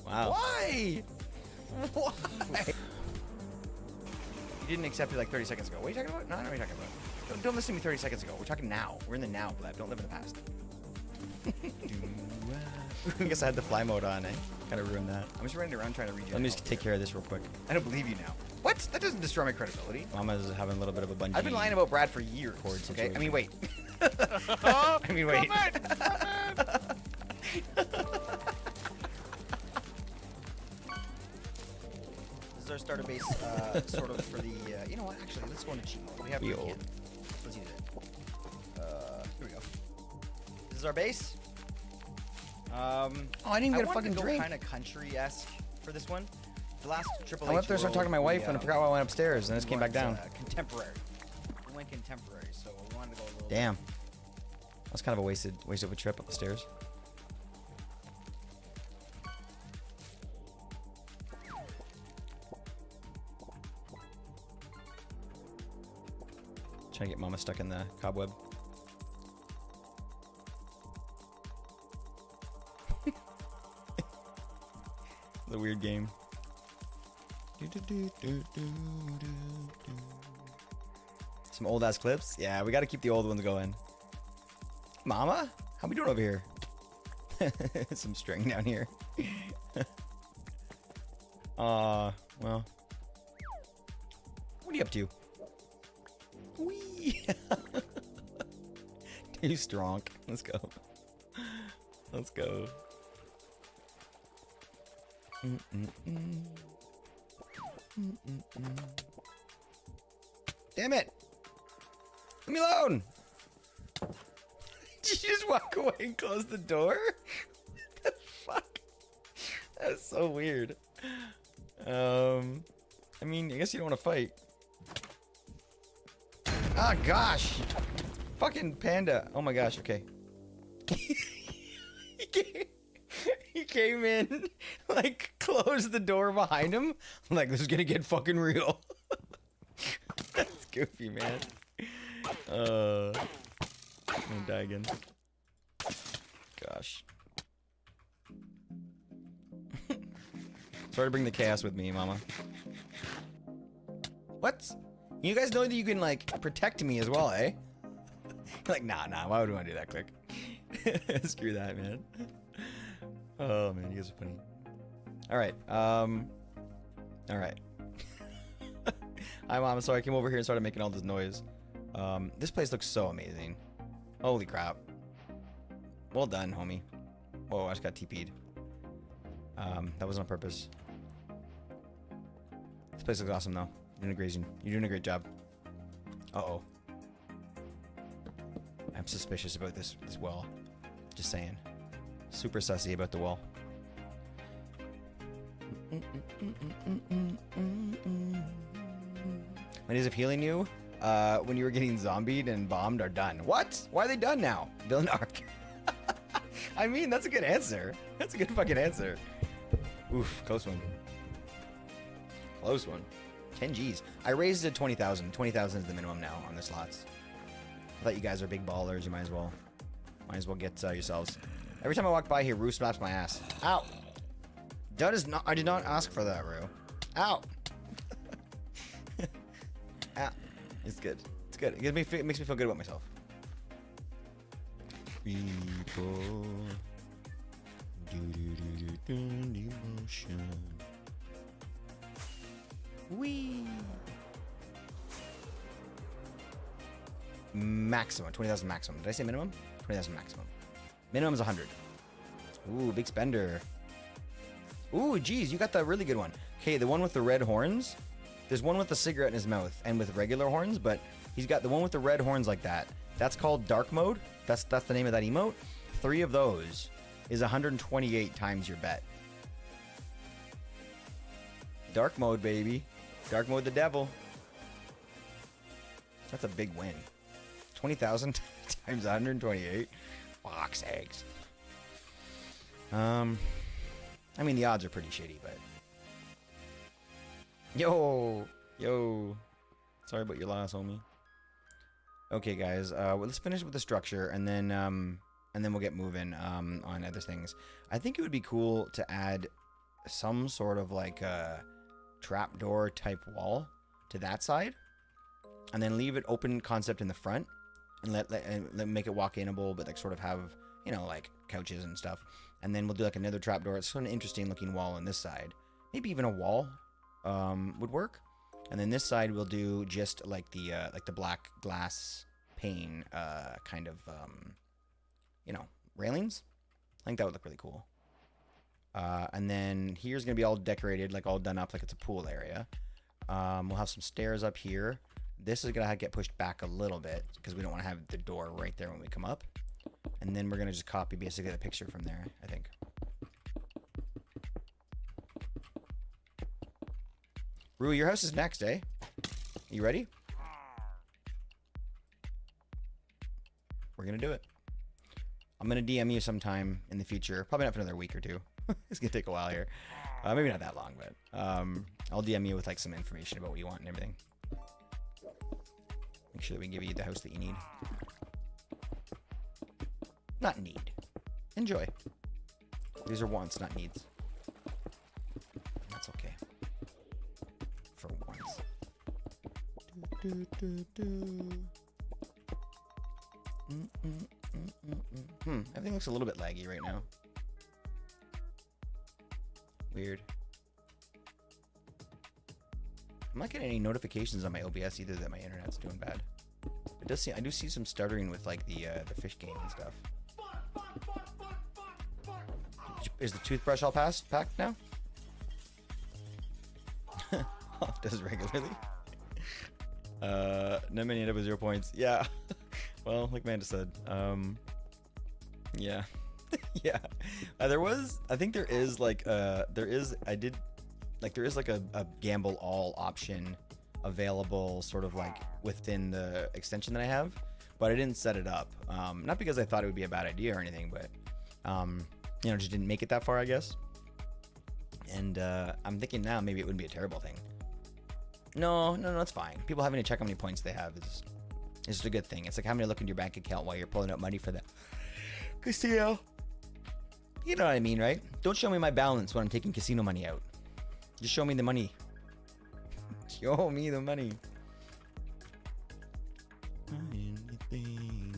Wow. Why? Why? You didn't accept it like 30 seconds ago. What are you talking about? No, I don't know what you're talking about. Don't listen to me 30 seconds ago. We're talking now. We're in the now, Blab. Don't live in the past. I guess I had the fly mode on, eh? Kind of ruined that. I'm just running around trying to regen. Let me just take care of this real quick. I don't believe you now. What? That doesn't destroy my credibility. Mama's having a little bit of a bungee. I've been lying about Brad for years. Okay? I mean, wait. I mean, wait. This is our starter base, sort of for the. You know what? Actually, let's go into cheat mode. We have. Let's use it. Here we go. This is our base. Oh, I didn't even get a fucking drink. Kind of country-esque for this one. The last Triple H. I went up there, started talking to my wife, and I forgot why I went upstairs, and I just came back down. Contemporary. We went contemporary, so we wanted to go a little. Damn. That was kind of a wasted of a trip up the stairs. Trying to get Mama stuck in the cobweb. The weird game. Some old ass clips. Yeah, we got to keep the old ones going. Mama, how we doing over here? Some string down here. Well. What are you up to? Wee. Too strong. Let's go. Let's go. Damn it! Leave me alone! Did you just walk away and close the door? What the fuck? That's so weird. I mean, I guess you don't want to fight. Ah, gosh! Fucking panda. Oh my gosh, okay. He came in, like, closed the door behind him. I'm like, this is gonna get fucking real. That's goofy, man. I'm gonna die again. Gosh. Sorry to bring the chaos with me, Mama. What? You guys know that you can, like, protect me as well, eh? Like, nah, why would we want to do that, Click? Screw that, man. Oh, man, you guys are funny. Alright, alright. Hi, Mom. Sorry, I came over here and started making all this noise. This place looks so amazing. Holy crap. Well done, homie. Whoa, I just got TP'd. That was on purpose. This place looks awesome, though. You're doing a great job. Uh-oh. I'm suspicious about this well. Just saying. Super sussy about the wall. My days of healing you when you were getting zombied and bombed are done. What? Why are they done now? Villain arc. I mean, that's a good answer. That's a good fucking answer. Oof, close one. Close one. 10 G's. I raised it to 20,000. 20,000 is the minimum now on the slots. I thought you guys are big ballers. You might as well get yourselves. Every time I walk by here, Rue slaps my ass. Ow. That is not. I did not ask for that, Rue. Ow. Ah. It's good. It's good. It makes me feel good about myself. People. Emotion. Wee. Maximum. 20,000 maximum. Did I say minimum? 20,000 maximum. Minimum is 100. Ooh, big spender. Ooh, geez, you got the really good one. Okay, the one with the red horns. There's one with a cigarette in his mouth and with regular horns, but he's got the one with the red horns like that. That's called dark mode. That's the name of that emote. 3 of those is 128 times your bet. Dark mode, baby. Dark mode the devil. That's a big win. 20,000 times 128. Box eggs. I mean, the odds are pretty shitty, but... Yo! Sorry about your loss, homie. Okay, guys. Well, let's finish with the structure, and then we'll get moving on other things. I think it would be cool to add some sort of like a trapdoor type wall to that side, and then leave it open concept in the front, and let make it walk-inable, but like sort of have, you know, like couches and stuff. And then we'll do like another trapdoor. It's sort of an interesting looking wall on this side. Maybe even a wall would work. And then this side we'll do just like the black glass pane kind of you know, railings. I think that would look really cool. And then here's gonna be all decorated, like all done up like it's a pool area. We'll have some stairs up here. This is gonna get pushed back a little bit because we don't want to have the door right there when we come up. And then we're gonna just copy basically the picture from there, I think. Rue, your house is next, eh? You ready? We're gonna do it. I'm gonna DM you sometime in the future. Probably not for another week or two. It's gonna take a while here. Maybe not that long, but I'll DM you with like some information about what you want and everything. Make sure that we give you the house that you need. Not need. Enjoy. These are wants, not needs. That's okay. For once. Everything looks a little bit laggy right now. Weird. I'm not getting any notifications on my OBS either that my internet's doing bad. It does seem, I do see some stuttering with like the fish game and stuff. Is the toothbrush all packed now? Does regularly. No many end up with 0 points. Yeah. Well, like Amanda said. Yeah. Yeah. I think there is like there is like a gamble all option available sort of like within the extension that I have, but I didn't set it up. Not because I thought it would be a bad idea or anything, but you know, just didn't make it that far, I guess. And I'm thinking now maybe it wouldn't be a terrible thing. No, it's fine. People having to check how many points they have is just a good thing. It's like having to look into your bank account while you're pulling out money for that casino. You know what I mean, right? Don't show me my balance when I'm taking casino money out. Just show me the money. Show me the money. Anything.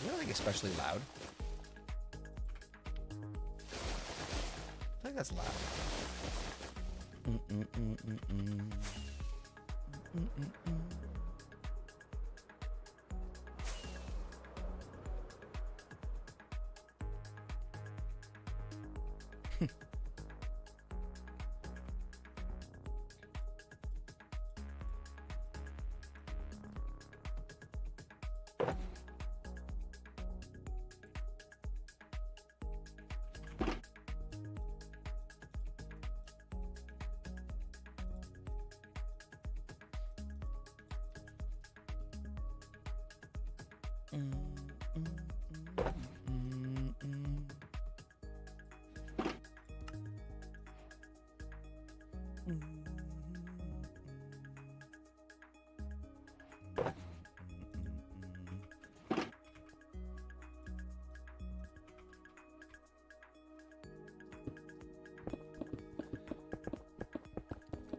You know, like especially loud. I think that's loud.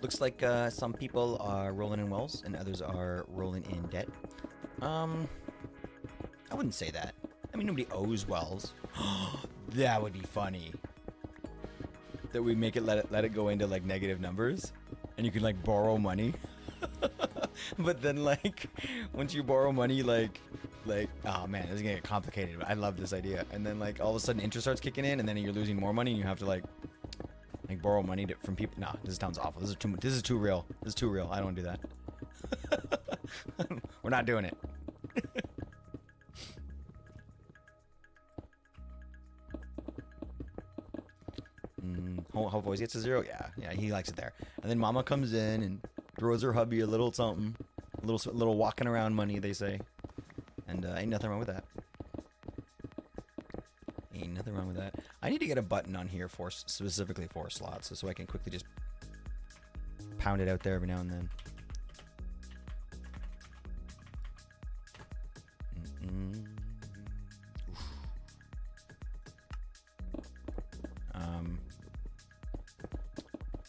Looks like some people are rolling in wells and others are rolling in debt. I wouldn't say that. I mean, nobody owes wells. That would be funny. That we make it let it go into like negative numbers, and you can like borrow money. But then like once you borrow money, like oh man, this is gonna get complicated. But I love this idea. And then like all of a sudden interest starts kicking in, and then you're losing more money, and you have to like borrow money from people. Nah, this sounds awful. This is too real. This is too real. I don't want to do that. We're not doing it. Hope voice gets to 0. Yeah, he likes it there. And then Mama comes in and throws her hubby a little something, a little walking around money, they say, and ain't nothing wrong with that. Ain't nothing wrong with that. I need to get a button on here for specifically for slots, so I can quickly just pound it out there every now and then.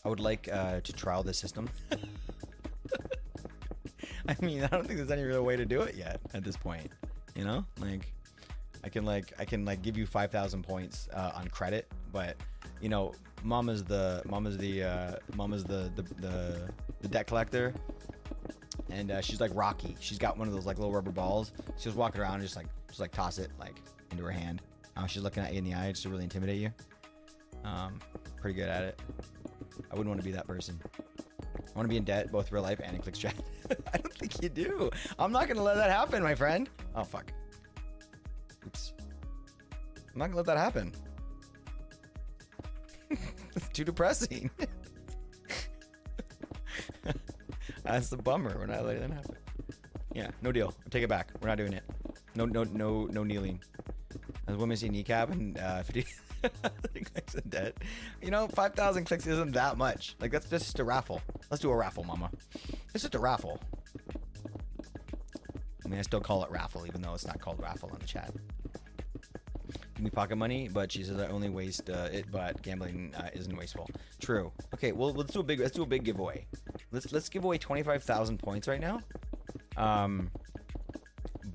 I would like to trial this system. I mean, I don't think there's any real way to do it yet at this point. You know, like I can give you 5,000 points on credit, but you know, Mama's the debt collector, and she's like Rocky. She's got one of those like little rubber balls. She's walking around and just like toss it like into her hand. She's looking at you in the eye just to really intimidate you. Pretty good at it. I wouldn't want to be that person. I want to be in debt, both real life and in Clicks chat. I don't think you do. I'm not going to let that happen, my friend. Oh, fuck. Oops. I'm not going to let that happen. It's too depressing. That's the bummer. We're not letting that happen. Yeah, no deal. Take it back. We're not doing it. No kneeling. As women see kneecap and 50 clicks in debt. You know, 5,000 clicks isn't that much. Like, that's just a raffle. Let's do a raffle, Mama. It's just a raffle. I mean, I still call it raffle, even though it's not called raffle on the chat. Give me pocket money, but she says I only waste it, but gambling isn't wasteful. True. Okay, well, let's do a big giveaway. Let's give away 25,000 points right now.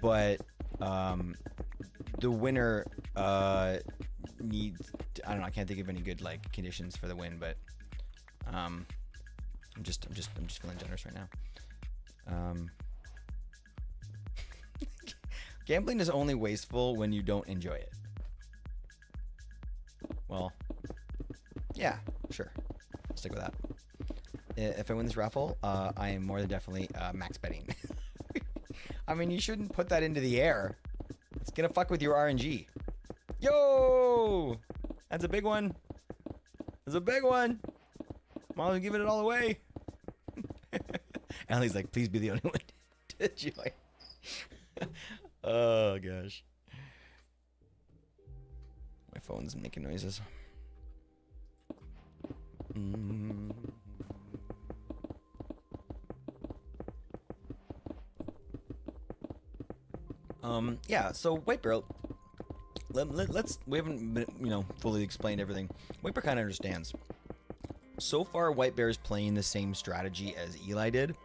But the winner needs, I don't know, I can't think of any good like conditions for the win, but I'm just feeling generous right now. Gambling is only wasteful when you don't enjoy it. Well, yeah, sure. Stick with that. If I win this raffle, I am more than definitely max betting. I mean, you shouldn't put that into the air. It's gonna fuck with your RNG. Yo! That's a big one. That's a big one. Mom's giving it all away. Ellie's like, please be the only one to join. Oh, gosh. My phone's making noises. Yeah, so White Bear, we haven't been, fully explained everything. White Bear kind of understands. So far, White Bear is playing the same strategy as Eli did,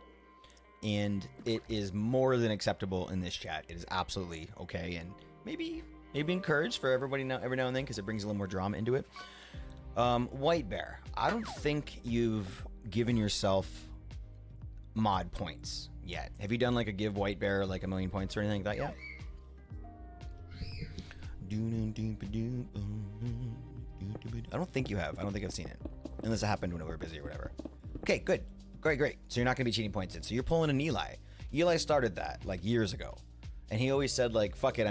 and it is more than acceptable in this chat. It is absolutely okay, and maybe encouraged for everybody now, every now and then, because it brings a little more drama into it. White Bear, I don't think you've given yourself mod points yet. Have you done like a give White Bear like 1,000,000 points or anything like that yet? I don't think you have. I don't think I've seen it. Unless it happened when we were busy or whatever. Okay, good. Great. So you're not going to be cheating points in. So you're pulling an Eli. Eli started that like years ago. And he always said like, fuck it,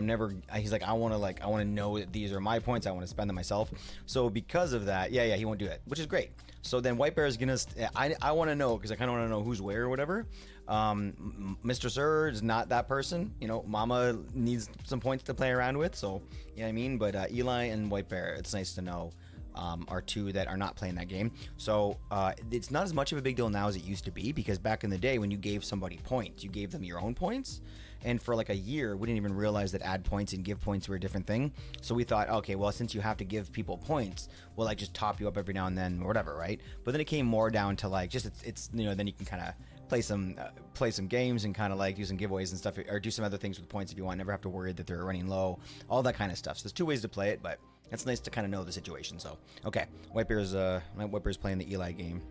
he's like, I want to know that these are my points. I want to spend them myself. So because of that, yeah, he won't do it, which is great. So then White Bear is going to, I want to know, because I kind of want to know who's where or whatever. Mr. Sir is not that person. You know, Mama needs some points to play around with. So, you know what I mean? But Eli and White Bear, it's nice to know, are two that are not playing that game. So it's not as much of a big deal now as it used to be, because back in the day when you gave somebody points, you gave them your own points. And for like a year, we didn't even realize that add points and give points were a different thing. So we thought, okay, well, since you have to give people points, we'll like just top you up every now and then or whatever, right? But then it came more down to like just it's you know, then you can kind of play some games and kind of like do some giveaways and stuff, or do some other things with points if you want. Never have to worry that they're running low, all that kind of stuff. So there's two ways to play it, but it's nice to kind of know the situation. So okay, White Bear's playing the Eli game,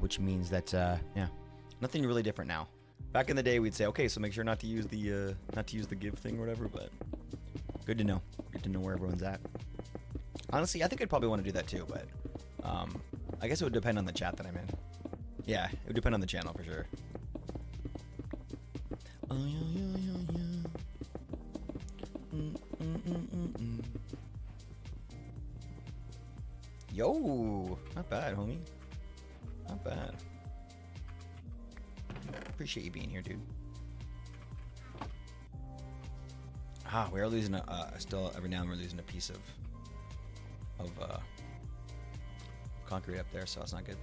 which means that yeah, nothing really different now. Back in the day, we'd say, okay, so make sure not to use the give thing or whatever. But good to know. Good to know where everyone's at. Honestly, I think I'd probably want to do that too, but I guess it would depend on the chat that I'm in. Yeah, it would depend on the channel for sure. Yo, not bad, homie. Not bad. Appreciate you being here, dude. We are losing still every now and then we're losing a piece of concrete up there, so that's not good.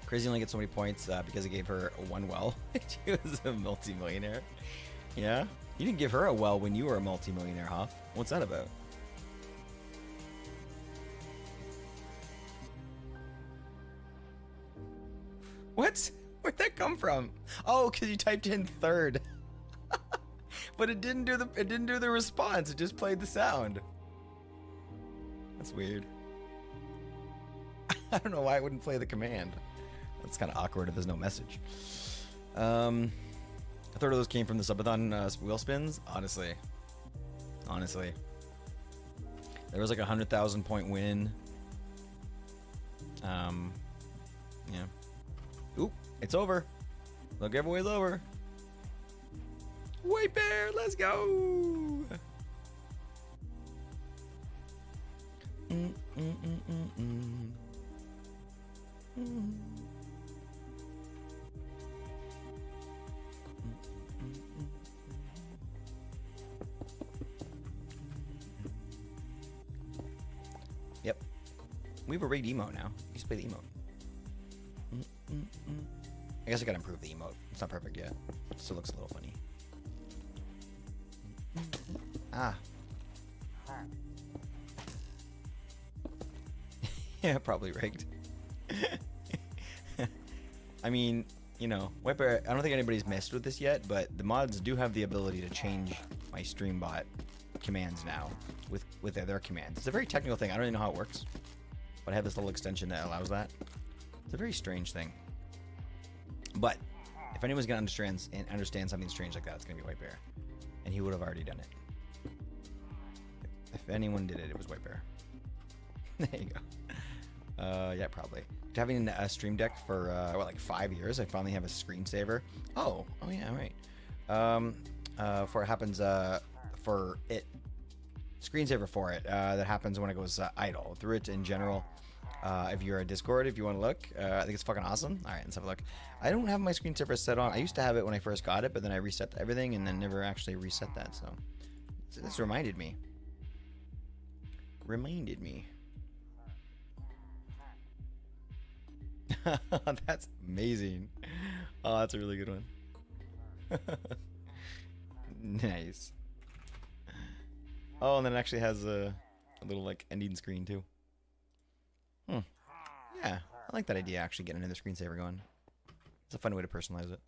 Crazy only gets so many points because I gave her one well. She was a multi-millionaire. Yeah? You didn't give her a well when you were a multi-millionaire, Hoff. What's that about? What? Where'd that come from? Oh, because you typed in third. But it didn't do the response. It just played the sound. That's weird. I don't know why it wouldn't play the command. That's kind of awkward if there's no message. A third of those came from the subathon wheel spins. Honestly, there was like 100,000 point win. Yeah. Oop, it's over. The giveaway's over. White Bear, let's go. Yep. We have a rigged emote now. You just play the emote. I guess I gotta improve the emote. It's not perfect yet. It still looks a little funny. Ah. Yeah, probably rigged. I mean, you know, White Bear, I don't think anybody's messed with this yet, but the mods do have the ability to change my StreamBot commands now with their commands. It's a very technical thing. I don't really know how it works, but I have this little extension that allows that. It's a very strange thing. But if anyone's gonna understand something strange like that, it's gonna be White Bear, and he would have already done it. If anyone did it, it was White Bear. There you go. Yeah, probably. Having a stream deck for what, like 5 years, I finally have a screensaver. Oh yeah, right. For it happens for it, screensaver for it that happens when it goes idle. Through it in general. If you're a Discord, if you want to look, I think it's fucking awesome. All right, let's have a look. I don't have my screensaver set on. I used to have it when I first got it, but then I reset everything and then never actually reset that. So this reminded me. That's amazing. Oh, that's a really good one. Nice. Oh, and then it actually has a little like ending screen too. Yeah, I like that idea, actually getting another screensaver going. It's a fun way to personalize it.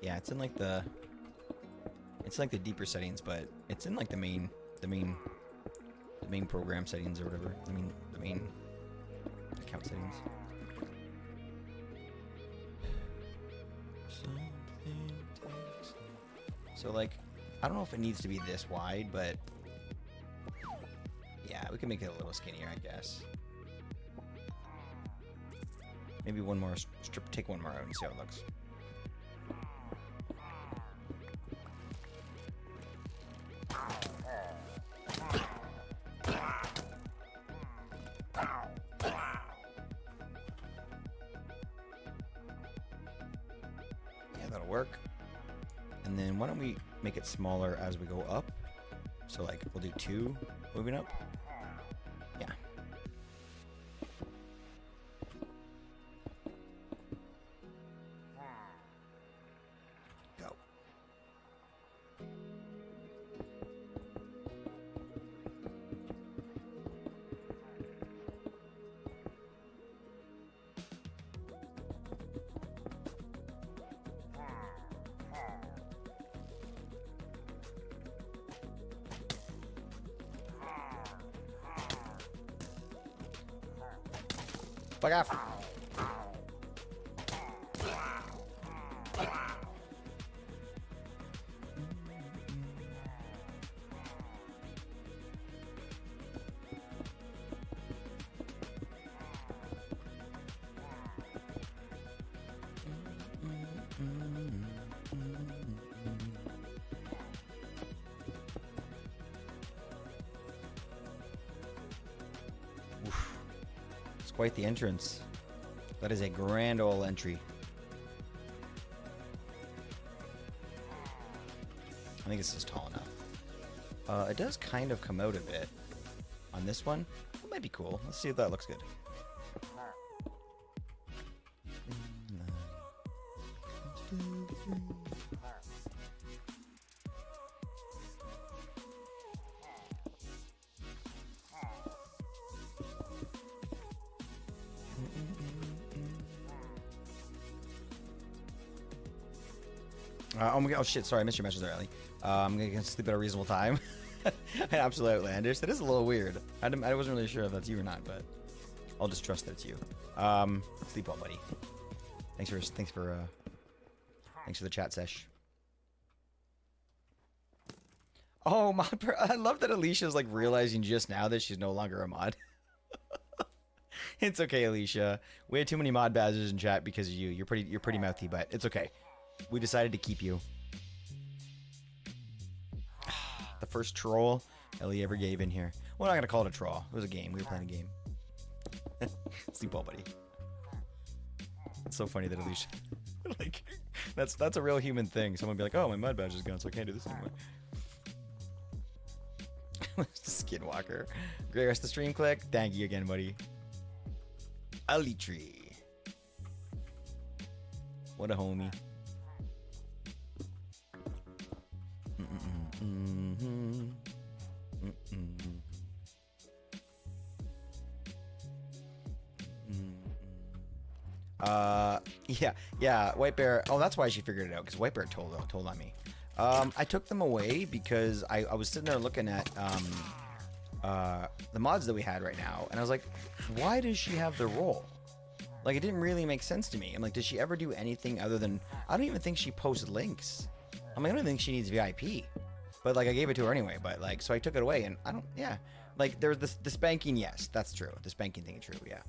Yeah, it's in like the deeper settings, but it's in like the main program settings or whatever. I mean, the main account settings. So like, I don't know if it needs to be this wide, but yeah, we can make it a little skinnier, I guess. Maybe one more strip, take one more out and see how it looks. Yeah, that'll work. And then why don't we make it smaller as we go up? So like, we'll do 2 moving up. Yeah. Go. Fuck off. Oof. It's quite the entrance. That is a grand old entry. I think this is tall enough. It does kind of come out a bit on this one. It might be cool. Let's see if that looks good. Oh shit, sorry, I missed your message there, Ellie. I'm gonna sleep at a reasonable time. Absolutely outlandish. That is a little weird. I wasn't really sure if that's you or not, but I'll just trust that it's you. Sleep well, buddy. Thanks for the chat sesh. Oh, I love that Alicia's like realizing just now that she's no longer a mod. It's okay, Alicia. We had too many mod badges in chat because of you. You're pretty mouthy, but it's okay. We decided to keep you. The first troll Ellie ever gave in here. We're not gonna call it a troll. It was a game. We were playing a game. Sleep well, buddy. It's so funny that Alicia, like, that's a real human thing. Someone be like, "Oh, my mud badge is gone, so I can't do this anymore." Skinwalker. Great rest of the stream. Click. Thank you again, buddy. Alitri. What a homie. Yeah, White Bear. Oh, that's why she figured it out, because White Bear told on me. I took them away because I was sitting there looking at the mods that we had right now, and I was like, why does she have the role? Like, it didn't really make sense to me. I'm like, does she ever do anything other than... I don't even think she posts links. I'm like, I don't think she needs VIP. But, like, I gave it to her anyway. But, like, so I took it away, and I don't... Yeah. Like, there's the spanking, yes, that's true. The spanking thing is true, yeah.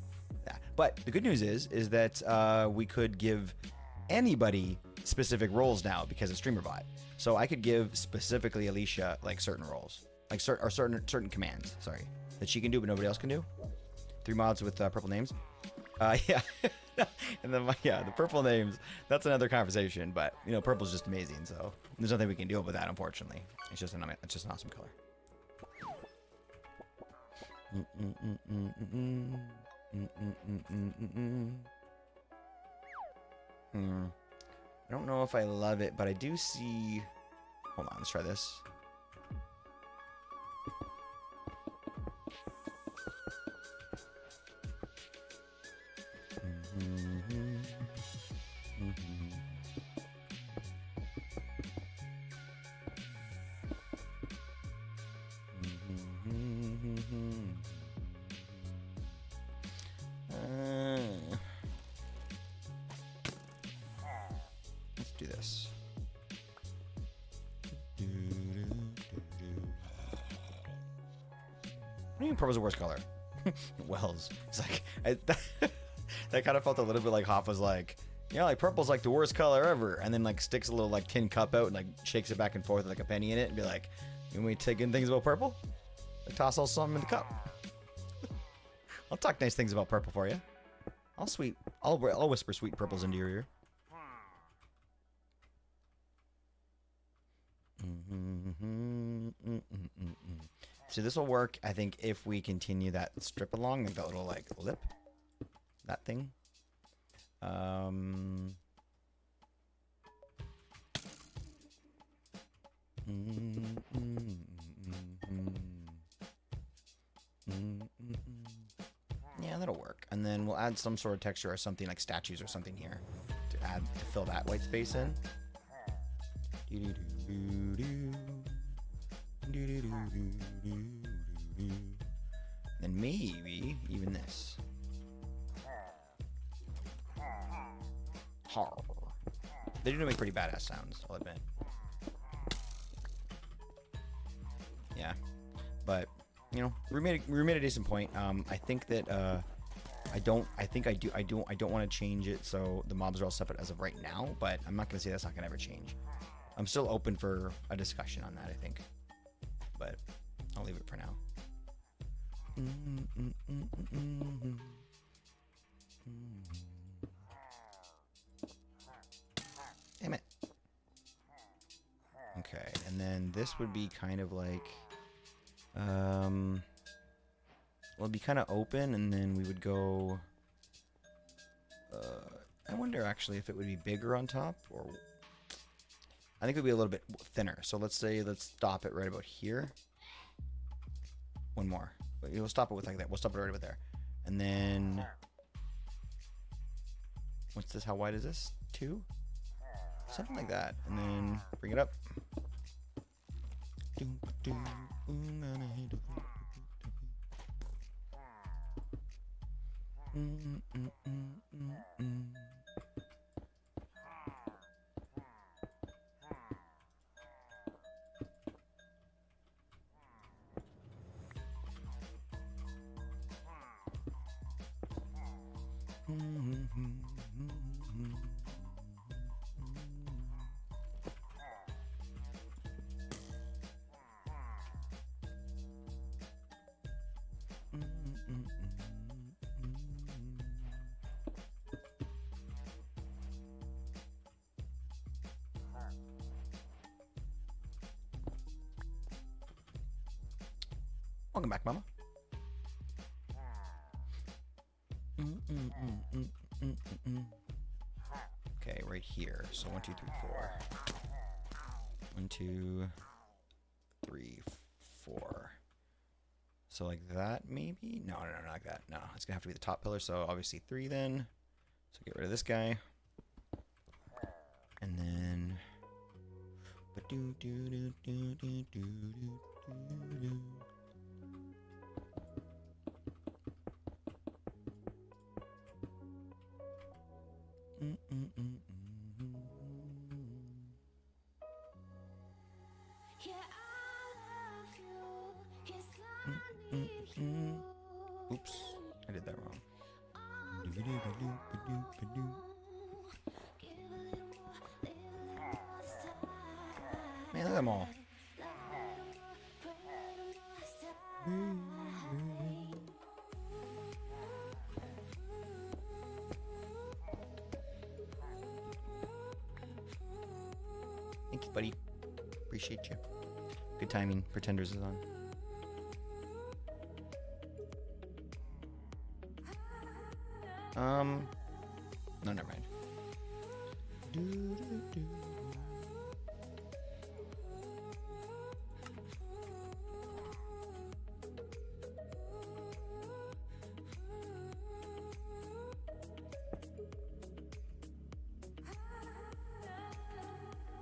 But the good news is that we could give anybody specific roles now because of StreamerBot. So I could give specifically Alicia, like, certain roles. Like, certain commands, sorry. That she can do, but nobody else can do. 3 mods with purple names. Yeah. And then, yeah, the purple names, that's another conversation, but, you know, purple's just amazing, so there's nothing we can do with that, unfortunately. It's just an awesome color. I don't know if I love it, but I do see Hold on, let's try this. Let's do this. What do you mean purple's the worst color? Wells. It's like, that kind of felt a little bit like Hoff was like, yeah, like purple's like the worst color ever. And then like sticks a little like tin cup out and like shakes it back and forth with like a penny in it and be like, you want me to take in things about purple? Like toss all something in the cup. I'll talk nice things about purple for you. I'll whisper sweet purples into your ear. So this will work, I think, if we continue that strip along, like that little like lip, that thing. Yeah, that'll work. And then we'll add some sort of texture or something like statues or something here to fill that white space in. And maybe even this. Har. They do make pretty badass sounds, I'll admit. Yeah, but you know, we made a decent point. I think that I don't want to change it so the mobs are all separate as of right now. But I'm not gonna say that's not gonna ever change. I'm still open for a discussion on that, I think. But I'll leave it for now. Damn it. Okay, and then this would be kind of like, well, it'd be kind of open, and then we would go, I wonder actually if it would be bigger on top, or I think it would be a little bit thinner. So let's stop it right about here. One more. We'll stop it with like that. We'll stop it right about there. And then, what's this? How wide is this? 2? Something like that. And then bring it up. Welcome back, Mama. Okay, right here. So 1, 2, 3, 4. 1, 2, 3, 4. So like that, maybe? No, not like that. No, it's gonna have to be the top pillar. So obviously 3 then. So get rid of this guy. And then. Oops, I did that wrong. Man, look at them all. Thank you, buddy. Appreciate you. Good timing. Pretenders is on. No, never mind.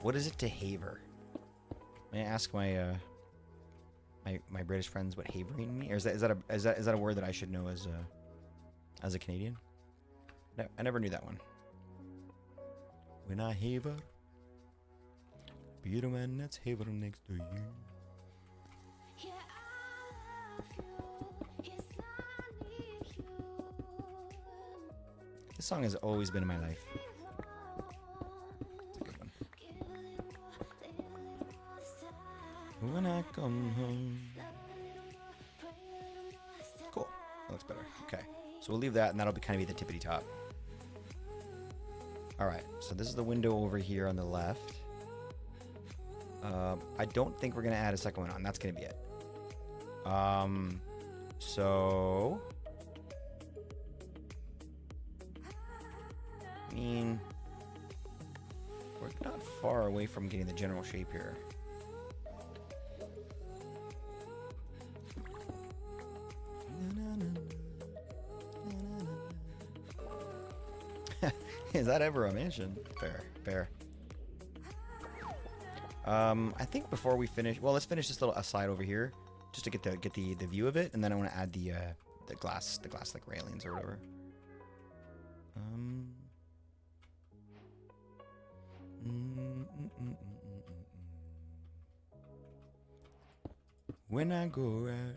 What is it to haver? May I ask my my British friends what havering means? Or is that a word that I should know as a Canadian? No, I never knew that one. When I haver, be the man that's havering next to you. This song has always been in my life. It's a good one. When I come home. Cool. That looks better. Okay. So we'll leave that, and that'll kind of be the tippity top. Alright, so this is the window over here on the left. I don't think we're going to add a second one on. That's going to be it. So... I mean... We're not far away from getting the general shape here. Is that ever a mansion? Fair, fair. I think before we finish, well, let's finish this little aside over here, just to get the view of it, and then I want to add the glass like railings or whatever. When I go out.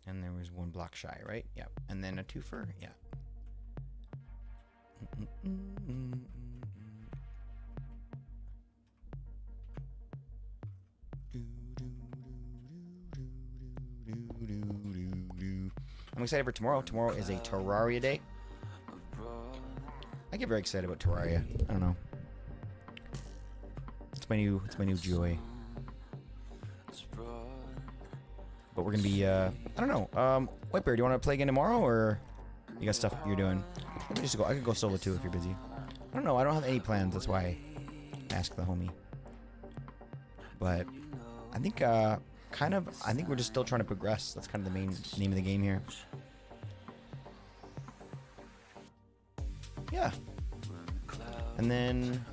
And there was one block shy, right? Yeah. And then a twofer? Yeah. I'm excited for tomorrow. Tomorrow is a Terraria day. I get very excited about Terraria. I don't know. It's my new joy. But we're gonna be I don't know. White Bear, do you want to play again tomorrow, or you got stuff you're doing? Let me just go. I could go solo too if you're busy. I don't know. I don't have any plans. That's why I asked the homie. But I think I think we're just still trying to progress. That's kind of the main name of the game here. Yeah. And then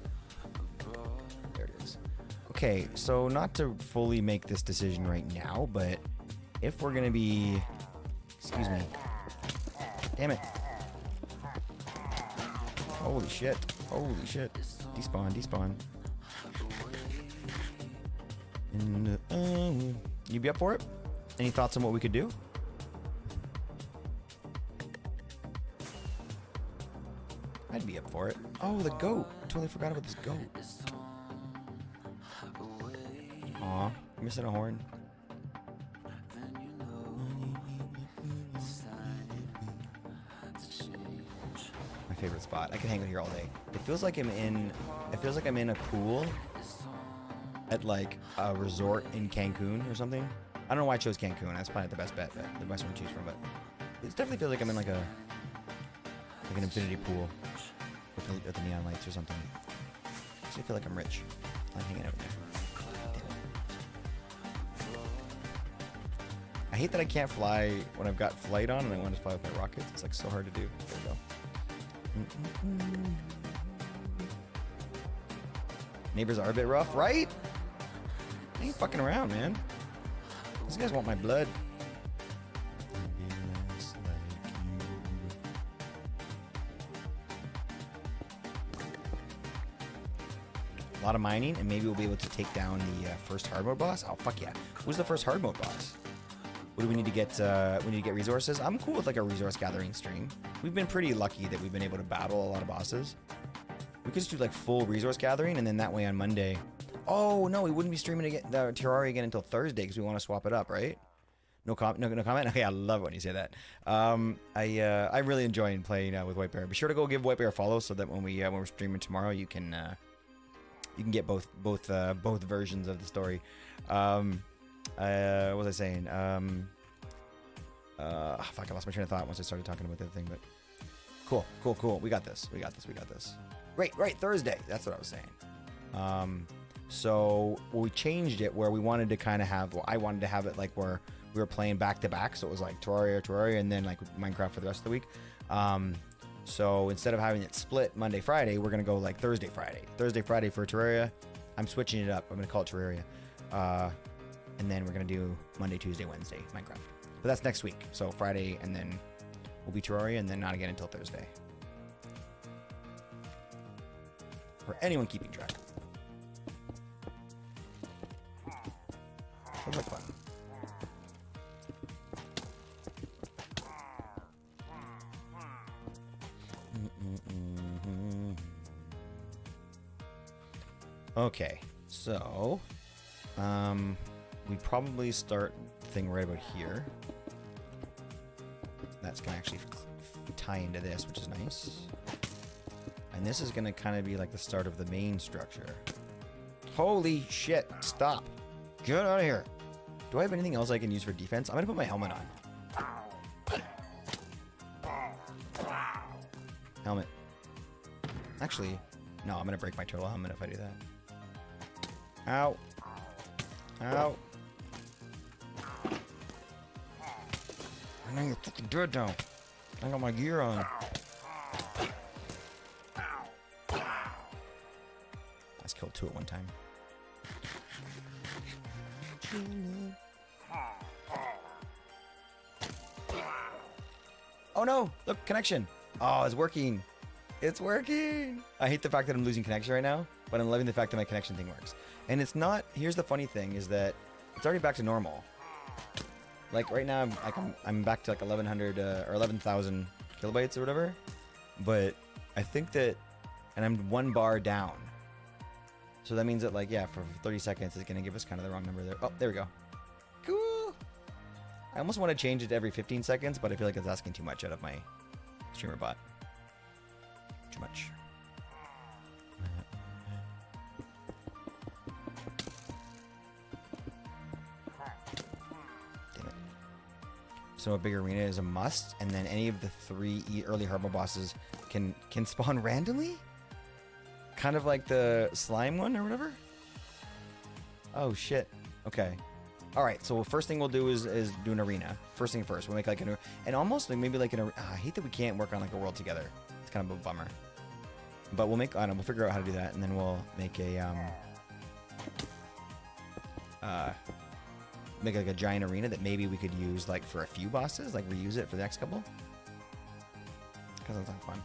there it is. Okay, so not to fully make this decision right now, but if we're gonna be, excuse me, damn it, holy shit, despawn. And you be up for it? Any thoughts on what we could do? I'd be up for it. Oh, the goat! Totally forgot about this goat. Aw, I'm missing a horn. My favorite spot. I can hang out here all day. It feels like I'm in a pool at like a resort in Cancun or something. I don't know why I chose Cancun. That's probably the best bet, the best one to choose from. But it definitely feels like I'm in like an infinity pool with the neon lights or something. I feel like I'm rich. I'm hanging out there. I hate that I can't fly when I've got flight on and I want to fly with my rockets. It's like so hard to do. There we go. Neighbors are a bit rough, right? I ain't fucking around, man. These guys want my blood. A lot of mining, and maybe we'll be able to take down the first hard mode boss. Oh fuck yeah! Who's the first hard mode boss? What do we need to get? We need to get resources. I'm cool with like a resource gathering stream. We've been pretty lucky that we've been able to battle a lot of bosses. We could just do like full resource gathering, and then that way on Monday. Oh no, we wouldn't be streaming again, the Terraria again until Thursday because we want to swap it up, right? No comment. Okay, I love it when you say that. I really enjoy playing with White Bear. Be sure to go give White Bear a follow so that when we're streaming tomorrow, you can get both versions of the story. What was I saying? Fuck, I lost my train of thought once I started talking about the other thing. But cool. We got this. Right. Thursday. That's what I was saying. So we changed it where we wanted to kind of have, well, I wanted to have it like where we were playing back to back. So it was like Terraria, and then like Minecraft for the rest of the week. So instead of having it split Monday, Friday, we're going to go like Thursday, Friday. Thursday, Friday for Terraria. I'm switching it up. I'm going to call it Terraria. And then we're going to do Monday, Tuesday, Wednesday, Minecraft. But that's next week. So Friday, and then we'll be Terraria, and then not again until Thursday. For anyone keeping track. Sounds like fun. Okay, so we probably start the thing right about here. That's gonna actually tie into this, which is nice. And this is gonna kind of be like the start of the main structure. Holy shit! Stop! Get out of here! Do I have anything else I can use for defense? I'm gonna put my helmet on. Helmet. Actually, no, I'm gonna break my turtle helmet if I do that. Ow. Ow. I know you're fucking dead now. I got my gear on. Let's kill two at one time. Oh no! Look, connection! Oh, it's working! It's working! I hate the fact that I'm losing connection right now, but I'm loving the fact that my connection thing works. And it's not, here's the funny thing, is that it's already back to normal. Like right now, I'm back to like 1100 or 11,000 kilobytes or whatever. But I think that, and I'm 1 bar down. So that means that like, yeah, for 30 seconds, it's gonna give us kind of the wrong number there. Oh, there we go. Cool. I almost want to change it to every 15 seconds, but I feel like it's asking too much out of my streamer bot. Too much. Damn it. So a big arena is a must, and then any of the 3 early harbor bosses can spawn randomly? Kind of like the slime one or whatever? Oh shit. Okay. Alright, so first thing we'll do is do an arena. First thing first. We'll make like an, and almost like maybe like an, I hate that we can't work on like a world together. It's kind of a bummer. But we'll make, I don't know, we'll figure out how to do that, and then we'll make a, make like a giant arena that maybe we could use like for a few bosses, like reuse it for the next couple. Because that's like fun.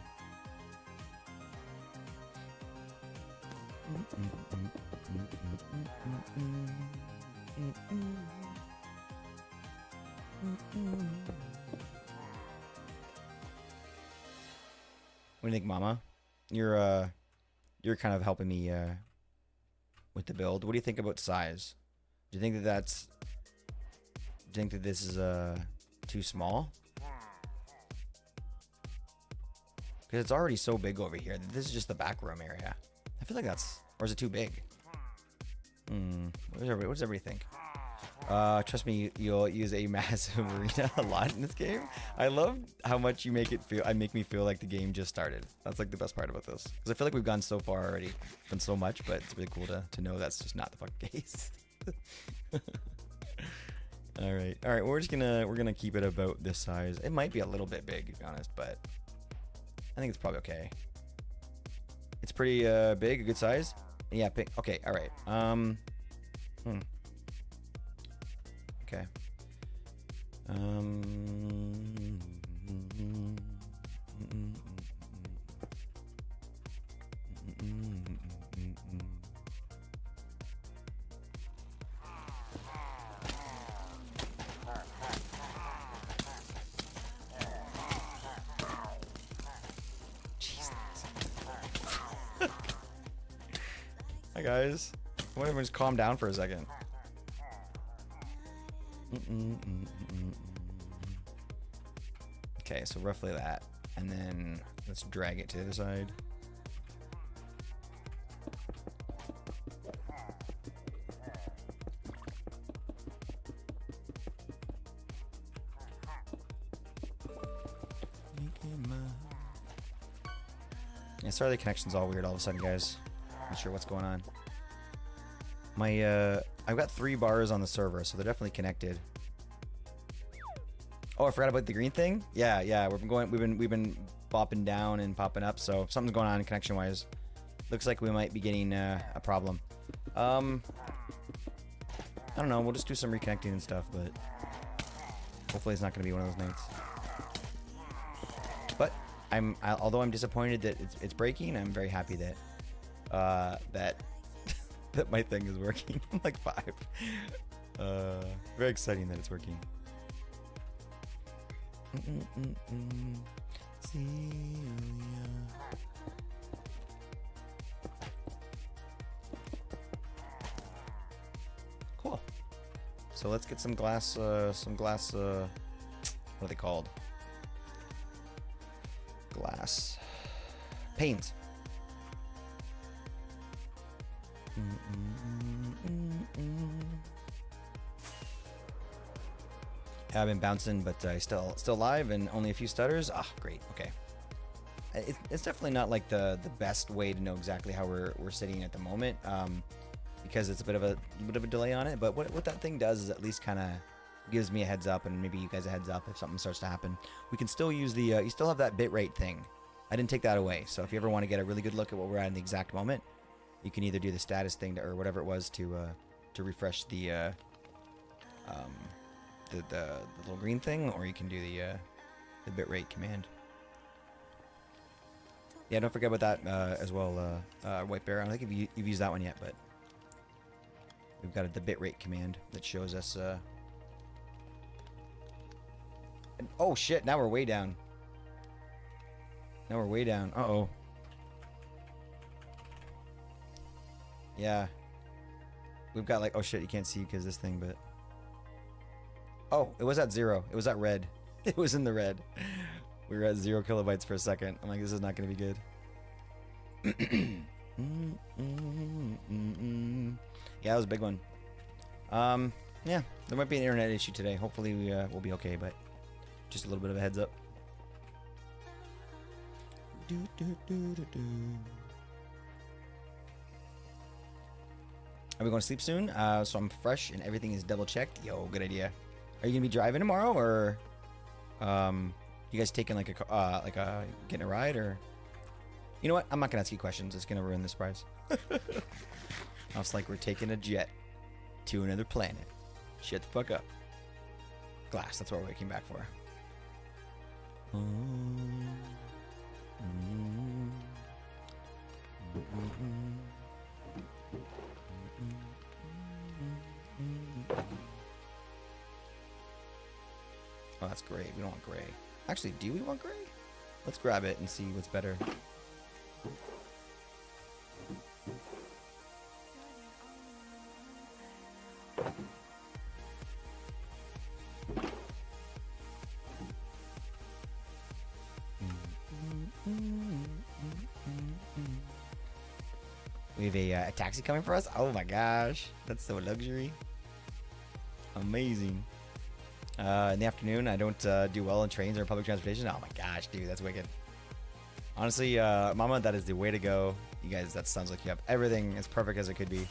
What do you think, Mama? You're kind of helping me with the build. What do you think about size? Do you think that that's? Do you think that this is too small? Because it's already so big over here. This is just the back room area. I feel like that's, or is it too big? What does everybody think? Trust me, you'll use a massive arena a lot in this game. I love how much you make it feel. Make me feel like the game just started. That's like the best part about this, because I feel like we've gone so far already, done so much, but it's really cool to know that's just not the fucking case. All right. We're gonna keep it about this size. It might be a little bit big, to be honest, but I think it's probably okay. It's pretty big, a good size. Yeah, pink. Okay, all right. Okay. Hi guys. I want everyone to just calm down for a second. Okay, so roughly that, and then let's drag it to the other side. Yeah, sorry the connection's all weird all of a sudden, guys. Not sure what's going on. I've got 3 bars on the server, so they're definitely connected. Oh, I forgot about the green thing. Yeah. We've been bopping down and popping up, so something's going on connection-wise. Looks like we might be getting a problem. I don't know. We'll just do some reconnecting and stuff, but hopefully it's not going to be one of those nights. But although I'm disappointed that it's breaking, I'm very happy that that my thing is working. I'm like 5. Very exciting that it's working. Cool. So let's get some glass. What are they called? Glass panes. I've been bouncing, but still alive and only a few stutters. Ah, great. Okay. It's definitely not like the best way to know exactly how we're sitting at the moment, because it's a bit of a delay on it. But what that thing does is at least kind of gives me a heads up, and maybe you guys a heads up if something starts to happen. We can still use the you still have that bitrate thing. I didn't take that away. So if you ever want to get a really good look at what we're at in the exact moment, you can either do the status thing or whatever it was to refresh the little green thing, or you can do the bitrate command. Yeah, don't forget about that as well, White Bear. I don't think you've used that one yet, but we've got the bitrate command that shows us. Oh shit! Now we're way down. Now we're way down. Uh-oh. Yeah. We've got like, oh shit, you can't see because this thing, but. Oh, it was at 0. It was at red. It was in the red. We were at 0 kilobytes for a second. I'm like, this is not going to be good. Yeah, that was a big one. Yeah, there might be an internet issue today. Hopefully we'll be okay, but just a little bit of a heads up. Are we going to sleep soon? So I'm fresh and everything is double checked. Yo, good idea. Are you gonna be driving tomorrow, or you guys taking like a getting a ride, or you know what? I'm not gonna ask you questions. It's gonna ruin the surprise. I was like, we're taking a jet to another planet. Shut the fuck up. Glass. That's what we're waking back for. Oh, that's gray. We don't want gray. Actually, do we want gray? Let's grab it and see what's better. We have a taxi coming for us? Oh my gosh. That's so luxury. Amazing. In the afternoon, I don't do well in trains or public transportation. Oh my gosh, dude, that's wicked. Honestly, Mama, that is the way to go. You guys, that sounds like you have everything as perfect as it could be.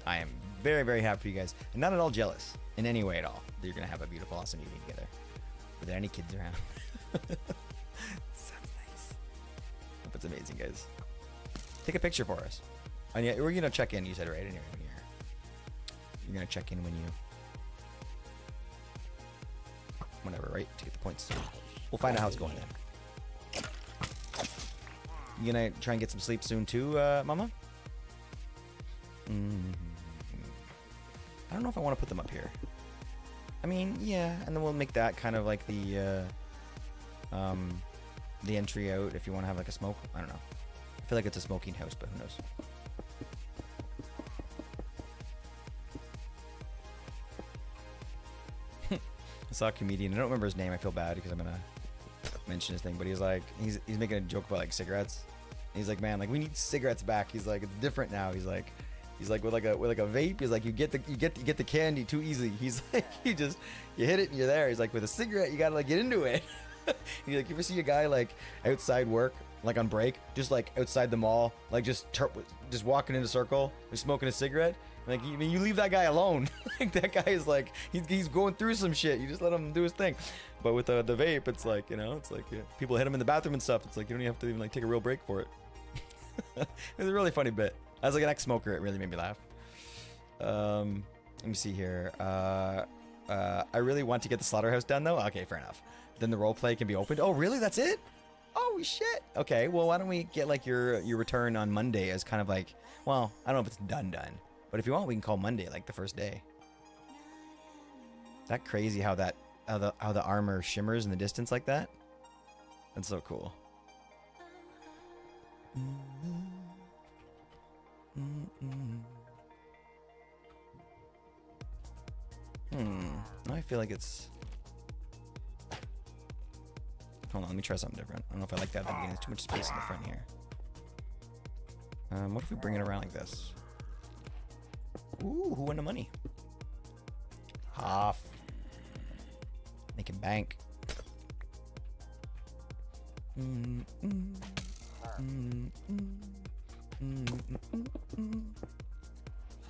I am very, very happy for you guys. And not at all jealous in any way at all that you're going to have a beautiful, awesome evening together. Are there any kids around? Sounds nice. Hope it's amazing, guys. Take a picture for us. And yeah, we're going to check in, you said, right? Anyway, when you're going to check in when you... Whatever, right? To get the points. We'll find out how it's going then. You gonna try and get some sleep soon too, Mama? I don't know if I want to put them up here. I mean, yeah, and then we'll make that kind of like the entry out if you want to have like a smoke. I don't know. I feel like it's a smoking house, but who knows? I saw a comedian. I don't remember his name. I feel bad because I'm gonna mention his thing, but he's like, he's making a joke about like cigarettes. And he's like, man, like we need cigarettes back. He's like, it's different now. He's like with like a vape. He's like, you get the candy too easily. He's like, you hit it and you're there. He's like, with a cigarette, you gotta like get into it. He's like, you ever see a guy like outside work like on break, just like outside the mall, like just walking in a circle, just smoking a cigarette. Like you leave that guy alone. Like that guy is like he's going through some shit. You just let him do his thing. But with the vape, it's like it's like people hit him in the bathroom and stuff. It's like you don't even have to even like take a real break for it. It was a really funny bit. As like an ex-smoker, it really made me laugh. Let me see here. I really want to get the slaughterhouse done though. Okay, fair enough. Then the role play can be opened. Oh, really? That's it? Oh shit. Okay, well why don't we get like your return on Monday as kind of like, well, I don't know if it's done, but if you want, we can call Monday like the first day. That crazy how the armor shimmers in the distance like that. That's so cool. Now I feel like it's. Hold on, let me try something different. I don't know if I like that at the beginning. There's too much space in the front here. What if we bring it around like this? Ooh, who won the money? Half. Making bank.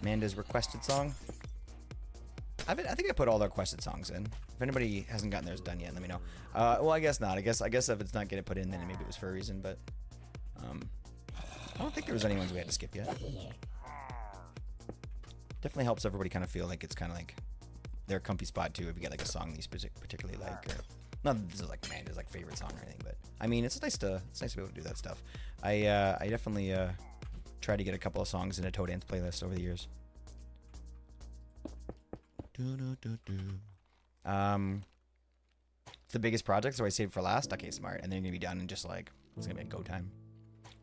Amanda's requested song. I think I put all the requested songs in. If anybody hasn't gotten theirs done yet, let me know. Well, I guess not. I guess if it's not getting put in, then maybe it was for a reason. But I don't think there was any ones we had to skip yet. Definitely helps everybody kind of feel like it's kind of like their comfy spot too. If you get like a song these particularly like, or, not that this is like Amanda's like favorite song or anything, but I mean it's nice to be able to do that stuff. I definitely tried to get a couple of songs in a Toe Dance playlist over the years. It's the biggest project, so I saved for last. Okay, smart. And then you're gonna be done in just like it's gonna be go time.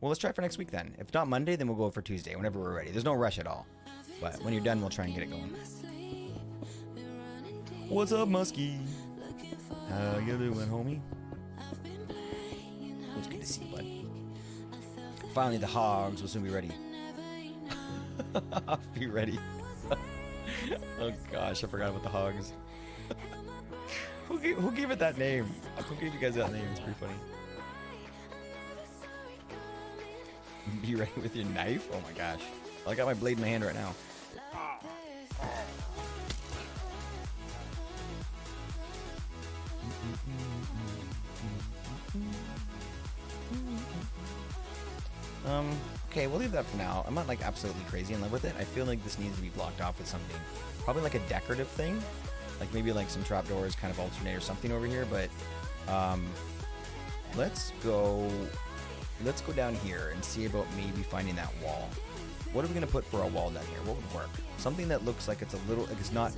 Well, let's try for next week then. If not Monday, then we'll go for Tuesday whenever we're ready. There's no rush at all. But when you're done, we'll try and get it going. What's up, Muskie? How you doing, homie? It's good to see you, bud. Finally, the hogs will soon be ready. Be ready. Oh gosh, I forgot about the hogs. Who gave it that name? Who gave you guys that name? It's pretty funny. Be ready with your knife? Oh my gosh. I got my blade in my hand right now. Okay, we'll leave that for now. I'm not like absolutely crazy in love with it. I feel like this needs to be blocked off with something. Probably like a decorative thing. Like maybe like some trapdoors kind of alternate or something over here, but let's go down here and see about maybe finding that wall. What are we gonna put for a wall down here? What would work? Something that looks like it's a little like it's not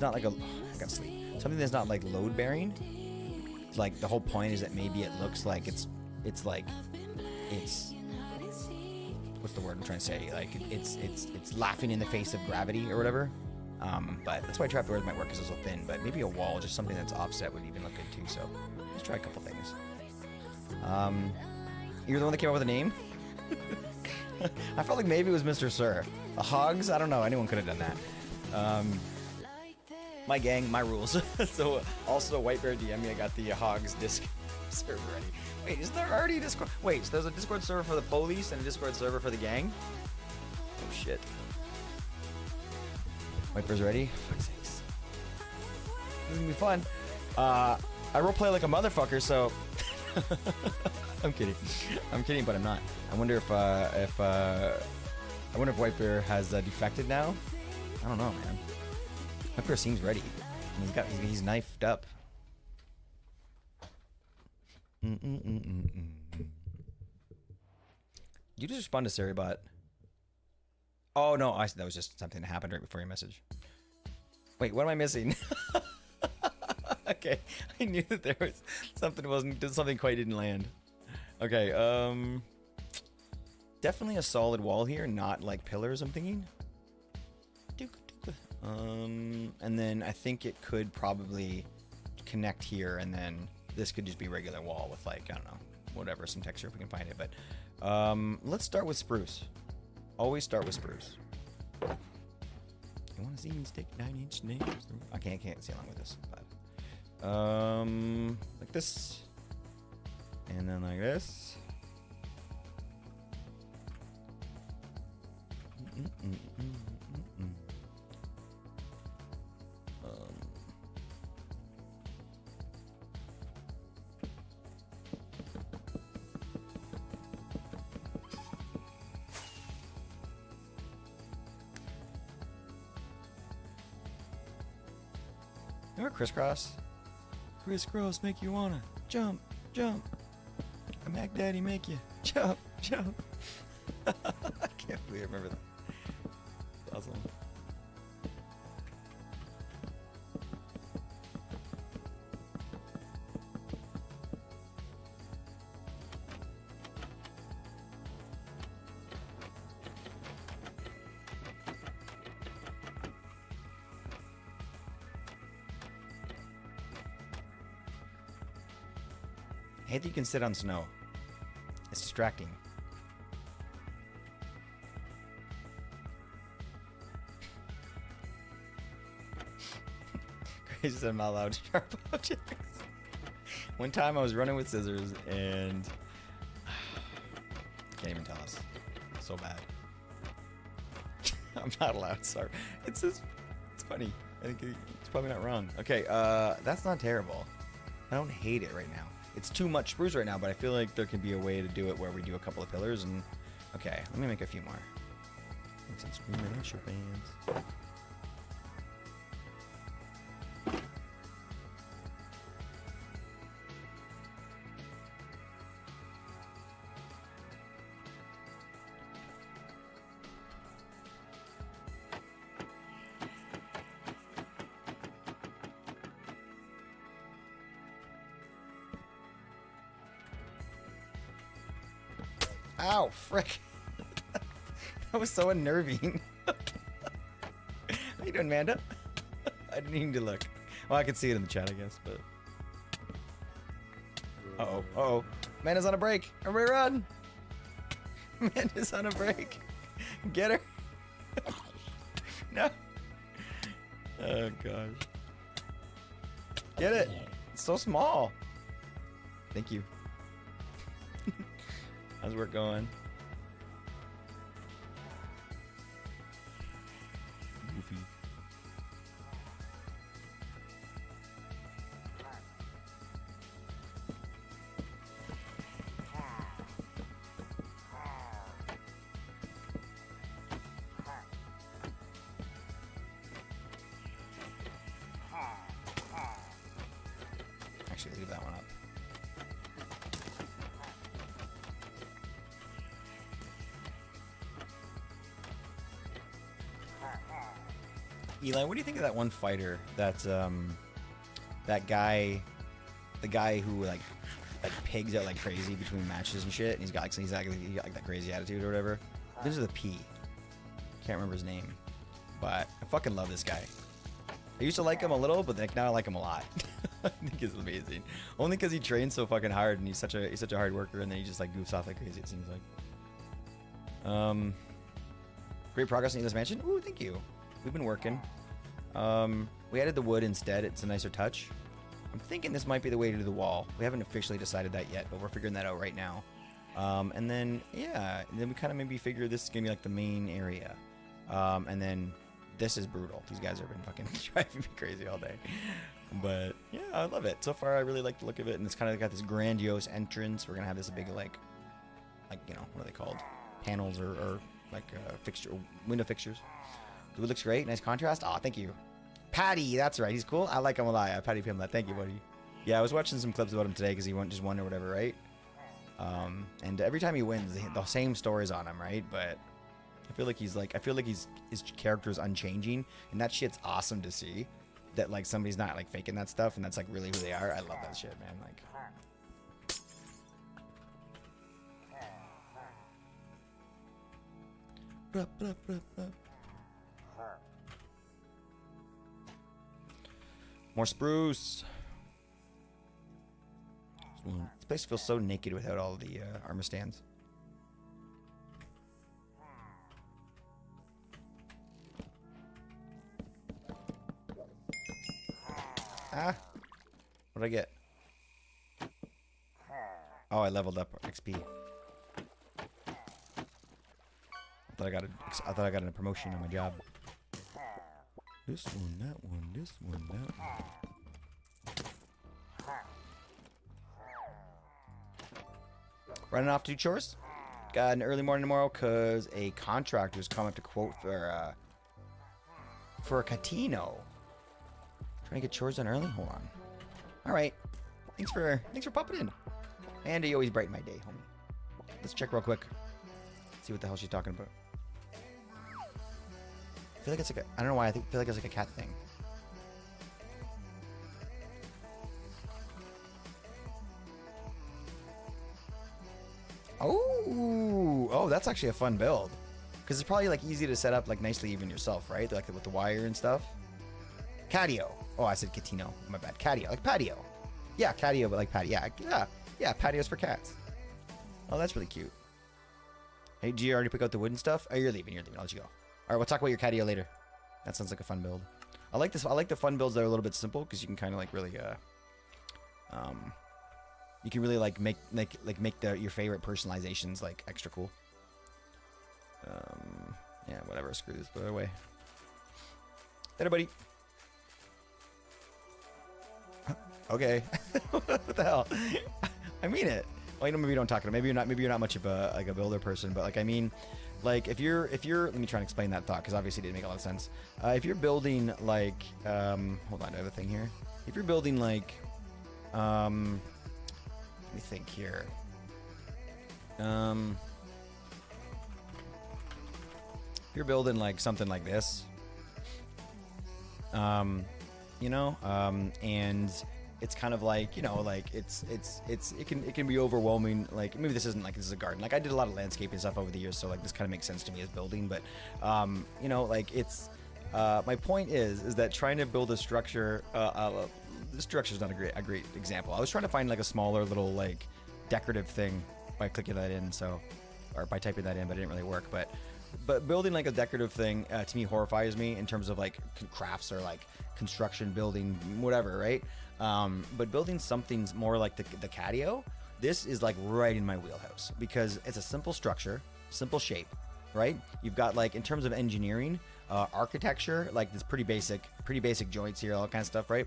like a I gotta sleep. Something that's not like load bearing. Like the whole point is that maybe it looks like it's what's the word I'm trying to say? Like it's laughing in the face of gravity or whatever. But that's why trapdoors might work because it's so thin. But maybe a wall, just something that's offset, would even look good too. So let's try a couple things. You're the one that came up with a name. I felt like maybe it was Mr. Sir. The hogs, I don't know. Anyone could have done that. My gang, my rules. So also White Bear DM me. I got the hogs disc server ready. Wait, is there already a Discord? Wait, so there's a Discord server for the police and a Discord server for the gang? Oh shit. White Bear's ready? For fuck's sakes. This is gonna be fun. I roleplay like a motherfucker, so I'm kidding, but I'm not. I wonder if White Bear has defected now. I don't know, man. White Bear seems ready. I mean, he's knifed up. You just respond to Saribot. Oh no, that was just something that happened right before your message. Wait, what am I missing? Okay, I knew that there was something quite didn't land. Okay, definitely a solid wall here, not like pillars, I'm thinking. And then I think it could probably connect here, and then this could just be regular wall with like, I don't know, whatever, some texture if we can find it. But let's start with spruce. Always start with spruce. You want to see me stick 9-inch nails? I can't see along with this. But like this, and then like this, Remember crisscross? Crisscross make you wanna jump, jump. A Mac Daddy make you jump, jump. I can't believe I remember that. That's awesome. I hate that you can sit on snow. It's distracting. Crazy said I'm not allowed to sharp objects. One time I was running with scissors and can't even tell us. So bad. I'm not allowed. Sorry. It's just, it's funny. I think it's probably not wrong. Okay, that's not terrible. I don't hate it right now. It's too much spruce right now, but I feel like there can be a way to do it where we do a couple of pillars and... Okay, let me make a few more. Make some screamer bands. Ow, frick. That was so unnerving. How you doing, Manda? I didn't even to look. Well, I could see it in the chat, I guess, but... Uh-oh, uh-oh. Manda's on a break. Everybody run! Manda's on a break. Get her. No. Oh, gosh. Get it. It's so small. Thank you. How's work going? Goofy. Actually, leave that one up. Eli, what do you think of that one fighter that's that guy, the guy who like pigs out like crazy between matches and shit, and he's got like that crazy attitude or whatever. This is the P. Can't remember his name, but I fucking love this guy. I used to like him a little, but like now I like him a lot. I think he's amazing. Only because he trains so fucking hard and he's such a hard worker, and then he just like goofs off like crazy. It seems like. Great progress in this mansion. Ooh, thank you. We've been working. We added the wood instead. It's a nicer touch. I'm thinking this might be the way to do the wall. We haven't officially decided that yet, but we're figuring that out right now. And then, yeah, and then we kind of maybe figure this is going to be like the main area. And then this is brutal. These guys have been fucking driving me crazy all day. But, yeah, I love it. So far, I really like the look of it. And it's kind of got this grandiose entrance. We're going to have this big, like, you know, what are they called? Panels or like window fixtures. The wood looks great. Nice contrast. Aw, thank you. Patty, that's right. He's cool. I like him a lot. I Patty him that. Thank you, buddy. Yeah, I was watching some clips about him today because he just won or whatever, right? And every time he wins, the same stories on him, right? But I feel like his character is unchanging, and that shit's awesome to see. That like somebody's not like faking that stuff, and that's like really who they are. I love that shit, man. Like. More spruce. This place feels so naked without all the armor stands. Ah, what did I get? Oh, I leveled up XP. I thought I got a promotion on my job. This one, that one, this one, that one. Running off to do chores. Got an early morning tomorrow because a contractor's coming up to quote for a Catino. Trying to get chores done early. Hold on. All right. Thanks for popping in. And you always brighten my day, homie. Let's check real quick. See what the hell she's talking about. I feel like it's like I don't know why I feel like it's like a cat thing. Oh, that's actually a fun build. Because it's probably like easy to set up like nicely even yourself, right? Like with the wire and stuff. Catio. Oh, I said Catino. My bad. Catio. Like patio. Yeah, catio, but like patio. Yeah, patios for cats. Oh, that's really cute. Hey, do you already pick out the wooden stuff? Oh, you're leaving. I'll let you go. All right, we'll talk about your catio later. That sounds like a fun build. I like this. I like the fun builds that are a little bit simple because you can kind of like really, you can really like make your favorite personalizations like extra cool. Yeah, whatever. Screw this. By the way. Later, buddy. Okay. What the hell? I mean it. Well, you know, maybe you don't talk to him. Maybe you're not much of a like a builder person, but like I mean, like if you're let me try and explain that thought because obviously it didn't make a lot of sense. If you're building like hold on, I have a thing here. If you're building like let me think here. If you're building like something like this, you know, and it's kind of like, you know, like it can be overwhelming. Like maybe this isn't like this is a garden. Like I did a lot of landscaping stuff over the years, so like this kind of makes sense to me as building. But you know, like it's my point is that trying to build a structure. This structure is not a great example. I was trying to find like a smaller little like decorative thing by clicking that in, or by typing that in, but it didn't really work. But building like a decorative thing to me horrifies me in terms of like crafts or like construction, building, whatever, right? But building something more like the catio, this is like right in my wheelhouse because it's a simple structure, simple shape, right? You've got like in terms of engineering, architecture, like it's pretty basic joints here, all kind of stuff, right?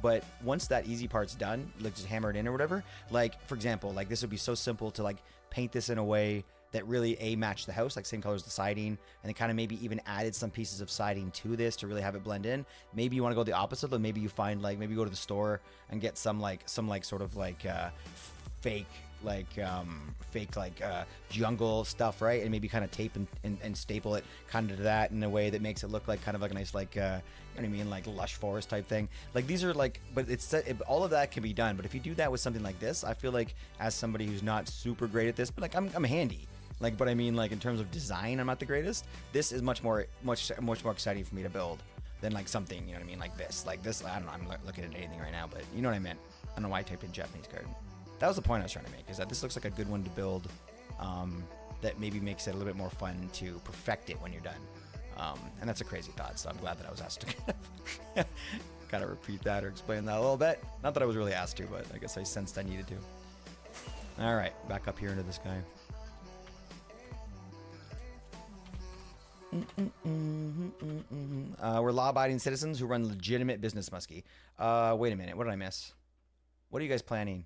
But once that easy part's done, like just hammer it in or whatever, like for example, like this would be so simple to like paint this in a way that really matched the house, like same color as the siding, and then kind of maybe even added some pieces of siding to this to really have it blend in. Maybe you want to go the opposite, but maybe you find like maybe go to the store and get some sort of like fake jungle stuff, right? And maybe kind of tape and staple it kind of to that in a way that makes it look like kind of like a nice like you know what I mean, like lush forest type thing. Like these are like, but all of that can be done. But if you do that with something like this, I feel like as somebody who's not super great at this, but like I'm handy. Like, but I mean, like in terms of design, I'm not the greatest. This is much more exciting for me to build than like something, you know what I mean, like this. Like this, I don't know. I'm looking at anything right now, but you know what I meant. I don't know why I typed in Japanese garden. That was the point I was trying to make. Is that this looks like a good one to build. That maybe makes it a little bit more fun to perfect it when you're done. And that's a crazy thought. So I'm glad that I was asked to kind of repeat that or explain that a little bit. Not that I was really asked to, but I guess I sensed I needed to. All right, back up here into this guy. We're law-abiding citizens who run legitimate business, Muskie. Wait a minute. What did I miss? What are you guys planning?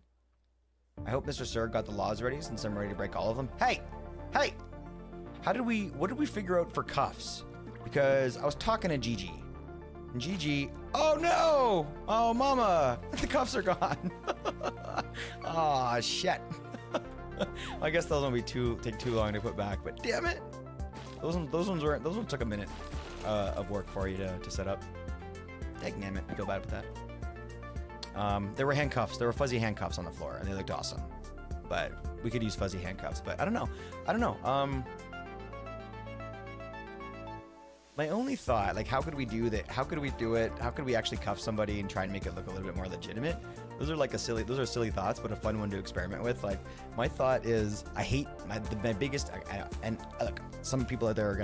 I hope Mr. Sir got the laws ready since I'm ready to break all of them. Hey! What did we figure out for cuffs? Because I was talking to Gigi. And Gigi, oh no! Oh mama! The cuffs are gone. Aw, shit. I guess those won't take too long to put back, but damn it! Those ones took a minute of work for you to set up. Damn it, I feel bad with that. There were handcuffs. There were fuzzy handcuffs on the floor, and they looked awesome. But we could use fuzzy handcuffs. But I don't know. My only thought, like, how could we do that? How could we do it? How could we actually cuff somebody and try and make it look a little bit more legitimate? Those are silly thoughts, but a fun one to experiment with. Like, my thought is, I hate my biggest, and look, some people out there are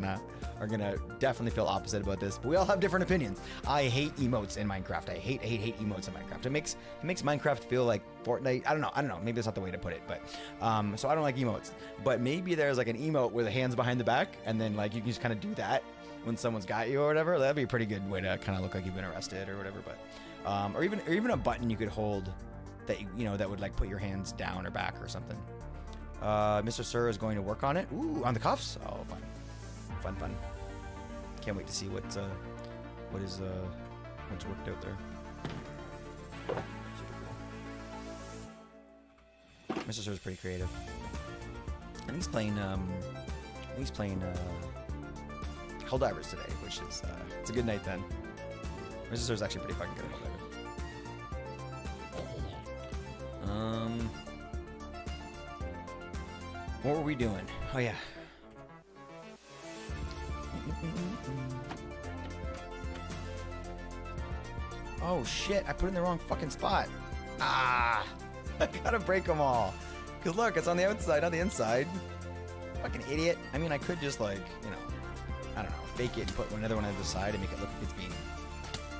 gonna definitely feel opposite about this, but we all have different opinions. I hate emotes in Minecraft. I hate emotes in Minecraft. It makes Minecraft feel like Fortnite. I don't know. Maybe that's not the way to put it, but so I don't like emotes. But maybe there's like an emote with the hands behind the back, and then like you can just kind of do that when someone's got you or whatever. That'd be a pretty good way to kind of look like you've been arrested or whatever. But or even a button you could hold that that would like put your hands down or back or something. Mr. Sir is going to work on it. Ooh, on the cuffs. Oh, fun. Can't wait to see what's worked out there. Super cool. Mr. Sir is pretty creative. And he's playing Helldivers today, which is it's a good night then. Mr. Sir's actually pretty fucking good at Helldivers. What were we doing? Oh yeah. Oh shit, I put it in the wrong fucking spot. Ah! I gotta break them all. Cause look, it's on the outside, not the inside. Fucking idiot. I mean, I could just like, I don't know, fake it and put another one on the other side and make it look like it's being...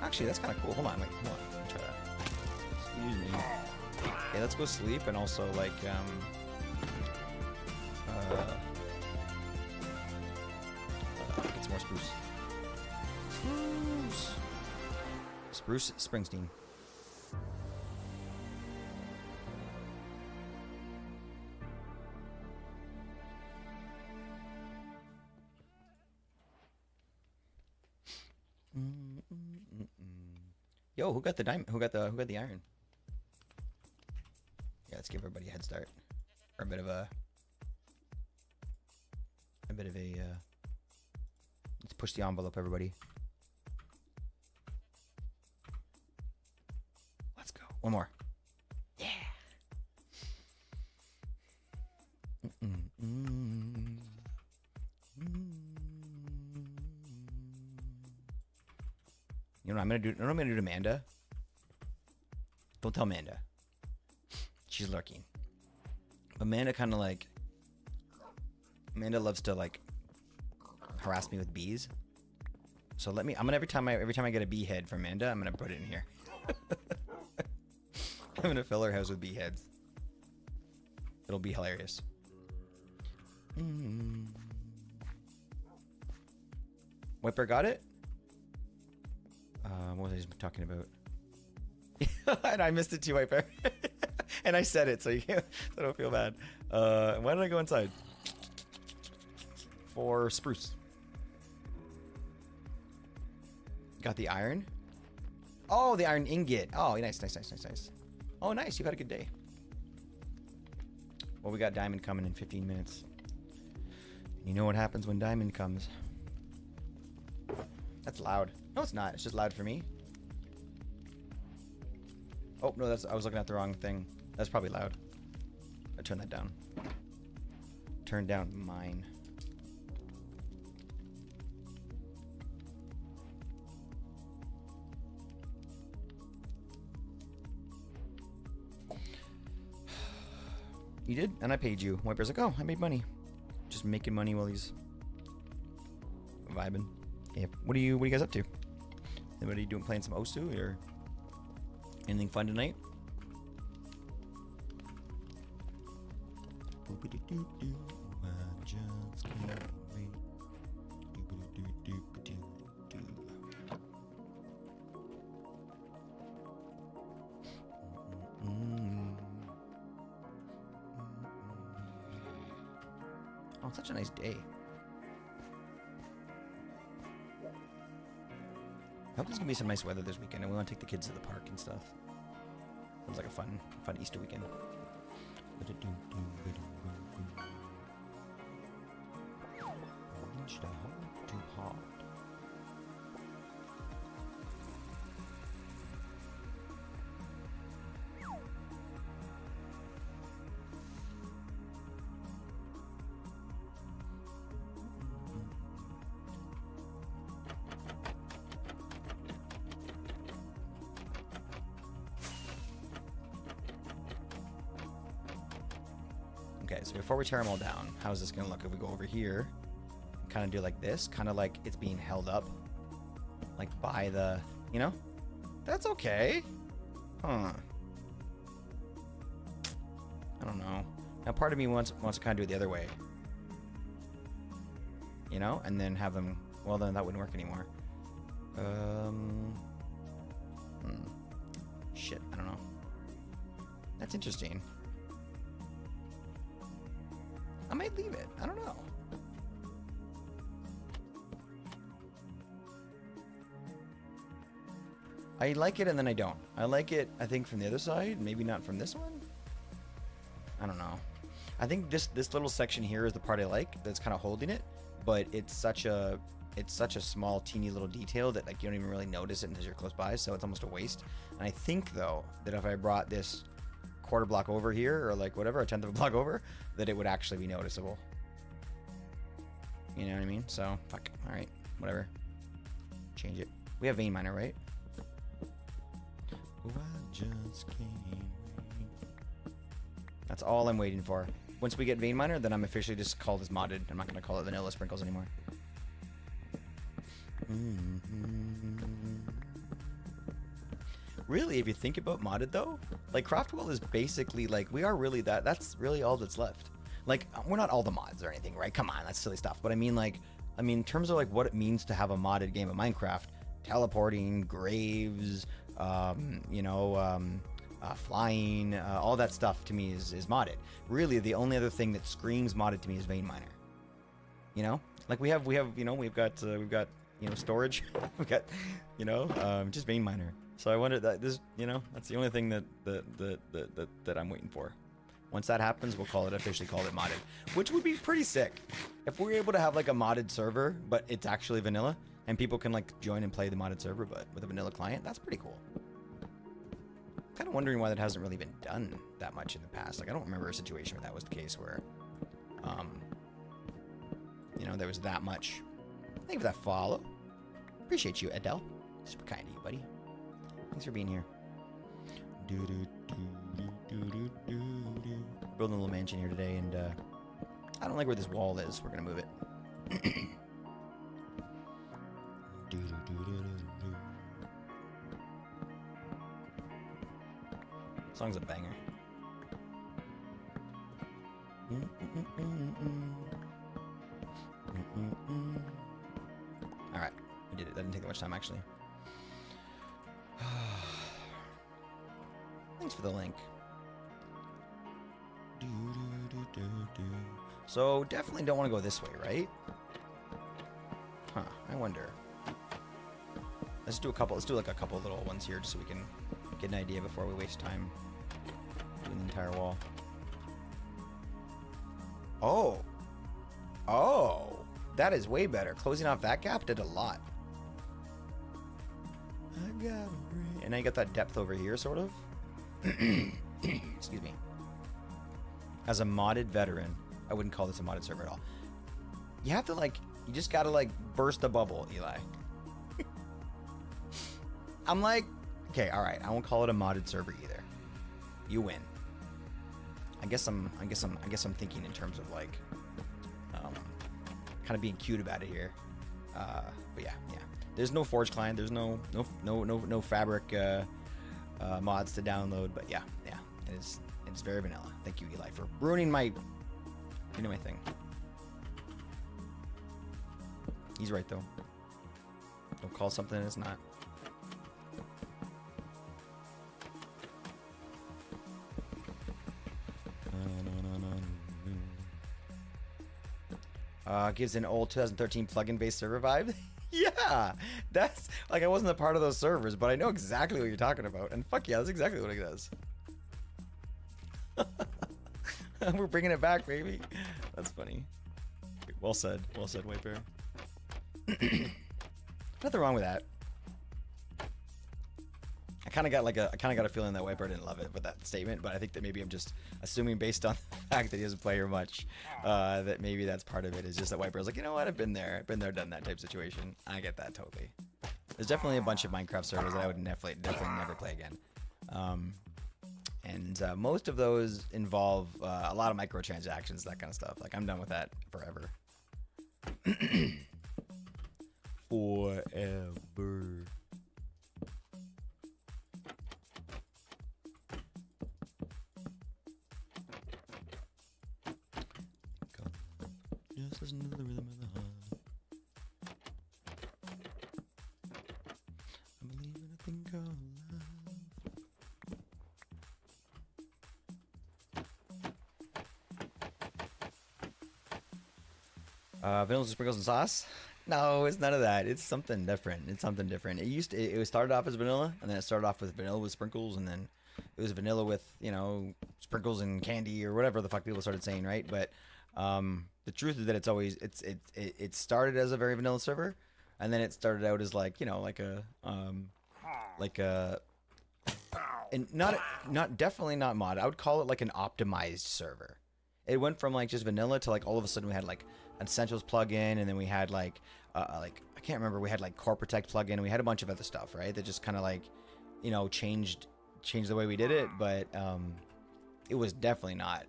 Actually, that's kind of cool. Hold on, let me try that. Excuse me. Okay, let's go sleep and also like, get some more spruce. Spruce Springsteen. Yo, who got the diamond? Who got the iron? Yeah, let's give everybody a head start, or a bit of a let's push the envelope, everybody. Let's go. One more. Yeah. You know what I'm gonna do? You know what I'm gonna do to Amanda? Don't tell Amanda. She's lurking. Amanda kind of like... Amanda loves to like harass me with bees. So let me... I'm gonna every time I get a bee head from Amanda, I'm gonna put it in here. I'm gonna fill her house with bee heads. It'll be hilarious. Wiper got it? What was I just talking about? And I missed it too, Wiper. And I said it, so you can't, so I don't feel bad. Why did I go inside? For spruce. Got the iron. Oh, the iron ingot. Oh, nice. Oh, nice. You've had a good day. Well, we got diamond coming in 15 minutes. You know what happens when diamond comes. That's loud. No, it's not. It's just loud for me. Oh, no, I was looking at the wrong thing. That's probably loud. I turned that down. Turn down mine. You did? And I paid you. Wiper's like, oh, I made money. Just making money while he's vibing. Yeah. What are you guys up to? Anybody playing some Osu or anything fun tonight? I just can't wait. Oh, it's such a nice day. I hope there's gonna be some nice weather this weekend, and we want to take the kids to the park and stuff. Sounds like a fun Easter weekend. Too hard. so before we tear them all down, how's this gonna look if we go over here, kind of do like this, kind of like it's being held up, like by the, you know? That's okay. Huh. I don't know. Now part of me wants to kind of do it the other way. You know? And then have them, well then that wouldn't work anymore. Shit, I don't know. That's interesting. I might leave it. I don't know. I like it and then I don't. I like it, I think, from the other side. Maybe not from this one. I don't know. I think this little section here is the part I like. That's kind of holding it. But it's such a small, teeny little detail that like you don't even really notice it until you're close by. So it's almost a waste. And I think though that if I brought this quarter block over here, or like whatever, a tenth of a block over, that it would actually be noticeable. You know what I mean? So fuck. All right, whatever. Change it. We have vein miner, right? Oh, I just can't wait. That's all I'm waiting for. Once we get vein miner, then I'm officially just call this modded. I'm not gonna call it vanilla sprinkles anymore. Really, if you think about modded though, like Craftwell is basically like, we are really that's really all that's left. Like, we're not all the mods or anything, right? Come on, that's silly stuff. But I mean in terms of like what it means to have a modded game of Minecraft, teleporting, graves, flying, all that stuff to me is modded. Really, the only other thing that screams modded to me is vein miner. You know, like we've got storage, we've got, just vein miner. So I wonder that this, that's the only thing that I'm waiting for. Once that happens, we'll officially call it modded, which would be pretty sick. If we're able to have like a modded server, but it's actually vanilla, and people can like join and play the modded server, but with a vanilla client, that's pretty cool. Kind of wondering why that hasn't really been done that much in the past. Like, I don't remember a situation where that was the case where, there was that much. Thank you for that follow. Appreciate you, Adele. Super kind of you, buddy. Thanks for being here. Building a little mansion here today, and I don't like where this wall is. We're gonna move it. Song's a banger. Alright, we did it. That didn't take that much time, actually. Thanks for the link. So, definitely don't want to go this way, right? Huh, I wonder. Let's do like a couple little ones here just so we can get an idea before we waste time doing the entire wall. Oh, that is way better. Closing off that gap did a lot. And now you got that depth over here, sort of. Excuse me. As a modded veteran, I wouldn't call this a modded server at all. You have to you just gotta burst a bubble, Eli. I'm like, okay, all right. I won't call it a modded server either. You win. I guess I'm thinking in terms of kind of being cute about it here. But yeah. There's no Forge client. There's no Fabric mods to download. But yeah, it's very vanilla. Thank you, Eli, for ruining my thing. He's right though. Don't call something it's not. Gives an old 2013 plugin-based server vibe. Yeah, that's I wasn't a part of those servers, but I know exactly what you're talking about. And fuck yeah, that's exactly what it does. We're bringing it back, baby. That's funny. Well said, White Bear. Nothing wrong with that. I kind of got a feeling that White Bear didn't love it with that statement, but I think that maybe I'm just assuming based on the fact that he doesn't play here much, that maybe that's part of it. Is just that White Bear's like, you know what, I've been there, done that type situation. I get that totally. There's definitely a bunch of Minecraft servers that I would definitely never play again. And most of those involve a lot of microtransactions, that kind of stuff. Like, I'm done with that forever. Forever. Just listen to the rhythm of the heart. I believe in a thing called love. Vanilla sprinkles and sauce? No, it's none of that. It's something different. It's something different. It was started off as vanilla, and then it started off with vanilla with sprinkles, and then it was vanilla with, you know, sprinkles and candy or whatever the fuck people started saying, right? But the truth is that it started as a very vanilla server, and then it started out as like, you know, and not definitely not mod. I would call it like an optimized server. It went from like just vanilla to like all of a sudden we had like an Essentials plugin, and then we had like I can't remember, we had like Core Protect plugin, and we had a bunch of other stuff, right? That just kind of like, you know, changed the way we did it, but it was definitely not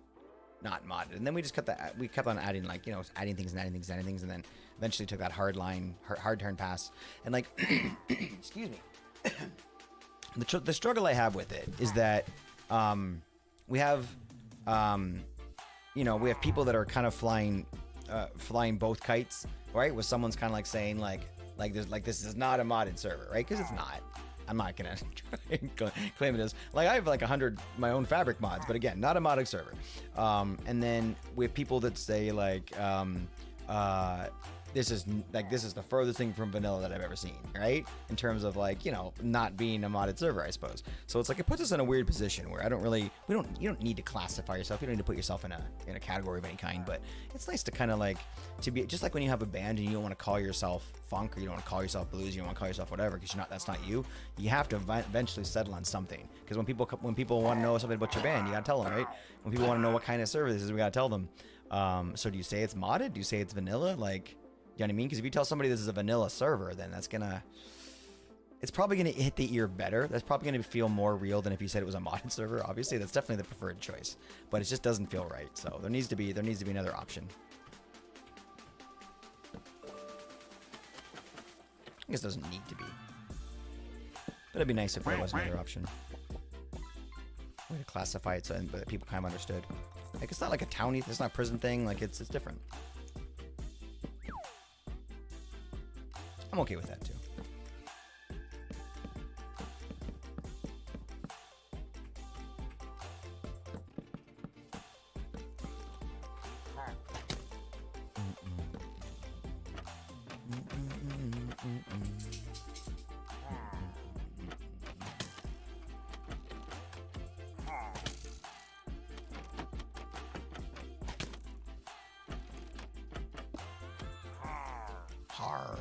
modded. And then we just kept on adding, like, you know, adding things, and then eventually took that hard turn pass. And like excuse me. The struggle I have with it is that we have you know, we have people that are kind of flying both kites, right? Where someone's kind of like saying this is not a modded server, right? Because it's not. I'm not gonna try and claim it is. Like, I have like 100 my own fabric mods, but again, not a modded server. And then we have people that say like this is the furthest thing from vanilla that I've ever seen, right? In terms of, like, you know, not being a modded server, I suppose. So it's like, it puts us in a weird position where you don't need to classify yourself. You don't need to put yourself in a category of any kind, but it's nice to kind of like, to be just like when you have a band and you don't want to call yourself funk, or you don't want to call yourself blues, you don't want to call yourself whatever, because that's not you. You have to eventually settle on something, because when people want to know something about your band, you gotta tell them, right? When people want to know what kind of server this is, we gotta tell them. So do you say it's modded? Do you say it's vanilla? Like, you know what I mean? Because if you tell somebody this is a vanilla server, then it's probably gonna hit the ear better. That's probably gonna feel more real than if you said it was a modded server. Obviously, that's definitely the preferred choice, but it just doesn't feel right. So there needs to be another option. I guess it doesn't need to be, but it'd be nice if there was another option. Way to classify it so that people kind of understood. Like, it's not like a townie, it's not a prison thing. Like, it's different. I'm okay with that too. Har.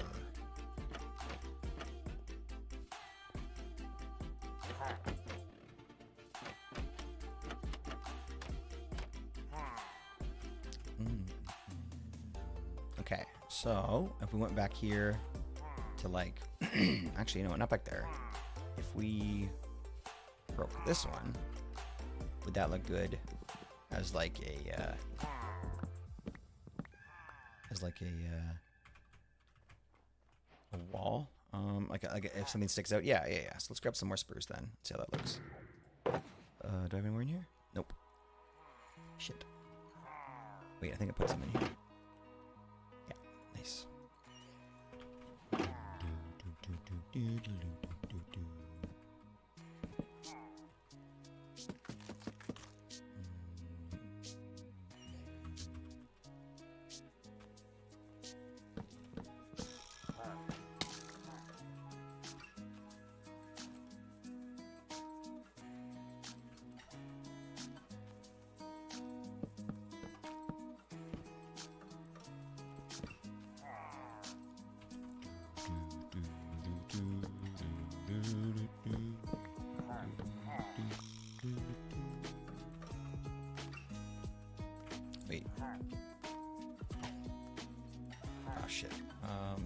Okay, so if we went back here to, like, actually, you know what, not back there. If we broke this one, would that look good as like a wall? Like if something sticks out, yeah. So let's grab some more spruce then. See how that looks. Do I have anywhere in here? Nope. Shit. Wait, I think I put some in here. Yeah, nice. Wait. Oh shit. Oh,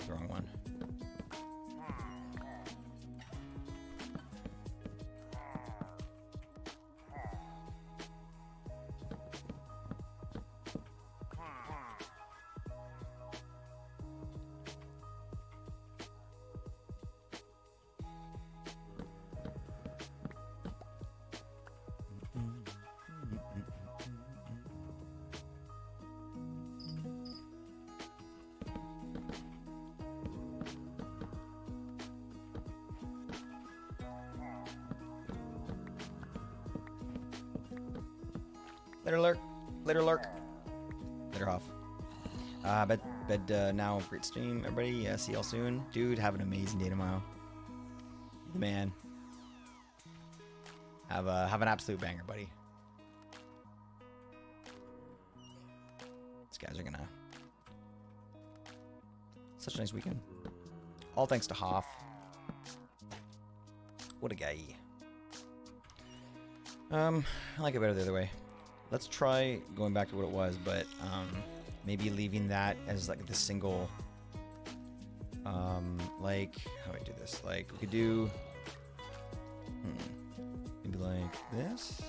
the wrong one. Later, lurk. Later, lurk. Later, off. Now, great stream, everybody. See y'all soon. Dude, have an amazing day tomorrow. The man. Have an absolute banger, buddy. These guys are gonna... Such a nice weekend. All thanks to Hoff. What a guy. I like it better the other way. Let's try going back to what it was, but maybe leaving that as like the single. Like how do I do this? Like we could do maybe like this.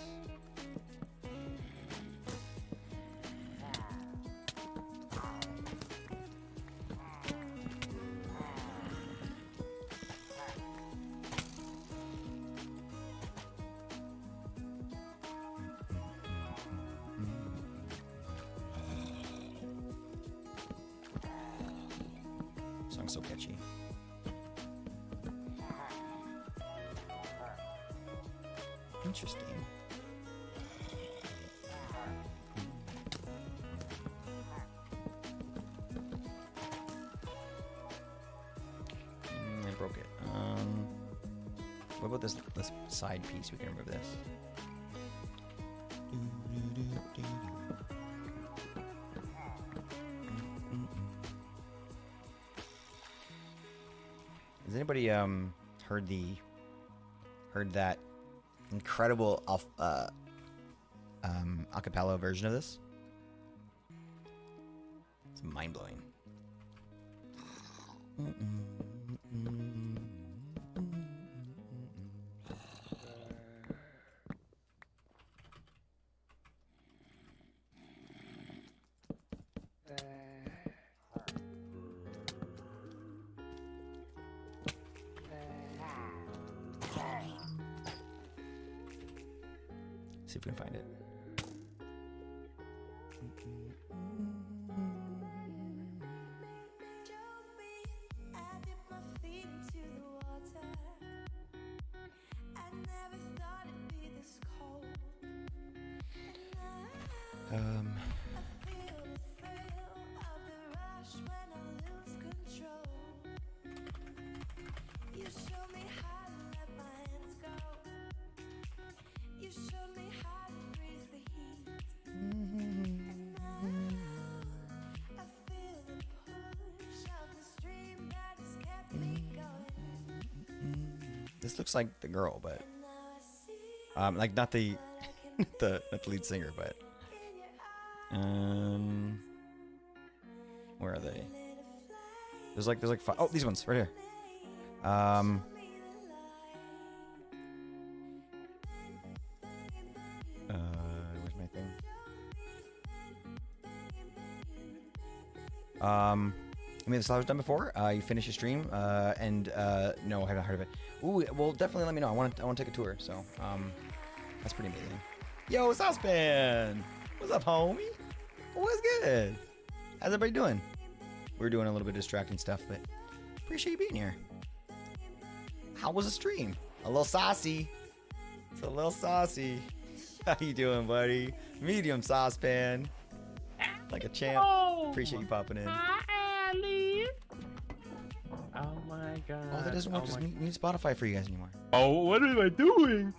Song's so catchy. Interesting. I broke it. What about this side piece? We can remove this. Has anybody heard that incredible acapella version of this? It's mind blowing. See if we can find it. This looks like the girl, but like not the not the lead singer, but where are they? There's like five. Oh, these ones right here. Where's my thing? I mean, this was done before. You finish your stream, and no, I haven't heard of it. Ooh, well, definitely let me know. I want to take a tour. So, that's pretty amazing. Yo, Saucepan! What's up, homie? What's good? How's everybody doing? We're doing a little bit of distracting stuff, but appreciate you being here. How was the stream? A little saucy. It's a little saucy. How you doing, buddy? Medium Saucepan. Like a champ. Appreciate you popping in. Oh my god. Oh, that doesn't work. Just mute Spotify for you guys anymore. Oh, what am I doing?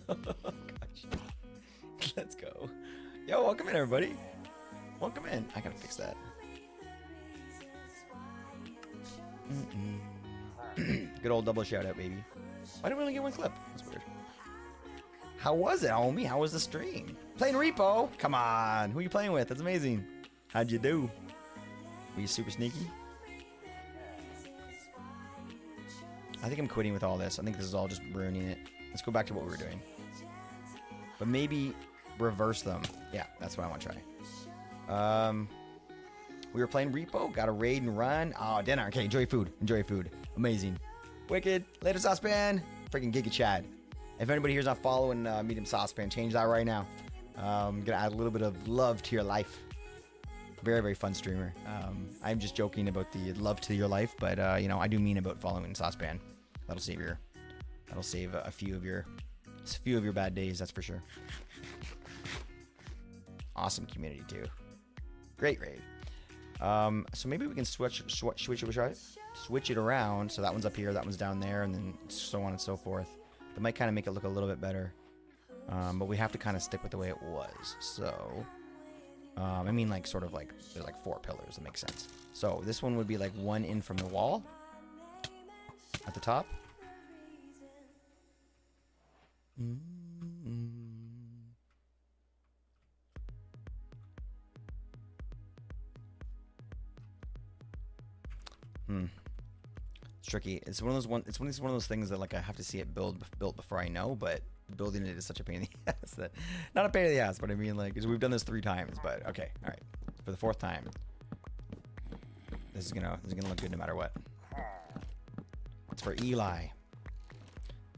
Oh, gosh. Let's go. Yo, welcome in, everybody. Welcome in. I gotta fix that. Good old double shout out, baby. Why did we only get one clip? That's weird. How was it, homie? How was the stream? Playing Repo? Come on. Who are you playing with? That's amazing. How'd you do? Were you super sneaky? I think I'm quitting with all this. I think this is all just ruining it. Let's go back to what we were doing. But maybe reverse them. Yeah, that's what I want to try. We were playing Repo. Got a raid and run. Oh, dinner. Okay, enjoy food. Enjoy food. Amazing. Wicked. Later, Saucepan. Freaking Giga Chad. If anybody here's not following Medium Saucepan, change that right now. I'm gonna add a little bit of love to your life. Very, very fun streamer. I'm just joking about the love to your life, but you know, I do mean about following Saucepan. That'll save a few of your It's a few of your bad days, that's for sure. Awesome community too. Great raid. So maybe we can switch it around. So that one's up here, that one's down there, and then so on and so forth. That might kind of make it look a little bit better. But we have to kind of stick with the way it was. So, I mean, like, sort of like, there's like 4 pillars. That makes sense. So this one would be like 1 in from the wall at the top. It's tricky. It's one of those things that like I have to see it built before I know, but building it is such a pain in the ass that, not a pain in the ass, but I mean, like, 'cause we've done this 3 times, but okay, all right, for the 4th time, this is gonna look good no matter what. It's for Eli.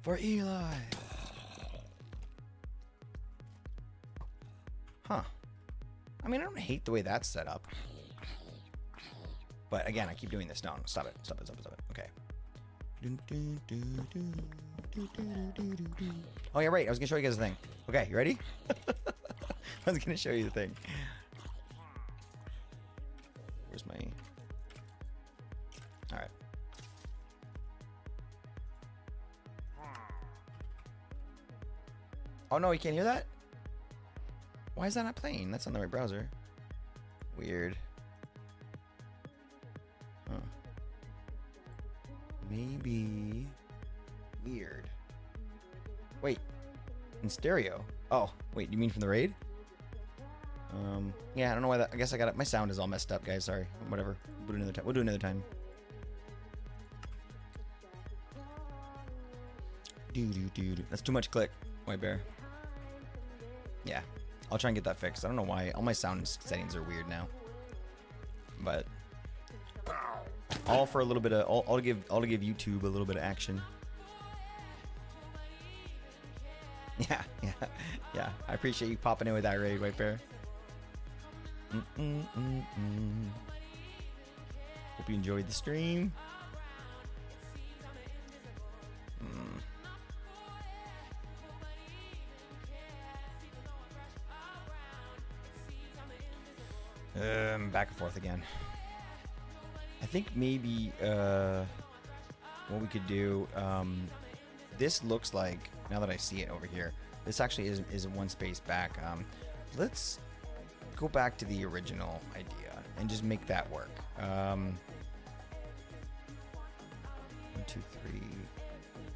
For Eli. Huh. I mean, I don't hate the way that's set up. But again, I keep doing this. No, stop it. Stop it. Okay. Oh, yeah, right. I was going to show you guys the thing. Okay, you ready? I was going to show you the thing. Where's my... All right. Oh, no, you can't hear that? Why is that not playing? That's on the right browser. Weird. Huh. Maybe... Weird. Wait. In stereo? Oh, wait, you mean from the raid? Yeah, I don't know why that... I guess I got it. My sound is all messed up, guys. Sorry. Whatever. We'll do another time. We'll do another time. That's too much click, White Bear. Yeah. I'll try and get that fixed. I don't know why. All my sound settings are weird now. But... all for a little bit of... all to give YouTube a little bit of action. Yeah. I appreciate you popping in with that raid, White Bear. Hope you enjoyed the stream. Back and forth again. I think maybe what we could do. This looks like, now that I see it over here, this actually is 1 space back. Let's go back to the original idea and just make that work. 1, 2, 3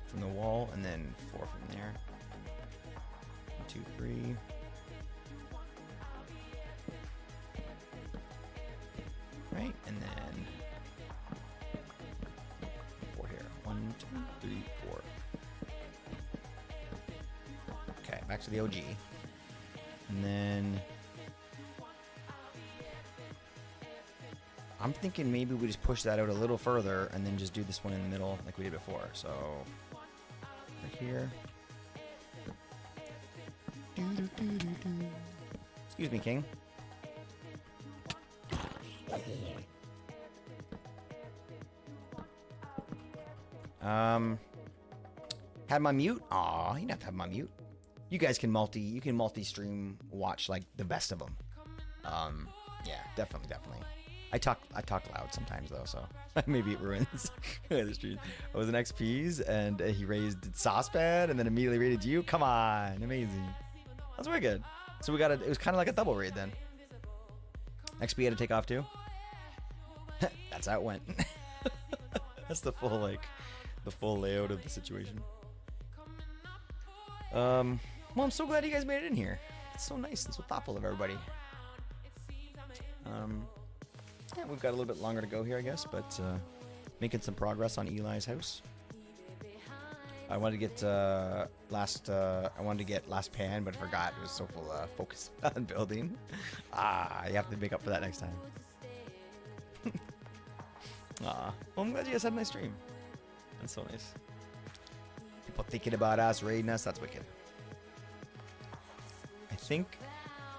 from the wall, and then 4 from there. 1, 2, 3. Right, and then 4 here. 1, 2, 3, 4. Okay, back to the OG. And then I'm thinking maybe we just push that out a little further and then just do this one in the middle like we did before. So right here. Excuse me, King. Had my mute? Aw, you don't have to have my mute. You guys can multi-stream watch like the best of them. Yeah, definitely. I talk loud sometimes though, so maybe it ruins the stream. I was an XP's and he raised Saucepan and then immediately raided you. Come on, amazing. That's very good. So it was kind of like a double raid then. XP had to take off too. That's how it went. That's the full layout of the situation. Well, I'm so glad you guys made it in here. It's so nice and so thoughtful of everybody. Yeah, we've got a little bit longer to go here, I guess, but making some progress on Eli's house. I wanted to get last pan, but I forgot. It was so full focus on building. You have to make up for that next time. Well, I'm glad you guys had a nice stream. That's so nice. People thinking about us, raiding us, that's wicked. I think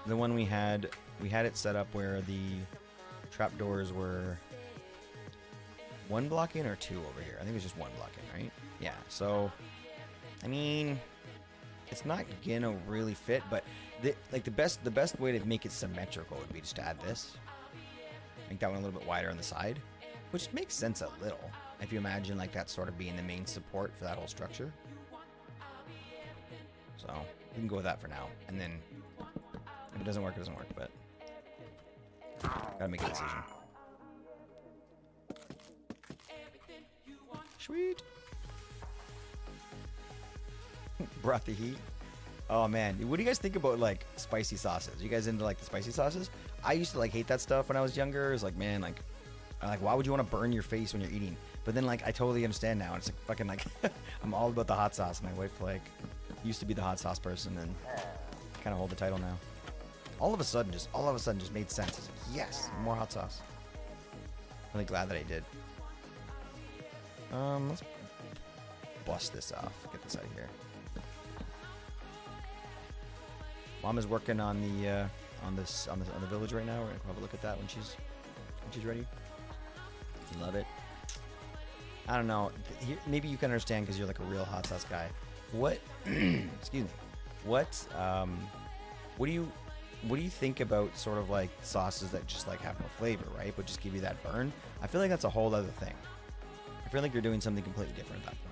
the one we had it set up where the trapdoors were 1 block in or 2 over here. I think it was just 1 block in, right? Yeah, so, I mean, it's not gonna really fit. But the best way to make it symmetrical would be just to add this. Make that one a little bit wider on the side, which makes sense a little if you imagine like that sort of being the main support for that whole structure. So we can go with that for now, and then if it doesn't work, it doesn't work. But gotta make a decision. Sweet. Brought the heat. Oh man, what do you guys think about like spicy sauces? You guys into like the spicy sauces? I used to like hate that stuff when I was younger. It's like, man, like why would you want to burn your face when you're eating? But then like I totally understand now. It's like fucking like I'm all about the hot sauce. My wife like used to be the hot sauce person and kind of hold the title now. All of a sudden just made sense. It's like, yes, more hot sauce. Really glad that I did. Let's bust this off. Get this out of here. Mom is working on the on the village right now. We're gonna have a look at that when she's ready. Love it. I don't know. Here, maybe you can understand because you're like a real hot sauce guy. What? Excuse me. What do you think about sort of like sauces that just like have no flavor, right? But just give you that burn? I feel like that's a whole other thing. I feel like you're doing something completely different at that point.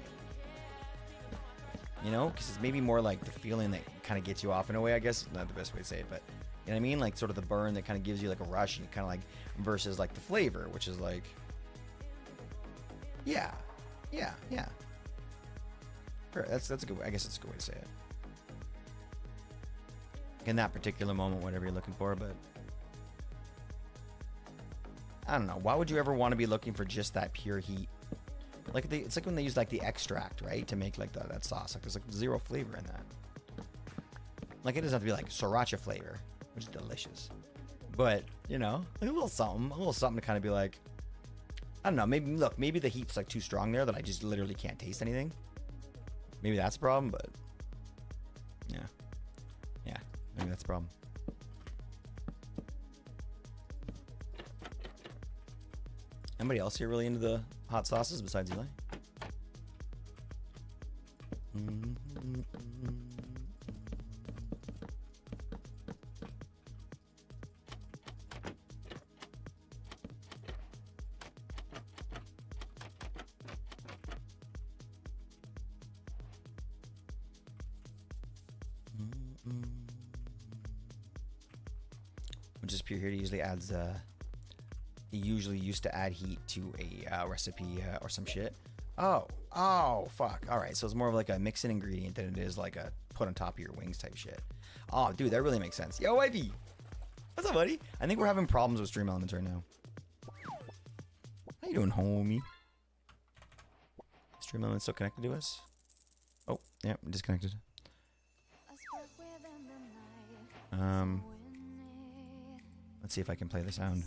You know, because it's maybe more like the feeling that kind of gets you off in a way, I guess. Not the best way to say it, but you know what I mean? Like sort of the burn that kind of gives you like a rush, and you kind of like versus like the flavor, which is like, yeah. Sure, that's a good way. I guess that's a good way to say it. In that particular moment, whatever you're looking for, but I don't know. Why would you ever want to be looking for just that pure heat? Like it's like when they use like the extract, right, to make like that sauce. Like there's like zero flavor in that. Like it doesn't have to be like sriracha flavor, which is delicious. But you know, like a little something to kind of be like, I don't know. Maybe the heat's like too strong there that I just literally can't taste anything. Maybe that's a problem, but yeah, maybe that's a problem. Anybody else here really into the hot sauces besides Eli? Just pure here usually adds he usually used to add heat to a recipe or some shit. Oh fuck. All right, so it's more of like a mix-in ingredient than it is like a put on top of your wings type shit. Oh dude, that really makes sense. Yo wifey, what's up buddy? I think we're having problems with stream elements right now. How you doing, homie? Stream elements still connected to us? Oh yeah, I'm disconnected. Let's see if I can play the sound.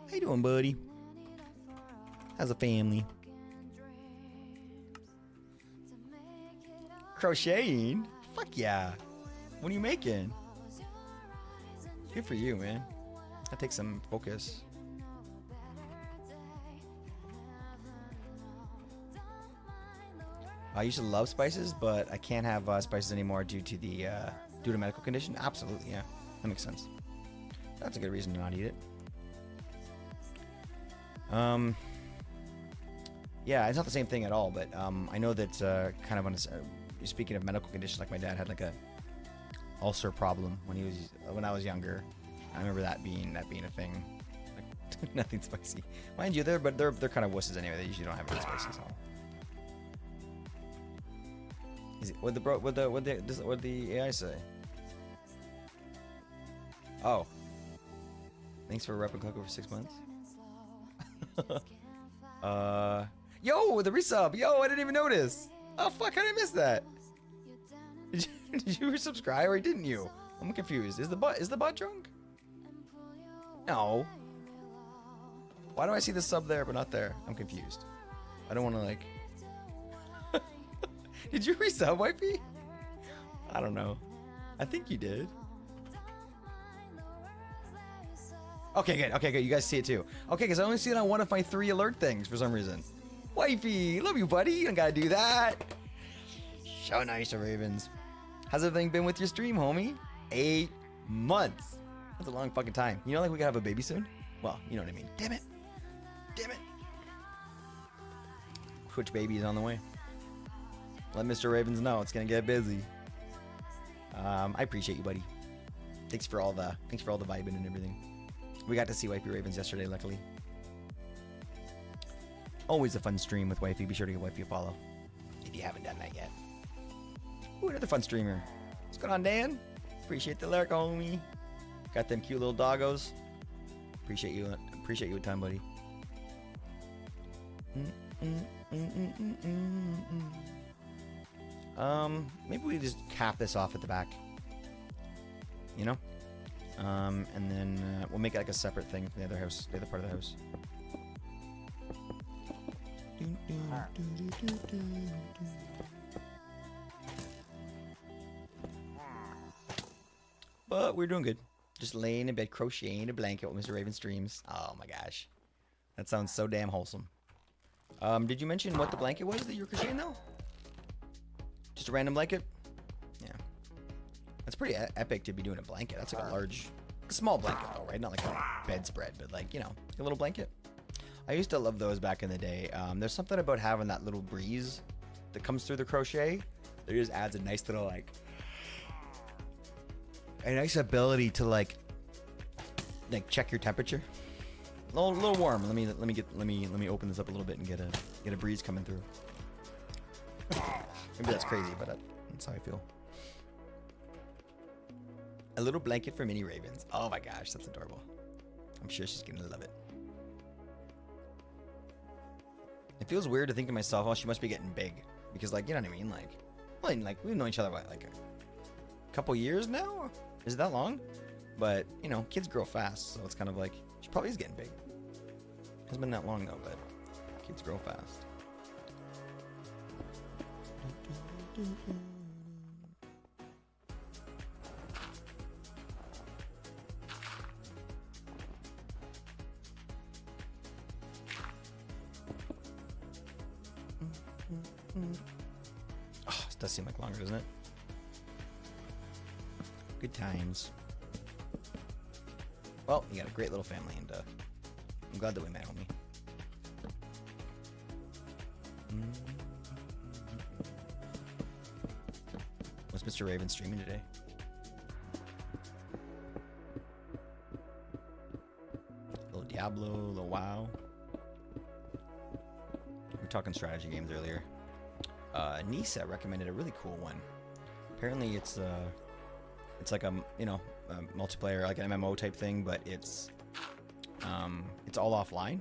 How you doing, buddy? How's the family? Crocheting? Fuck yeah. What are you making? Good for you, man. That takes some focus. I used to love spices, but I can't have spices anymore due to medical condition. Absolutely, yeah. That makes sense. That's a good reason to not eat it. Yeah, it's not the same thing at all, but I know that kind of on speaking of medical conditions, like my dad had like a ulcer problem when I was younger. I remember that being a thing. Like, nothing spicy, mind you. They're kind of wusses anyway. They usually don't have any spicy. So. Is it what the AI say? Oh, thanks for repping Coco for 6 months. Yo, the resub. Yo, I didn't even notice. Oh fuck, how did I miss that? Did you resubscribe or didn't you? I'm confused. Is the bot drunk? No. Why do I see the sub there but not there? I'm confused. I don't want to like. Did you resub, wifey? I don't know. I think you did. Okay, good. Okay, good. You guys see it too. Okay, because I only see it on one of my 3 alert things for some reason. Wifey, love you, buddy. You don't gotta do that. So nice, Ravens. How's everything been with your stream, homie? 8 months. That's a long fucking time. You know, like we could have a baby soon? Well, you know what I mean. Damn it. Damn it. Twitch baby is on the way. Let Mr. Ravens know it's gonna get busy. I appreciate you, buddy. Thanks for all the vibing and everything. We got to see Wifey Ravens yesterday, luckily. Always a fun stream with Wifey. Be sure to give Wifey a follow if you haven't done that yet. Ooh, another fun streamer. What's going on, Dan? Appreciate the lurk, homie. Got them cute little doggos. Appreciate you a ton, buddy. Maybe we just cap this off at the back. You know? And then we'll make it like a separate thing from the other house, the other part of the house. But we're doing good. Just laying in bed, crocheting a blanket with Mr. Raven streams. Oh my gosh. That sounds so damn wholesome. Did you mention what the blanket was that you were crocheting though? Just a random blanket? Yeah. That's pretty epic to be doing a blanket. That's like a small blanket though, right? Not like a bedspread, but like, you know, a little blanket. I used to love those back in the day. There's something about having that little breeze that comes through the crochet that just adds a nice little like a nice ability to like check your temperature. A little warm. Let me open this up a little bit and get a breeze coming through. Maybe that's crazy, but that's how I feel. A little blanket for mini Ravens. Oh my gosh, that's adorable. I'm sure she's gonna love it. It feels weird to think to myself, oh, she must be getting big, because like, you know what I mean? Like, well, like we've known each other what, like a couple years now. Is it that long? But you know, kids grow fast, so it's kind of like she probably is getting big. Hasn't been that long though, but kids grow fast. Oh, this does seem like longer, doesn't it? Good times. Well, you got a great little family, and I'm glad that we met, homie. What's Mr. Raven streaming today? A little Diablo, a little WoW. We were talking strategy games earlier. Nisa recommended a really cool one. Apparently, it's like a multiplayer, like an MMO type thing, but it's all offline.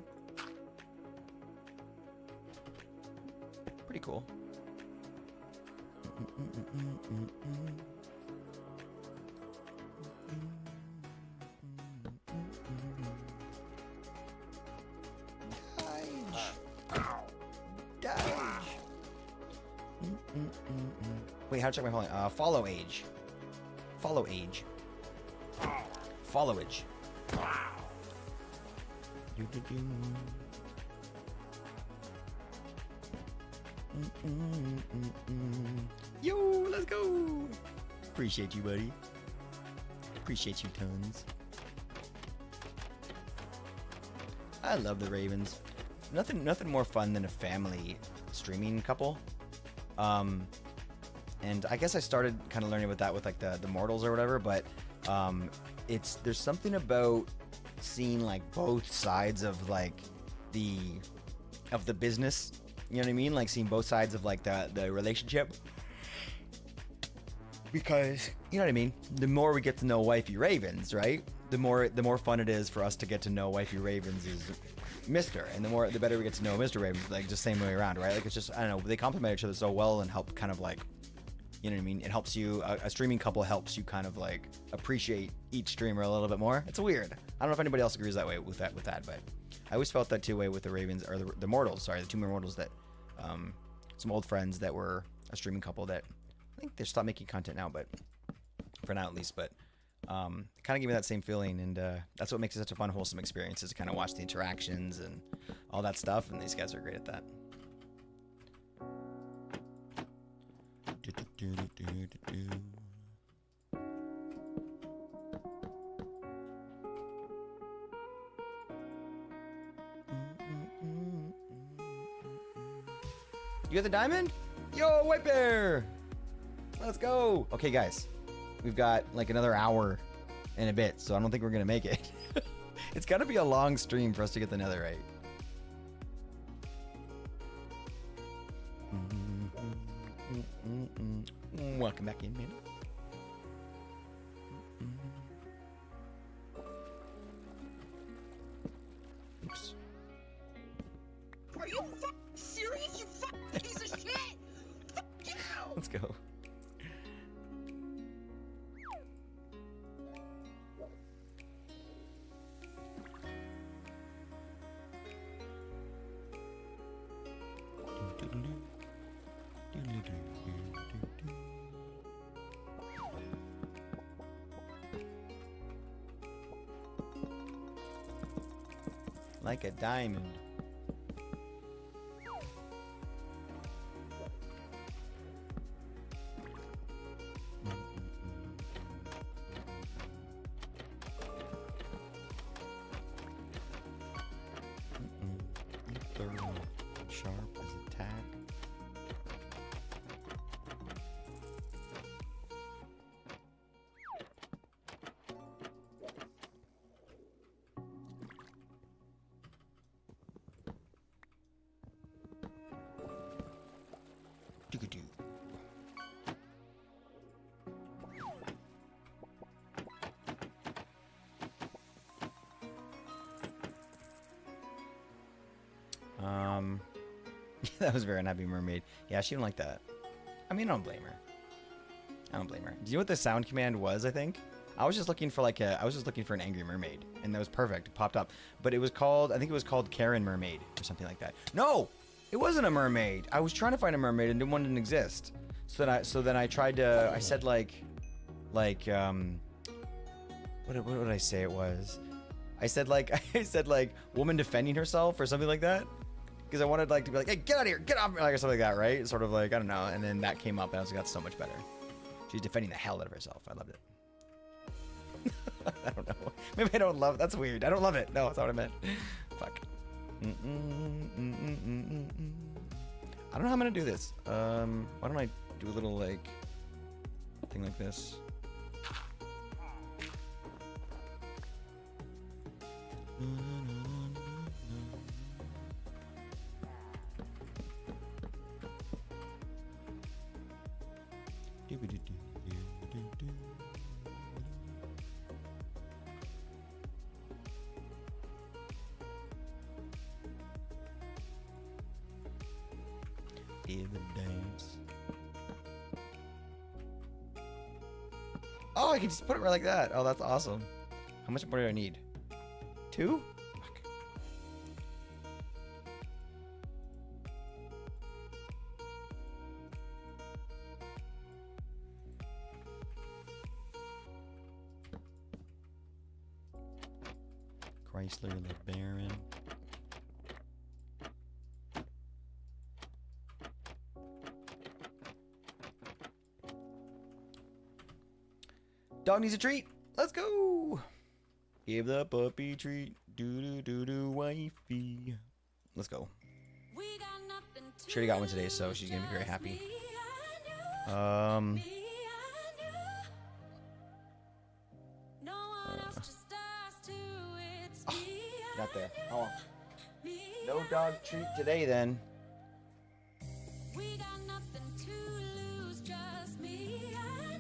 Pretty cool. Wait, how to check my following? Follow age. Follow age. Followage. Yo, let's go. Appreciate you, buddy. Appreciate you tons. I love the Ravens. Nothing more fun than a family streaming couple. And I guess I started kind of learning about that with like the Mortals or whatever, but there's something about seeing like both sides of like the business, you know what I mean? Like seeing both sides of like the relationship, because you know what I mean? The more we get to know Wifey Ravens, right? The more fun it is for us to get to know Wifey Ravens is Mr. And the better we get to know Mr. Ravens, like just same way around, right? Like it's just, I don't know, they complement each other so well and help kind of like, you know what I mean? It helps you, a streaming couple helps you kind of like appreciate each streamer a little bit more. It's weird. I don't know if anybody else agrees that way with that, but I always felt that way with the Ravens, or the Mortals, sorry, the two Mortals, that some old friends that were a streaming couple that I think they stopped making content now, but for now at least, but kind of gave me that same feeling, and that's what makes it such a fun, wholesome experience, is to kind of watch the interactions and all that stuff, and these guys are great at that. You got the diamond? Yo, White Bear! Let's go! Okay, guys. We've got like another hour and a bit, so I don't think we're gonna make it. It's gotta be a long stream for us to get the netherite. Welcome back in, man. Oops. Are you serious, you piece of shit? Let's go. Like a diamond. Thorough, sharp as attack. Doo-doo. That was very unhappy mermaid. Yeah, she didn't like that. I mean, I don't blame her. I don't blame her. Do you know what the sound command was? I think I was just looking for like I was just looking for an angry mermaid, and that was perfect. It popped up, but it was called. I think it was called Karen Mermaid or something like that. No, it wasn't a mermaid. I was trying to find a mermaid, and one didn't exist. So then I tried to. I said what did I say it was? I said like woman defending herself or something like that. Because I wanted like to be like, hey, get out of here, get off me, like or something like that, right? Sort of like, I don't know. And then that came up and I was like, got so much better. She's defending the hell out of herself. I loved it. I don't know. Maybe I don't love it. That's weird. I don't love it. No, that's not what I meant. Fuck. I don't know how I'm gonna do this. Why don't I do a little like thing like this? Oh, I can just put it right like that. Oh, that's awesome. How much more do I need? 2? Fuck. Chrysler LeBaron. Dog needs a treat. Let's go. Give the puppy treat. Do wifey. Let's go. She already got one today, so she's gonna be very happy. Not there. Hold on. No dog treat today, then.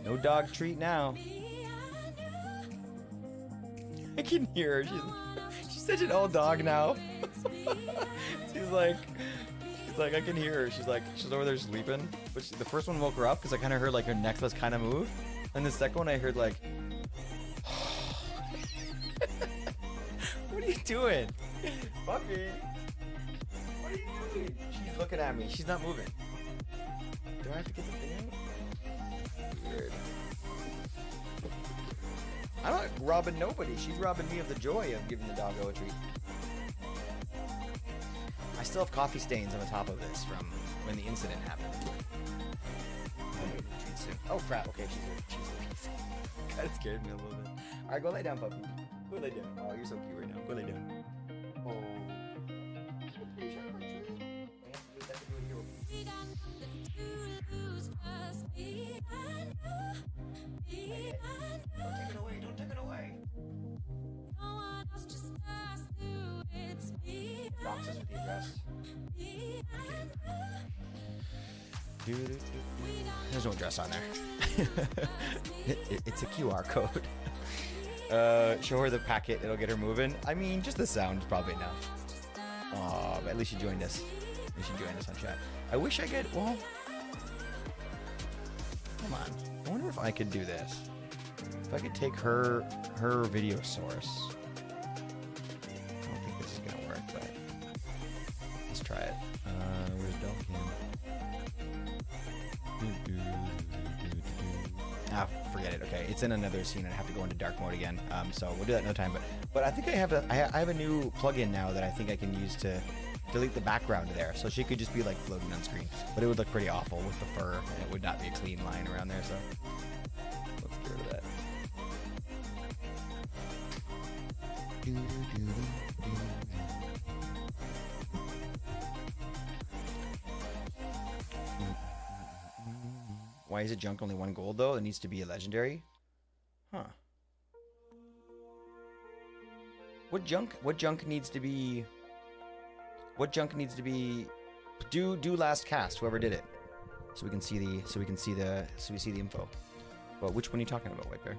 No dog treat now. I can hear her. She's such an old dog now. she's like, I can hear her. She's over there sleeping. But the first one woke her up because I kind of heard like her necklace kind of move, and the second one I heard like, what are you doing, puppy? What are you doing? She's looking at me. She's not moving. Do I have to get the thing out? Weird. I'm not robbing nobody. She's robbing me of the joy of giving the doggo a treat. I still have coffee stains on the top of this from when the incident happened. I'll give it a treat soon. Oh crap, okay, she's here. She's kind of scared me a little bit. Alright, go lay down, puppy. Go lay down. Oh, you're so cute right now. Go lay down. Oh. Don't take it away, don't take it away. Box us with the address. There's no address on there. It's a QR code. Show her the packet, it'll get her moving. I mean, just the sound is probably enough. Aw, but at least she joined us. At least she joined us on chat. I wish I could, well... Come on. I wonder if I could do this. If I could take her video source. I don't think this is gonna work, but... Let's try it. Where's Delcam? Ah, forget it. Okay, it's in another scene, and I have to go into dark mode again. So we'll do that another time. But I think I have a new plugin now that I think I can use to delete the background there, so she could just be like floating on screen. But it would look pretty awful with the fur, and it would not be a clean line around there. So let's get rid of that. Why is it junk only 1 gold though? It needs to be a legendary. Huh. What junk needs to be? What junk needs to be? Do last cast. Whoever did it, so we can see the info. Well, which one are you talking about, White Bear?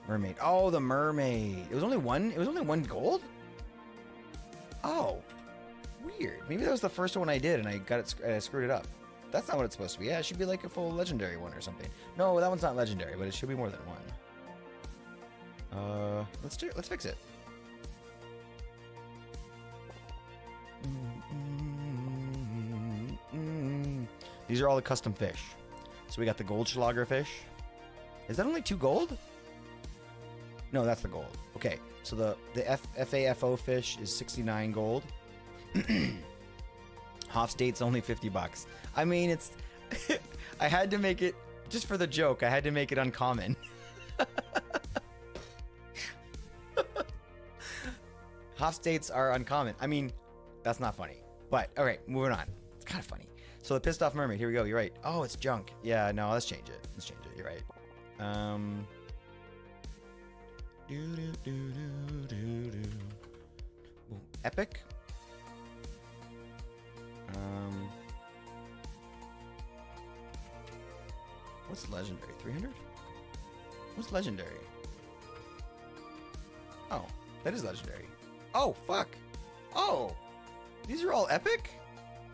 Mermaid. Oh, the mermaid. It was only one. It was only 1 gold. Oh. Weird. Maybe that was the first one I did and I got it. I screwed it up. That's not what it's supposed to be. Yeah, it should be like a full legendary one or something. No, that one's not legendary, but it should be more than 1. Let's fix it. These are all the custom fish. So we got the Goldschlager fish. Is that only 2 gold? No, that's the gold. Okay, so the FAFO fish is 69 gold. Hofstate's only $50. I mean, it's... I had to make it, just for the joke, I had to make it uncommon. Hofstates are uncommon. I mean, that's not funny. But, alright, moving on. It's kind of funny. So the pissed off mermaid, here we go, you're right. Oh, it's junk. Yeah, no, let's change it. Let's change it, you're right. Epic? What's legendary? 300? What's legendary? Oh, that is legendary. Oh, fuck. Oh, these are all epic?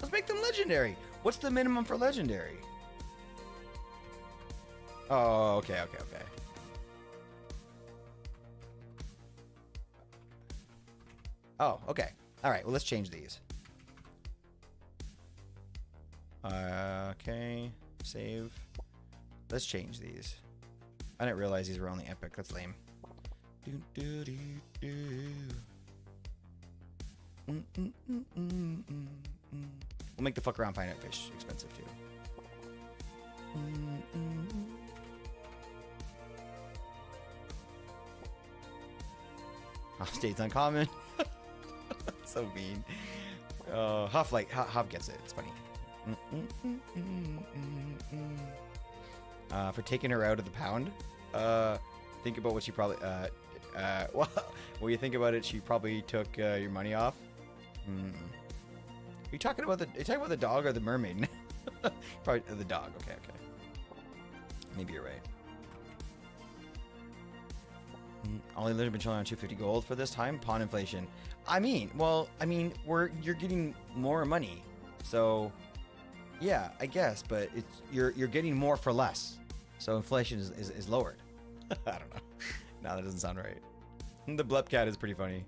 Let's make them legendary. What's the minimum for legendary? Oh, okay. Oh, okay. All right, well, let's change these. Okay, save. Let's change these. I didn't realize these were only epic. That's lame. We'll make the fuck around finite fish expensive too. Huff states uncommon. So mean. Huff gets it. It's funny. For taking her out of the pound, think about what she probably well, when you think about it, she probably took your money off. Are you talking about the dog or the mermaid? Probably the dog. Okay. Maybe you're right. Only literally been chilling on 250 gold for this time. Pawn inflation. I mean, you're getting more money, so yeah, I guess, but you're getting more for less, so inflation is lowered. I don't know. No, that doesn't sound right. The blep cat is pretty funny,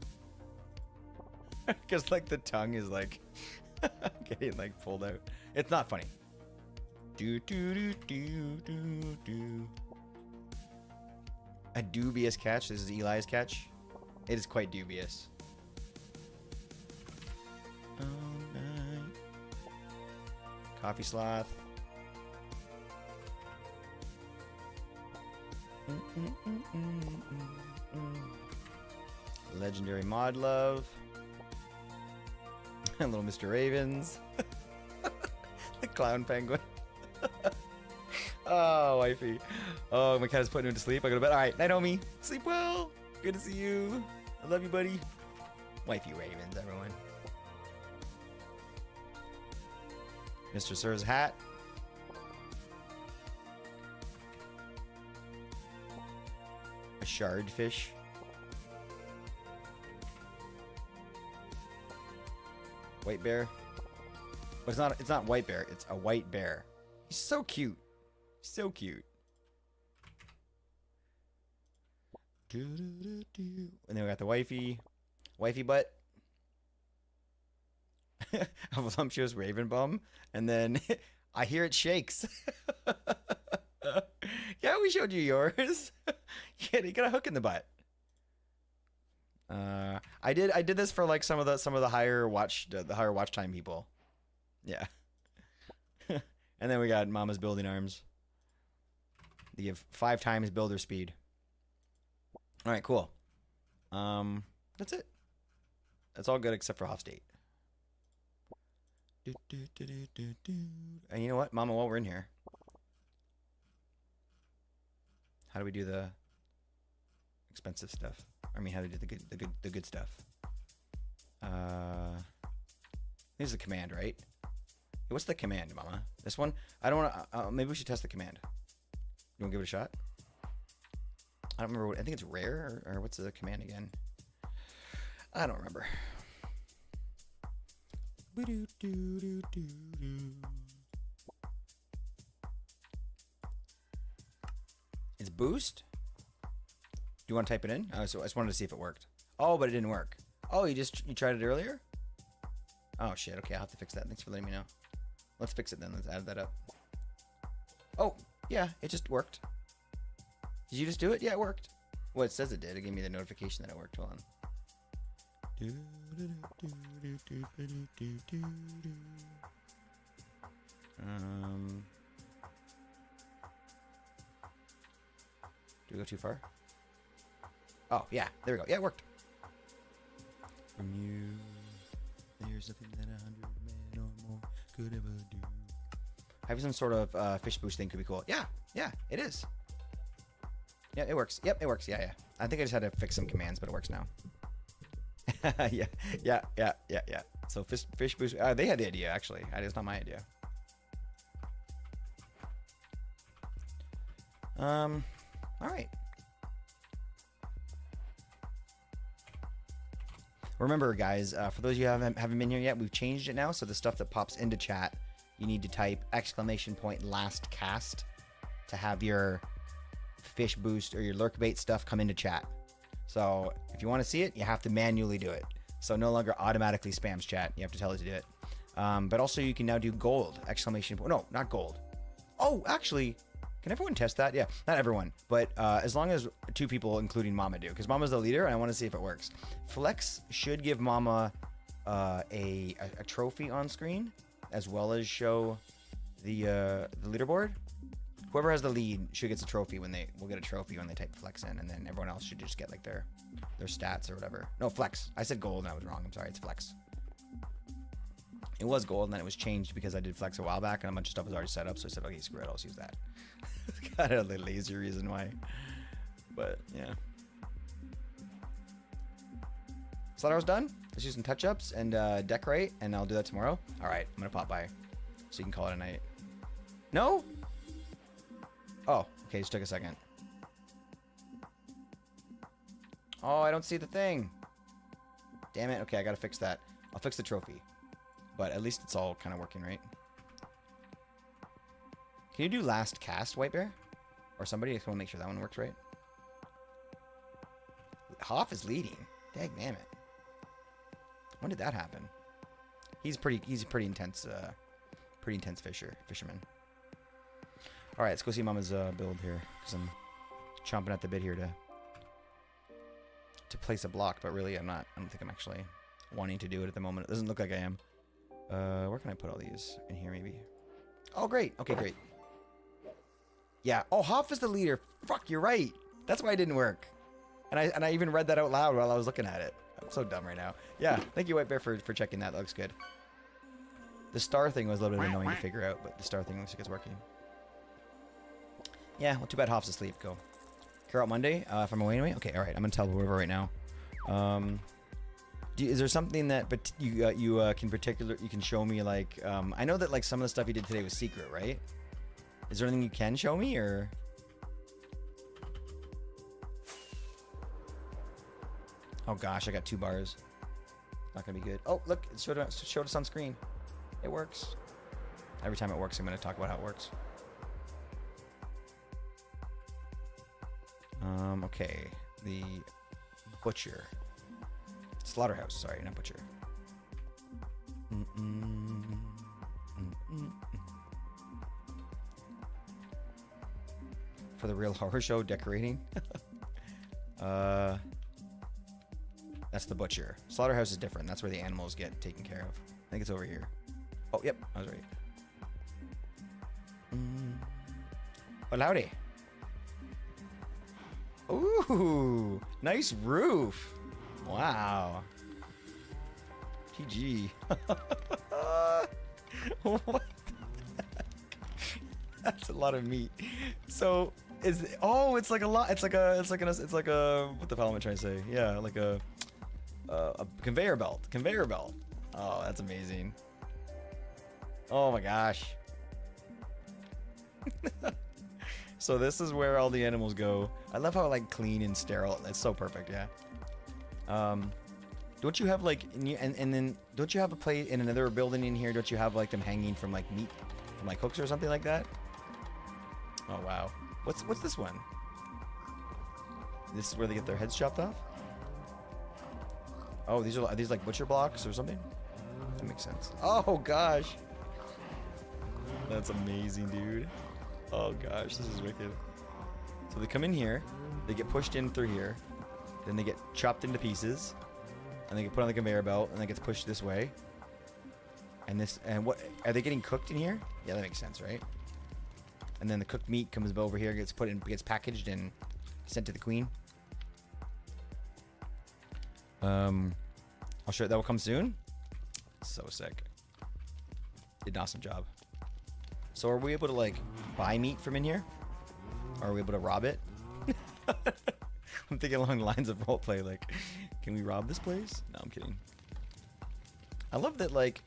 because like the tongue is like getting like pulled out. It's not funny. A dubious catch. This is Eli's catch. It is quite dubious. Coffee sloth. Legendary mod love. Little Mr. Ravens. The clown penguin. Oh, wifey. Oh, my cat is putting him to sleep. I go to bed. All right, night, homie. Sleep well. Good to see you. I love you, buddy. Wifey Ravens, everyone. Mr. Sir's hat. A shard fish. White bear. But it's not white bear, it's a white bear. He's so cute. So cute. And then we got the wifey. Wifey butt. A voluptuous raven bum. And then I hear it shakes. Yeah, we showed you yours. Yeah, you got a hook in the butt. I did this for like some of the higher watch time people. Yeah. And then we got Mama's building arms. They give 5 times builder speed. All right, cool. That's it. That's all good except for Hoff State. And you know what, Mama? While we're in here, how do we do the expensive stuff? I mean, how do we do the good stuff? This is the command, right? Hey, what's the command, Mama? This one? I don't want to. Maybe we should test the command. You want to give it a shot? I don't remember what. I think it's rare, or what's the command again? I don't remember. It's boost? Do you want to type it in? So I just wanted to see if it worked. Oh, but it didn't work. Oh, you tried it earlier? Oh shit, okay, I'll have to fix that. Thanks for letting me know. Let's fix it then. Let's add that up. Oh, yeah, it just worked. Did you just do it? Yeah, it worked. Well, it says it did. It gave me the notification that it worked. Hold on. Do we go too far? Oh, yeah. There we go. Yeah, it worked. From you, there's nothing that 100 men or more could ever do. Having some sort of fish boost thing could be cool. Yeah, it is. Yeah, it works. Yep, it works. Yeah. I think I just had to fix some commands, but it works now. Yeah. So fish boost. They had the idea actually. It's not my idea. All right. Remember, guys, for those of you who haven't been here yet, we've changed it now. So the stuff that pops into chat, you need to type ! last cast to have your fish boost or your lurk bait stuff come into chat. So if you want to see it, you have to manually do it. So no longer automatically spams chat. You have to tell it to do it. But also you can now do gold ! No, not gold. Oh, actually, can everyone test that? Yeah, not everyone, but as long as 2 people, including Mama, do, because Mama's the leader, and I want to see if it works. Flex should give Mama a trophy on screen, as well as show the leaderboard. Whoever has the lead should get a trophy will get a trophy when they type Flex in, and then everyone else should just get like their stats or whatever. No, Flex. I said gold and I was wrong. I'm sorry. It's Flex. It was gold, and then it was changed because I did Flex a while back, and a bunch of stuff was already set up. So I said, okay, screw it. I'll just use that. It's kind of a lazy reason why, but yeah. Slaughterhouse done. Let's do some touch-ups and decorate, and I'll do that tomorrow. All right, I'm gonna pop by, so you can call it a night. No. Oh, okay. Just took a second. Oh, I don't see the thing. Damn it. Okay, I gotta fix that. I'll fix the trophy, but at least it's all kind of working, right? Can you do last cast, White Bear? Or somebody? I just want to make sure that one works right. Hoff is leading. Dang, damn it. When did that happen? He's a pretty intense fisherman. All right, let's go see Mama's build here, because I'm chomping at the bit here to place a block, but really I don't think I'm actually wanting to do it at the moment. It doesn't look like I am. Where can I put all these? In here, maybe. Oh, great. Okay, great. Yeah. Oh, Hoff is the leader. Fuck, you're right. That's why it didn't work. And I even read that out loud while I was looking at it. I'm so dumb right now. Yeah. Thank you, White Bear, for checking that. That looks good. The star thing was a little bit annoying to figure out, but the star thing looks like it's working. Yeah. Well, too bad Hoff's asleep. Go. Clear out Monday. If I'm away anyway. Okay. All right. I'm gonna tell whoever right now. Is there something that you can show me, like I know that like some of the stuff you did today was secret, right? Is there anything you can show me, or oh gosh, I got 2 bars. Not gonna be good. Oh look, it showed us on screen. It works. Every time it works, I'm gonna talk about how it works. Okay, the butcher. Slaughterhouse, sorry, not butcher. For the real horror show, decorating. That's the butcher. Slaughterhouse is different. That's where the animals get taken care of. I think it's over here. Oh, yep, I was right. Oh, howdy. Ooh, nice roof. Wow. GG. What the heck? That's a lot of meat. So it's like a lot. It's like a what the hell am I trying to say? Yeah, like a conveyor belt. Conveyor belt. Oh, that's amazing. Oh my gosh. So this is where all the animals go. I love how like clean and sterile. It's so perfect. Yeah. Don't you have like and then don't you have a plate in another building in here? Don't you have like them hanging from like meat from like hooks or something like that? Oh wow. What's this one? This is where they get their heads chopped off? Oh, are these like butcher blocks or something? That makes sense. Oh gosh. That's amazing, dude. Oh gosh, this is wicked. So they come in here, they get pushed in through here, then they get chopped into pieces, and they get put on the conveyor belt, and then gets pushed this way. And what are they getting cooked in here? Yeah, that makes sense, right? And then the cooked meat comes over here, gets packaged and sent to the queen. I'll show you, that will come soon. So sick. Did an awesome job. So are we able to like buy meat from in here? Or are we able to rob it? I'm thinking along the lines of roleplay, like, can we rob this place? No, I'm kidding. I love that like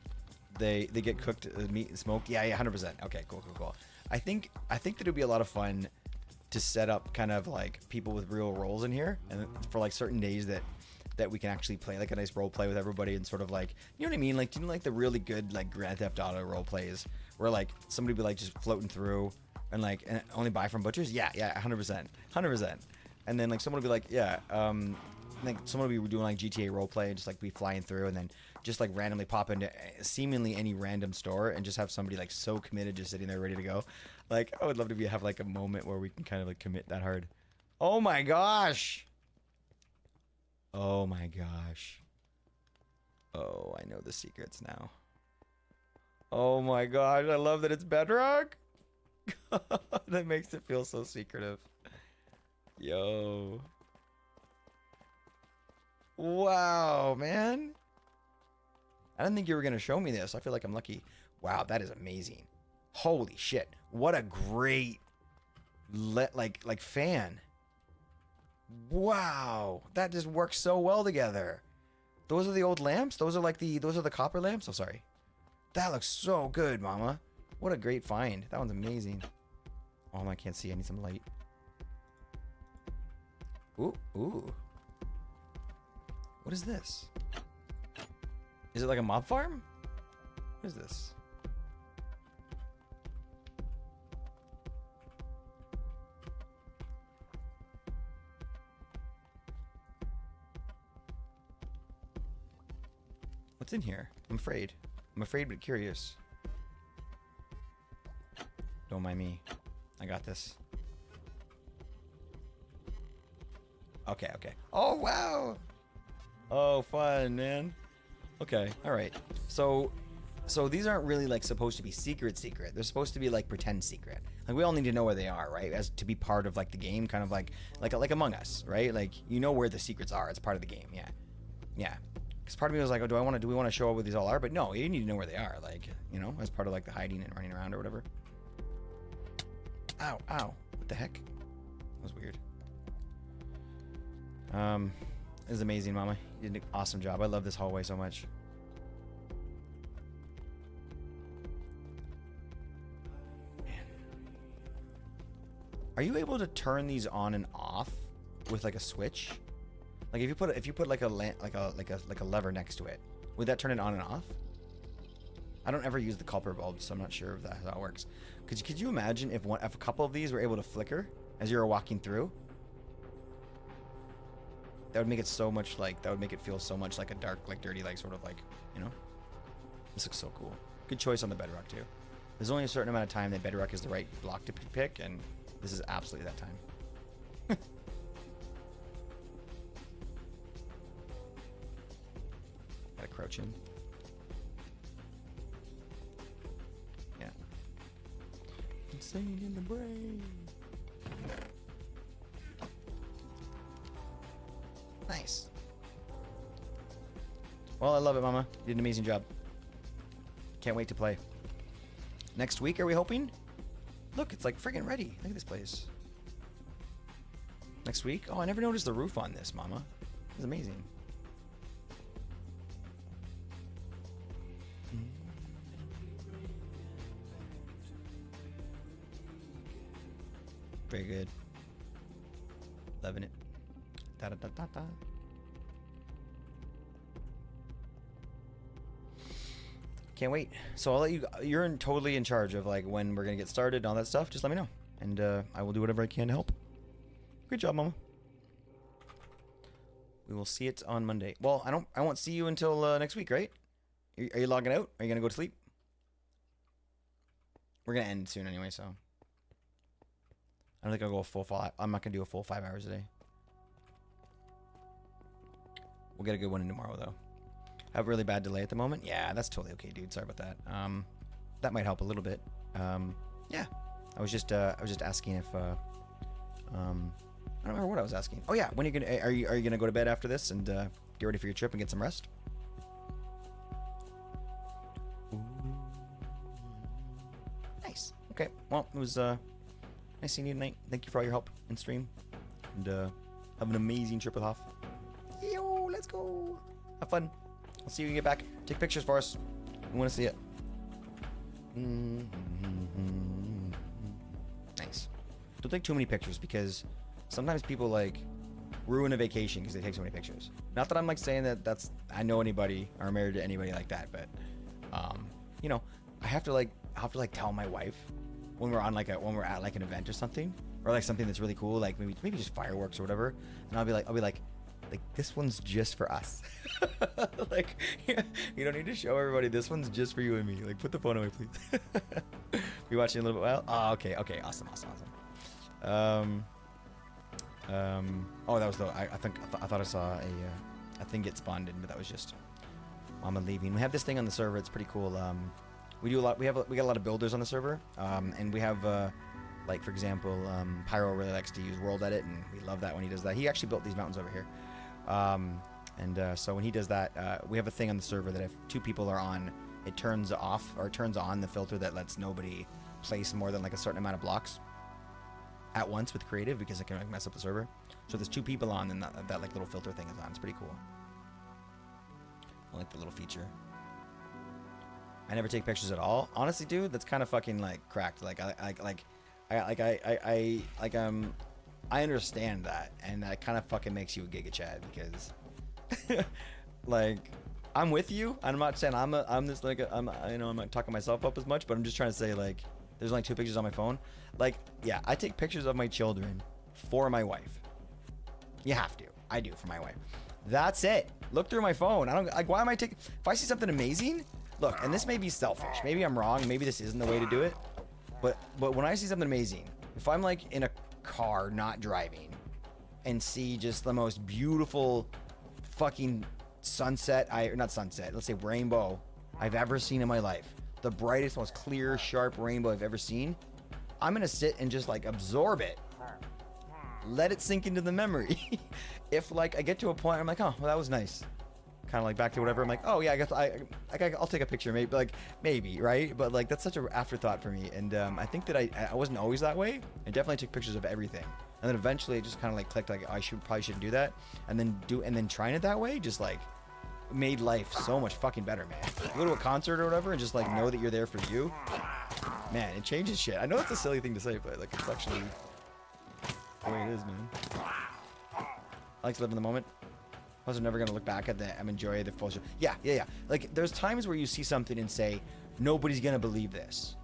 they get cooked meat and smoked. Yeah, 100%. Okay, cool. I think that it'd be a lot of fun to set up kind of like people with real roles in here, and for like certain days that we can actually play like a nice role play with everybody, and sort of like, you know what I mean? Like, do you know like the really good like Grand Theft Auto role plays where like somebody be like just floating through and like only buy from butchers? Yeah, 100%. And then like someone would be like, yeah, like someone would be doing like GTA role play and just like be flying through, and then just like randomly pop into seemingly any random store and just have somebody like so committed just sitting there ready to go. Like, I would love to have like a moment where we can kind of like commit that hard. Oh my gosh. Oh my gosh. Oh, I know the secrets now. Oh my gosh, I love that it's Bedrock. That makes it feel so secretive. Yo. Wow, man. I didn't think you were going to show me this. I feel like I'm lucky. Wow, that is amazing. Holy shit. What a great like fan. Wow, that just works so well together. Those are the old lamps? Those are the copper lamps? Oh, sorry. That looks so good, mama. What a great find. That one's amazing. Oh, I can't see. I need some light. Ooh. What is this? Is it like a mob farm? What is this? What's in here? I'm afraid. I'm afraid but curious. Don't mind me. I got this. Okay. Oh, wow. Oh, fun, man. Okay, all right. So So these aren't really like supposed to be secret. They're supposed to be like pretend secret. Like we all need to know where they are, right? As to be part of like the game, kind of like Among Us, right? Like you know where the secrets are. It's part of the game. Yeah, yeah. Because part of me was like, oh, do we want to show where these all are? But no, you need to know where they are. Like you know, as part of like the hiding and running around or whatever. Ow, ow! What the heck? That was weird. This is amazing, Mama. You did an awesome job. I love this hallway so much. Are you able to turn these on and off with like a switch? Like if you put like a lever next to it, would that turn it on and off? I don't ever use the copper bulb, so I'm not sure if that's how it works. Could you imagine if a couple of these were able to flicker as you were walking through? That would make it so much like, that would make it feel so much like a dark, like dirty, like sort of like, you know? This looks so cool. Good choice on the bedrock too. There's only a certain amount of time that bedrock is the right block to pick, and this is absolutely that time. Gotta crouch in. Yeah. Insane in the brain. Nice. Well, I love it, Mama. You did an amazing job. Can't wait to play. Next week, are we hoping? Look, it's like friggin' ready. Look at this place. Next week? Oh, I never noticed the roof on this, Mama. This is amazing. Very good. Loving it. Da da da da da. Can't wait. So I'll let you. You're totally in charge of like when we're gonna get started and all that stuff. Just let me know, and I will do whatever I can to help. Great job, Mama. We will see it on Monday. Well, I won't see you until next week, right? Are you logging out? Are you gonna go to sleep? We're gonna end soon anyway, so I don't think I'll go a full 5. I'm not gonna do a full 5 hours a day. We'll get a good one in tomorrow though. I have a really bad delay at the moment. Yeah, that's totally okay, dude. Sorry about that. That might help a little bit. Yeah, I was just asking if I don't remember what I was asking. Oh yeah, when are you gonna go to bed after this and get ready for your trip and get some rest? Ooh. Nice. Okay. Well, it was nice seeing you tonight. Thank you for all your help in stream, and have an amazing trip with Hoff. Yo, let's go. Have fun. I'll see you when you get back. Take pictures for us. We want to see it. Nice. Don't take too many pictures because sometimes people like ruin a vacation because they take so many pictures. Not that I'm like saying that I know anybody or married to anybody like that, but you know, I have to like tell my wife when we're at like an event or something, or like something that's really cool, like maybe just fireworks or whatever, and I'll be like this one's just for us. Like, yeah, you don't need to show everybody. This one's just for you and me. Like, put the phone away, please. You watching a little bit? Well, oh, okay, awesome. Oh, that was I thought I saw a thing get spawned in, but that was just Mama leaving. We have this thing on the server. It's pretty cool. We got a lot of builders on the server, and we have like for example, Pyro really likes to use World Edit, and we love that when he does that. He actually built these mountains over here. So when he does that, we have a thing on the server that if 2 people are on, it turns off or turns on the filter that lets nobody place more than like a certain amount of blocks at once with creative, because it can like mess up the server. So if there's 2 people on, then that like little filter thing is on. It's pretty cool. I like the little feature. I never take pictures at all. Honestly, dude, that's kind of fucking like cracked. I understand that, and that kind of fucking makes you a Giga Chad, because like I'm with you. I'm not saying I'm this like I'm not talking myself up as much, but I'm just trying to say like there's only 2 pictures on my phone. Like, yeah, I take pictures of my children for my wife. You have to. I do for my wife. That's it. Look through my phone. I don't like, why am I taking, if I see something amazing, look, and this may be selfish. Maybe I'm wrong. Maybe this isn't the way to do it. But when I see something amazing, if I'm like in a car not driving and see just the most beautiful fucking sunset, not sunset, let's say rainbow I've ever seen in my life. The brightest, most clear, sharp rainbow I've ever seen. I'm gonna sit and just like absorb it. Let it sink into the memory. If like I get to a point, I'm like, oh, well, that was nice. Kind of like back to whatever. I'm like, oh yeah, I guess I'll take a picture, maybe, right? But like that's such an afterthought for me, and I think that I wasn't always that way. I definitely took pictures of everything, and then eventually it just kind of like clicked, like I probably shouldn't do that, and then trying it that way just like made life so much fucking better, man. Go to a concert or whatever and just like know that you're there for you, man. It changes shit. I know it's a silly thing to say, but like it's actually the way it is, man. I like to live in the moment. Plus, I'm never gonna look back at that. I'm enjoy the full show. Yeah. Like, there's times where you see something and say, nobody's gonna believe this.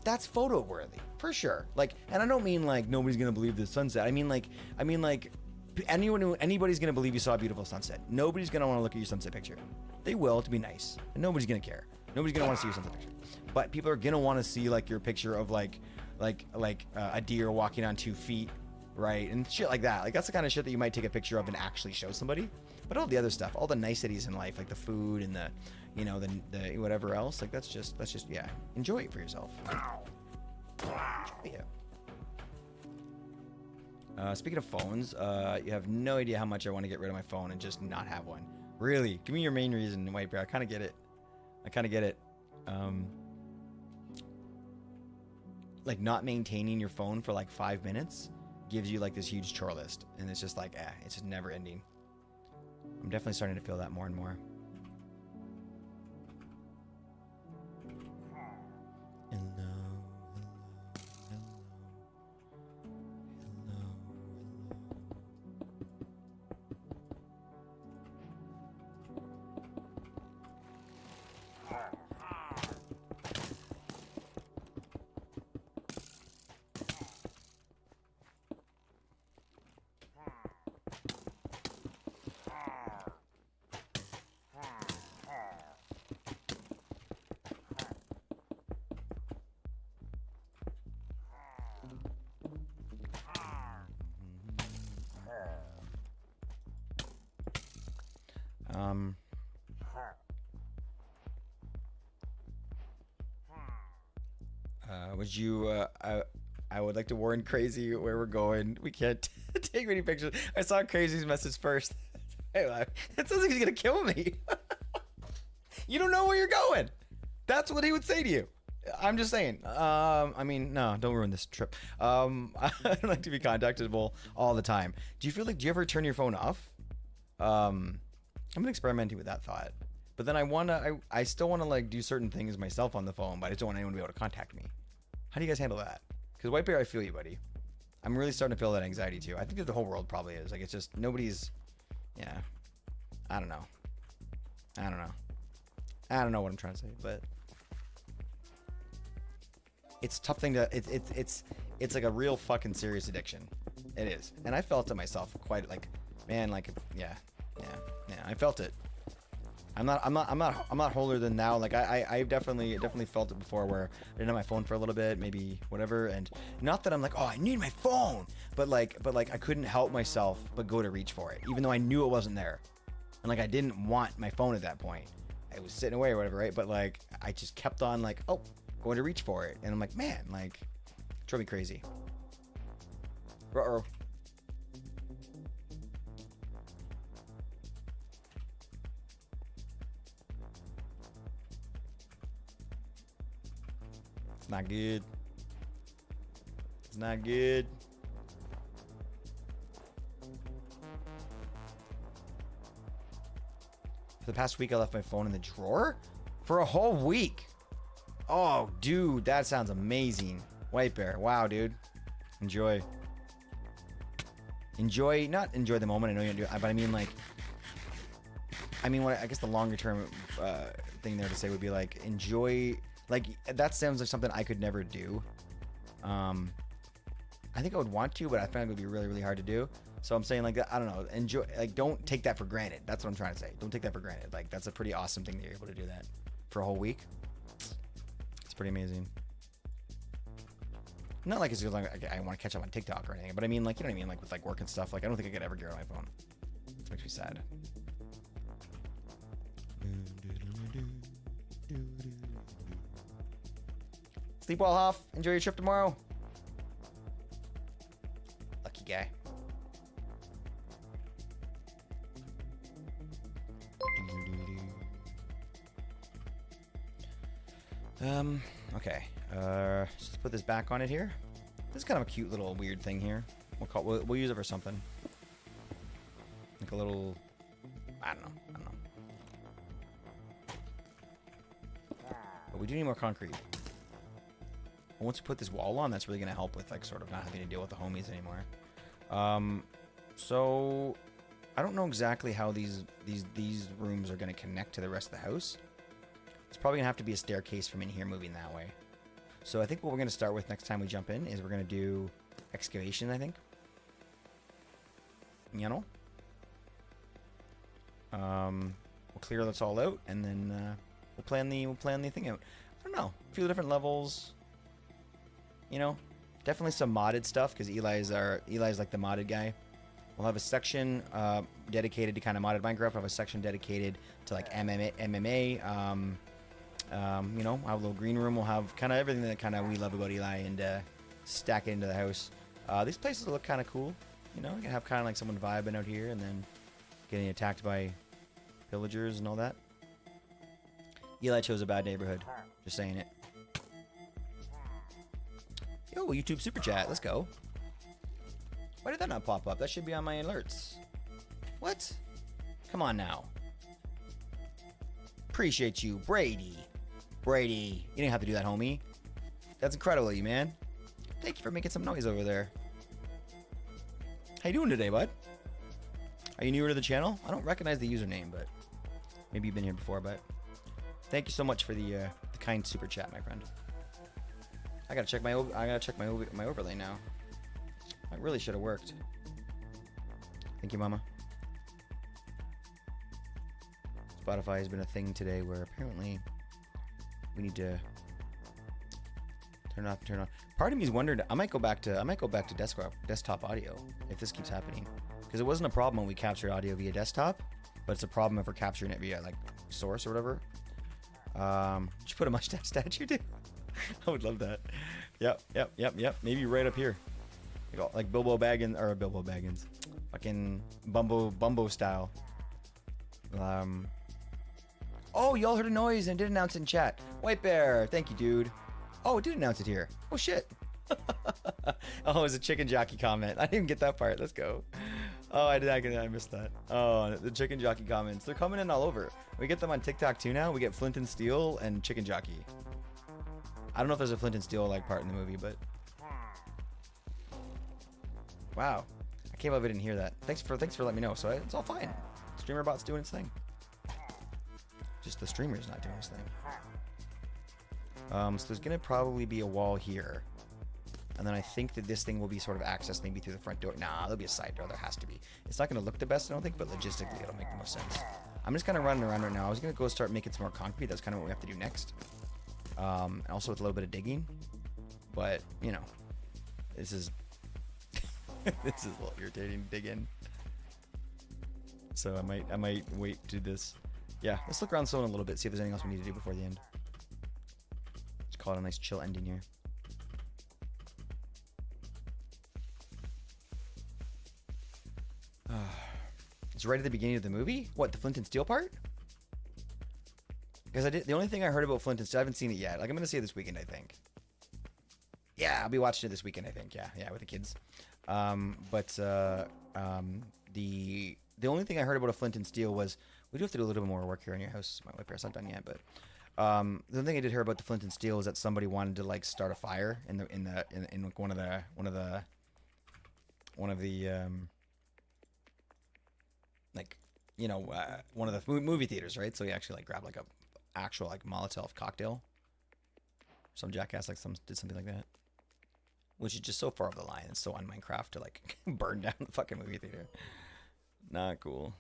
That's photo worthy, for sure. Like, and I don't mean like nobody's gonna believe the sunset. I mean like anybody's gonna believe you saw a beautiful sunset. Nobody's gonna want to look at your sunset picture. They will, to be nice, and nobody's gonna care. Nobody's gonna want to see your sunset picture. But people are gonna want to see like your picture of like a deer walking on 2 feet. Right, and shit like that. Like that's the kind of shit that you might take a picture of and actually show somebody. But all the other stuff, all the niceties in life, like the food and the, you know, the whatever else, like that's just yeah. Enjoy it for yourself. Enjoy it. Speaking of phones, you have no idea how much I want to get rid of my phone and just not have one. Really, give me your main reason, White Bear. I kind of get it. Like not maintaining your phone for like 5 minutes gives you like this huge chore list, and it's just like it's just never ending. I'm definitely starting to feel that more and more. Would you, I would like to warn Crazy where we're going. We can't take any pictures. I saw Crazy's message first. It sounds like he's gonna kill me. You don't know where you're going. That's what he would say to you. I'm just saying. I mean, no, don't ruin this trip. I don't like to be contactable all the time. Do you ever turn your phone off? I'm experimenting with that thought. But then I still wanna like do certain things myself on the phone, but I just don't want anyone to be able to contact me. How do you guys handle that? Because White Bear, I feel you, buddy. I'm really starting to feel that anxiety too. I think that the whole world probably is. Like, it's just nobody's. Yeah. I don't know. I don't know what I'm trying to say, but it's a tough thing to. It's like a real fucking serious addiction. It is, and I felt it myself quite like, man, like yeah. I felt it. I'm not holier than thou. Like I definitely felt it before, where I didn't have my phone for a little bit, maybe whatever, and not that I'm like, oh, I need my phone, but like I couldn't help myself but go to reach for it, even though I knew it wasn't there, and like I didn't want my phone at that point. I was sitting away or whatever, right? But like I just kept on like, oh, going to reach for it, and I'm like, man, like, it drove me crazy. Uh-oh. Not good. It's not good. For the past week, I left my phone in the drawer for a whole week. Oh, dude, that sounds amazing. White Bear, wow, dude. Enjoy. Not enjoy the moment. I know you don't do it, but I mean, like, I guess the longer term thing there to say would be like, enjoy. Like, that sounds like something I could never do. I think I would want to, but I find it would be really, really hard to do. So I'm saying, like, I don't know, enjoy, like, don't take that for granted. That's what I'm trying to say. Don't take that for granted. Like, that's a pretty awesome thing that you're able to do that for a whole week. It's pretty amazing. Not like it's like I want to catch up on TikTok or anything, but I mean, like, you know what I mean? Like, with like work and stuff. Like, I don't think I could ever get on my phone. It makes me sad. Sleep well, Hoff. Enjoy your trip tomorrow. Lucky guy. Okay. Let's put this back on it here. This is kind of a cute little weird thing here. We'll use it for something. Like a little, I don't know. But we do need more concrete. But once we put this wall on, that's really gonna help with like sort of not having to deal with the homies anymore. So I don't know exactly how these rooms are gonna connect to the rest of the house. It's probably gonna have to be a staircase from in here moving that way. So I think what we're gonna start with next time we jump in is we're gonna do excavation, I think. You know? We'll clear this all out and then we'll plan the thing out. I don't know. A few different levels. You know? Definitely some modded stuff because Eli's like the modded guy. We'll have a section dedicated to kind of modded Minecraft. We'll have a section dedicated to like MMA. You know, our little green room will have kind of everything that kind of we love about Eli and stack it into the house. These places look kind of cool. You know, you can have kind of like someone vibing out here and then getting attacked by villagers and all that. Eli chose a bad neighborhood. Just saying it. Yo, YouTube Super Chat. Let's go. Why did that not pop up? That should be on my alerts. What? Come on now. Appreciate you, Brady. Brady. You didn't have to do that, homie. That's incredible of you, man. Thank you for making some noise over there. How you doing today, bud? Are you newer to the channel? I don't recognize the username, but maybe you've been here before, but thank you so much for the kind super chat, my friend. I gotta check my overlay now. That really should have worked. Thank you, Mama. Spotify has been a thing today where apparently we need to turn off and turn on. Part of me is wondering, I might go back to desktop audio if this keeps happening, because it wasn't a problem when we captured audio via desktop, but it's a problem if we're capturing it via like source or whatever. Did you put a mustache statue, dude? I would love that. Yep. Maybe right up here, like Bilbo Baggins, fucking Bumbo style. Oh, y'all heard a noise and did announce it in chat. White Bear, thank you, dude. Oh, it did announce it here. Oh, shit. Oh, it was a chicken jockey comment. I didn't even get that part. Let's go. Oh, I missed that. Oh, the chicken jockey comments. They're coming in all over. We get them on TikTok too now. We get Flint and Steel and chicken jockey. I don't know if there's a Flint and Steel like part in the movie, but wow. I can't believe I didn't hear that. Thanks for letting me know. So it's all fine. StreamerBot's doing its thing. Just the streamer's not doing his thing. So there's gonna probably be a wall here, and then I think that this thing will be sort of accessed maybe through the front door. Nah, there'll be a side door. There has to be. It's not gonna look the best, I don't think, but logistically it'll make the most sense. I'm just kind of running around right now. I was gonna go start making some more concrete. That's kind of what we have to do next. Also with a little bit of digging, but you know, this is this is a little irritating to dig in. So I might wait to do this. Yeah, let's look around SONA a little bit, see if there's anything else we need to do before the end. Let's call it a nice chill ending here. It's right at the beginning of the movie? What, the Flint and Steel part? Because the only thing I heard about Flint and Steel, I haven't seen it yet. Like, I'm going to see it this weekend, I think. Yeah, I'll be watching it this weekend, I think. Yeah, with the kids. The only thing I heard about a Flint and Steel was, we do have to do a little bit more work here in your house. My white bear's not done yet, but the only thing I did hear about the Flint and Steel is that somebody wanted to like start a fire in one of the like, you know, one of the movie theaters, right? So he actually like grabbed like a actual like Molotov cocktail. Some jackass did something like that, which is just so far off the line. It's so on Minecraft to like burn down the fucking movie theater. Not cool.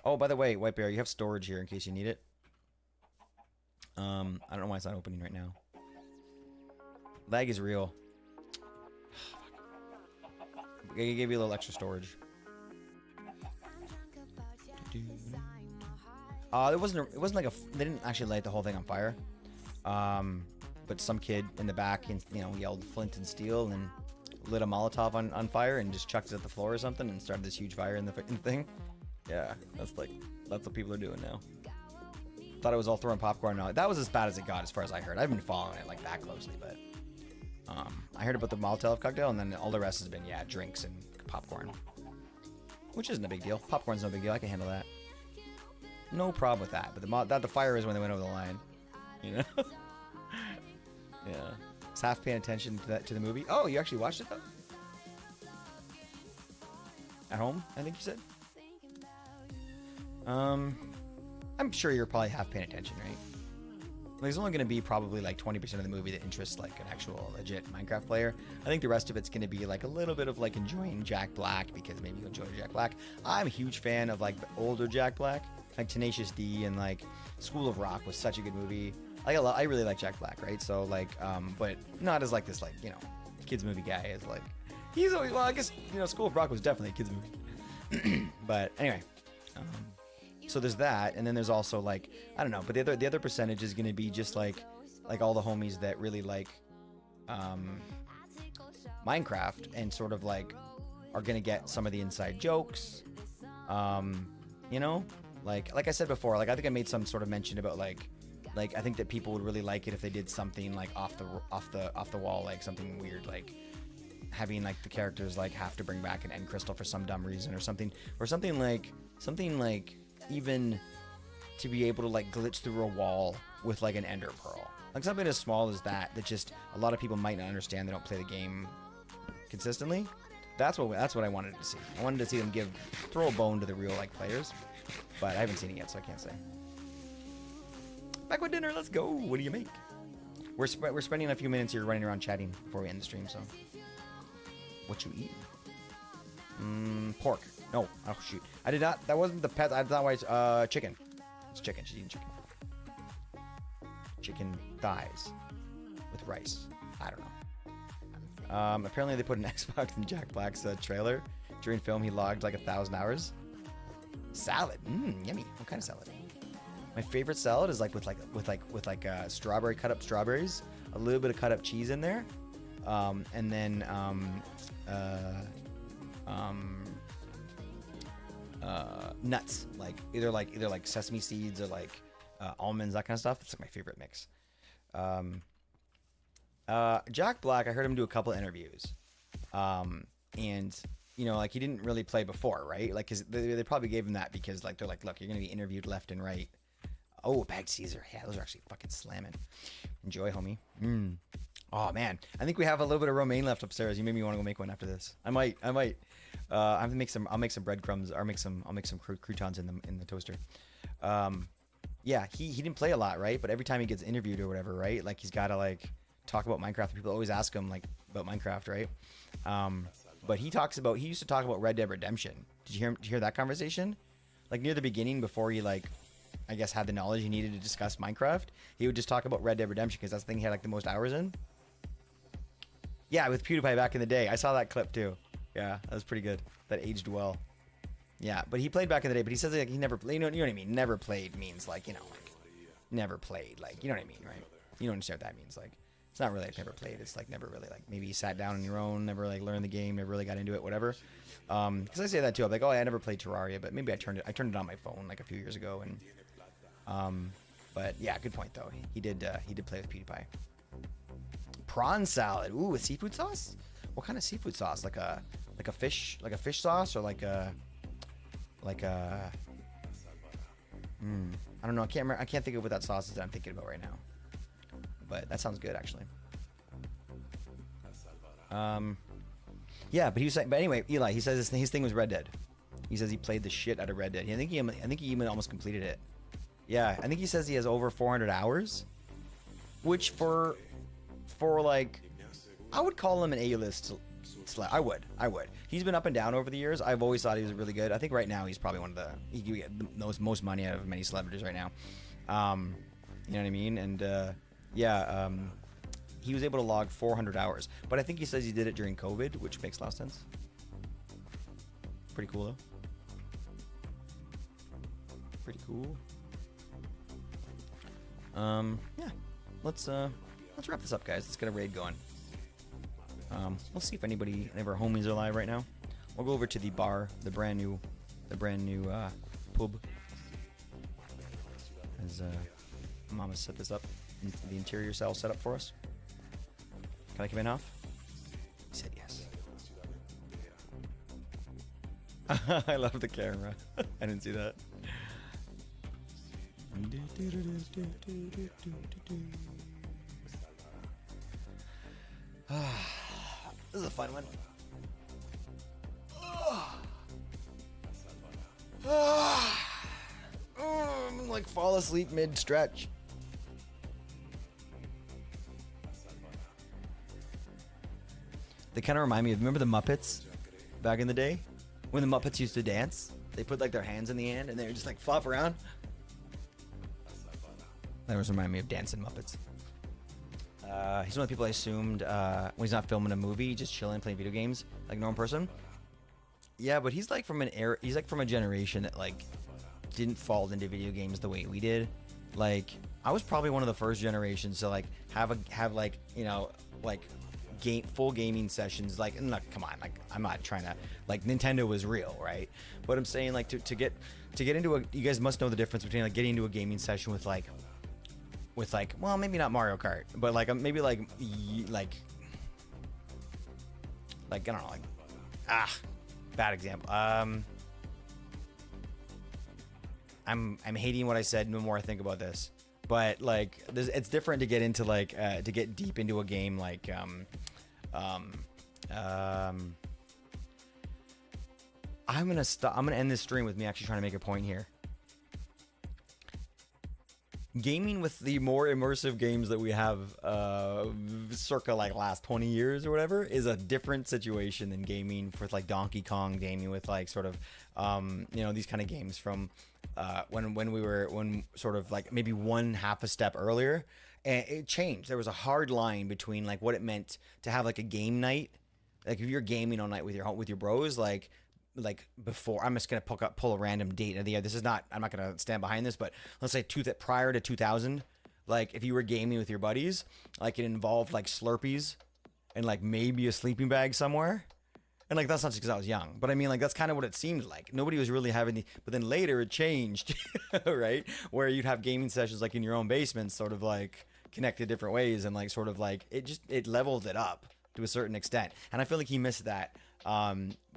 Oh, by the way, White Bear, you have storage here in case you need it. I don't know why it's not opening right now. Lag is real. I gave you a little extra storage. It wasn't like they didn't actually light the whole thing on fire. But some kid in the back, yelled flint and steel and then lit a Molotov on fire and just chucked it at the floor or something and started this huge fire in the thing. Yeah, that's what people are doing now. Thought it was all throwing popcorn. No, that was as bad as it got, as far as I heard. I've been following it like that closely, but I heard about the Molotov cocktail, and then all the rest has been drinks and popcorn, which isn't a big deal. Popcorn's no big deal. I can handle that. No problem with that. But the fire is when they went over the line. You know? Yeah. It's half paying attention to the movie. Oh, you actually watched it though? At home, I think you said. I'm sure you're probably half paying attention, right? There's only going to be probably like 20% of the movie that interests like an actual legit Minecraft player. I think the rest of it's going to be like a little bit of like enjoying Jack Black, because maybe you enjoy Jack Black. I'm a huge fan of like the older Jack Black, like Tenacious D, and like School of Rock was such a good movie. I really like Jack Black, right? So like, but not as like this like, kids movie guy. Is like, he's always, well, I guess, School of Rock was definitely a kids movie. But anyway, so there's that, and then there's also like, I don't know, but the other percentage is going to be just like all the homies that really like Minecraft and sort of like are going to get some of the inside jokes. Like I said before, like I think I made some sort of mention about like I think that people would really like it if they did something like off the wall, like something weird, like having like the characters like have to bring back an end crystal for some dumb reason, or something like even to be able to like glitch through a wall with like an ender pearl, like something as small as that just a lot of people might not understand. They don't play the game consistently. That's what I wanted to see. I wanted to see them throw a bone to the real like players, but I haven't seen it yet, so I can't say. Back with dinner, let's go. What do you make? We're spending a few minutes here running around chatting before we end the stream, so. What you eat? Pork. No. Oh, shoot. I did not. That wasn't the pet. I thought it was chicken. It's chicken. She's eating chicken. Chicken thighs with rice. I don't know. Apparently they put an Xbox in Jack Black's trailer. During film, he logged like 1,000 hours. Salad. Yummy. What kind of salad? My favorite salad is like with strawberry, cut up strawberries, a little bit of cut up cheese in there, and then nuts, like either like sesame seeds or like almonds, that kind of stuff. It's like my favorite mix. Jack Black, I heard him do a couple of interviews, and like he didn't really play before, right? Like, 'cause they probably gave him that because like they're like, look, you're gonna be interviewed left and right. Oh, bagged Caesar. Yeah, those are actually fucking slamming. Enjoy, homie. Oh man, I think we have a little bit of romaine left upstairs. You made me want to go make one after this. I might. I have to make some. I'll make some breadcrumbs, or I'll make some croutons in the toaster. Yeah, he didn't play a lot, right? But every time he gets interviewed or whatever, right? Like he's got to like talk about Minecraft. People always ask him like about Minecraft, right? But he used to talk about Red Dead Redemption. Did you hear that conversation? Like near the beginning, before he like, I guess, had the knowledge he needed to discuss Minecraft, he would just talk about Red Dead Redemption because that's the thing he had like the most hours in. Yeah, with PewDiePie back in the day. I saw that clip too. Yeah, that was pretty good. That aged well. Yeah, but he played back in the day, but he says like he never played. You know what I mean? Never played means like, like never played. Like, you know what I mean, right? You don't understand what that means. Like, it's not really like never played. It's like never really like maybe you sat down on your own, never like learned the game, never really got into it, whatever. Because I say that too. I'm like, oh, I never played Terraria, but maybe I turned it on my phone like a few years ago, and but yeah, good point though. He did play with PewDiePie. Prawn salad. Ooh, with seafood sauce? What kind of seafood sauce? Like a fish sauce, or like a I don't know. I can't remember. I can't think of what that sauce is that I'm thinking about right now. But that sounds good actually. Yeah, but he was saying. But anyway, Eli, he says his thing was Red Dead. He says he played the shit out of Red Dead. I think he even almost completed it. Yeah, I think he says he has over 400 hours, which for like, I would call him an A-list. I would. He's been up and down over the years. I've always thought he was really good. I think right now he's probably he can get the most money out of many celebrities right now. You know what I mean? And yeah, he was able to log 400 hours. But I think he says he did it during COVID, which makes a lot of sense. Pretty cool though. Pretty cool. Yeah. let's wrap this up, guys. Let's get a raid going. We'll see if any of our homies are live right now. We'll go over to the bar, the brand new pub. As Mama set this up into the interior cell set up for us. Can I come in off? He said yes. I love the camera. I didn't see that. This is a fun one. I'm like fall asleep mid-stretch. They kind of remind me of, remember the Muppets back in the day? When the Muppets used to dance? They put like their hands in the air and they would just like flop around. That always remind me of Dancing Muppets. He's one of the people I assumed when he's not filming a movie, just chilling, playing video games, like a normal person. Yeah, but he's like from an era. He's like from a generation that like didn't fall into video games the way we did. Like I was probably one of the first generations to like have like you know like full gaming sessions. Like and look, come on, like I'm not trying to like Nintendo was real, right? But I'm saying like to get into a, you guys must know the difference between like getting into a gaming session with like well maybe not Mario Kart but like maybe like I don't know like bad example. I'm hating what I said the more I think about this, but like it's different to get into like to get deep into a game like I'm gonna end this stream with me actually trying to make a point here. Gaming with the more immersive games that we have circa like last 20 years or whatever is a different situation than gaming with like Donkey Kong, gaming with like sort of you know these kind of games from when sort of like maybe one half a step earlier. And it changed. There was a hard line between like what it meant to have like a game night, like if you're gaming all night with your bros, like before. I'm just gonna pull a random date of the year. This is not. I'm not gonna stand behind this, but let's say prior to 2000, like if you were gaming with your buddies, like it involved like Slurpees and like maybe a sleeping bag somewhere. And like that's not just because I was young, but I mean like that's kind of what it seemed like. Nobody was really having the. But then later it changed, right? Where you'd have gaming sessions like in your own basement, sort of like connected different ways, and like sort of like it leveled it up to a certain extent. And I feel like he missed that.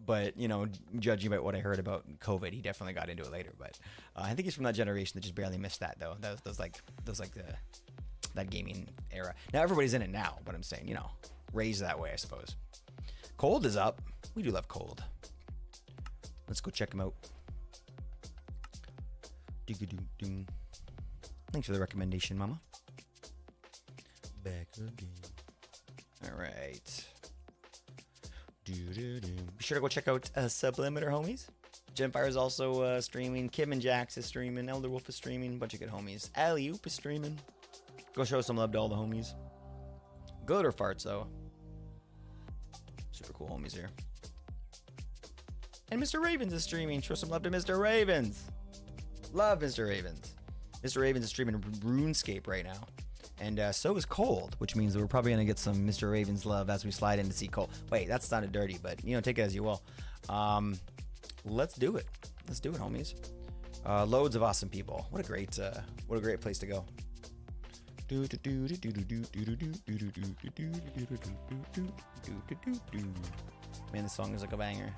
But you know, judging by what I heard about COVID, he definitely got into it later. But I think he's from that generation that just barely missed that, though. Those that gaming era. Now everybody's in it now, but I'm saying, you know, raised that way, I suppose. Cold is up. We do love Cold. Let's go check him out. Thanks for the recommendation, Mama. Back again. All right. Be sure to go check out Sublimiter, homies. Gemfire is also streaming. Kim and Jax is streaming. Elder Wolf is streaming. A bunch of good homies. Alley Oop is streaming. Go show some love to all the homies. Good or farts, though. Super cool homies here. And Mr. Ravens is streaming. Show some love to Mr. Ravens. Love Mr. Ravens. Mr. Ravens is streaming RuneScape right now. And so is Cold, which means that we're probably going to get some Mr. Ravens love as we slide in to see Cold. Wait, that sounded dirty, but, you know, take it as you will. Let's do it. Let's do it, homies. Loads of awesome people. What a great place to go. Man, this song is like a banger.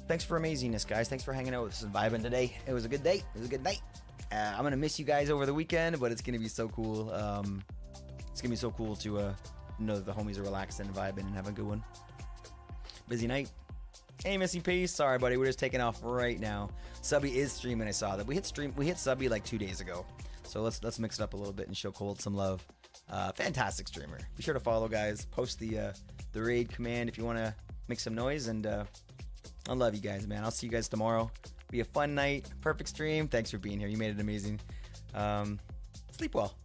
Thanks for amazingness, guys. Thanks for hanging out with us and vibing today. It was a good day. It was a good night. I'm gonna miss you guys over the weekend, but it's gonna be so cool. It's gonna be so cool to know that the homies are relaxed and vibing and having a good one. Busy night. Hey, Missy Peace. Sorry, buddy. We're just taking off right now. Subby is streaming. I saw that. We hit Subby like 2 days ago. So let's mix it up a little bit and show Cold some love. Fantastic streamer. Be sure to follow, guys. Post the raid command if you want to make some noise. And I love you guys, man. I'll see you guys tomorrow. Be a fun night. Perfect stream. Thanks for being here. You made it amazing. Sleep well.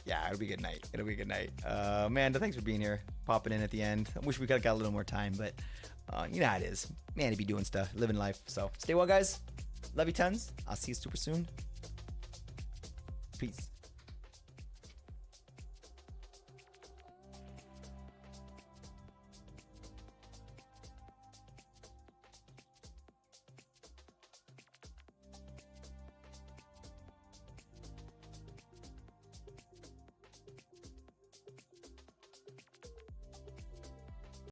Yeah, it'll be a good night. It'll be a good night. Amanda, thanks for being here. Popping in at the end. I wish we could have got a little more time, but you know how it is. Man, to be doing stuff, living life. So stay well, guys. Love you tons. I'll see you super soon. Peace.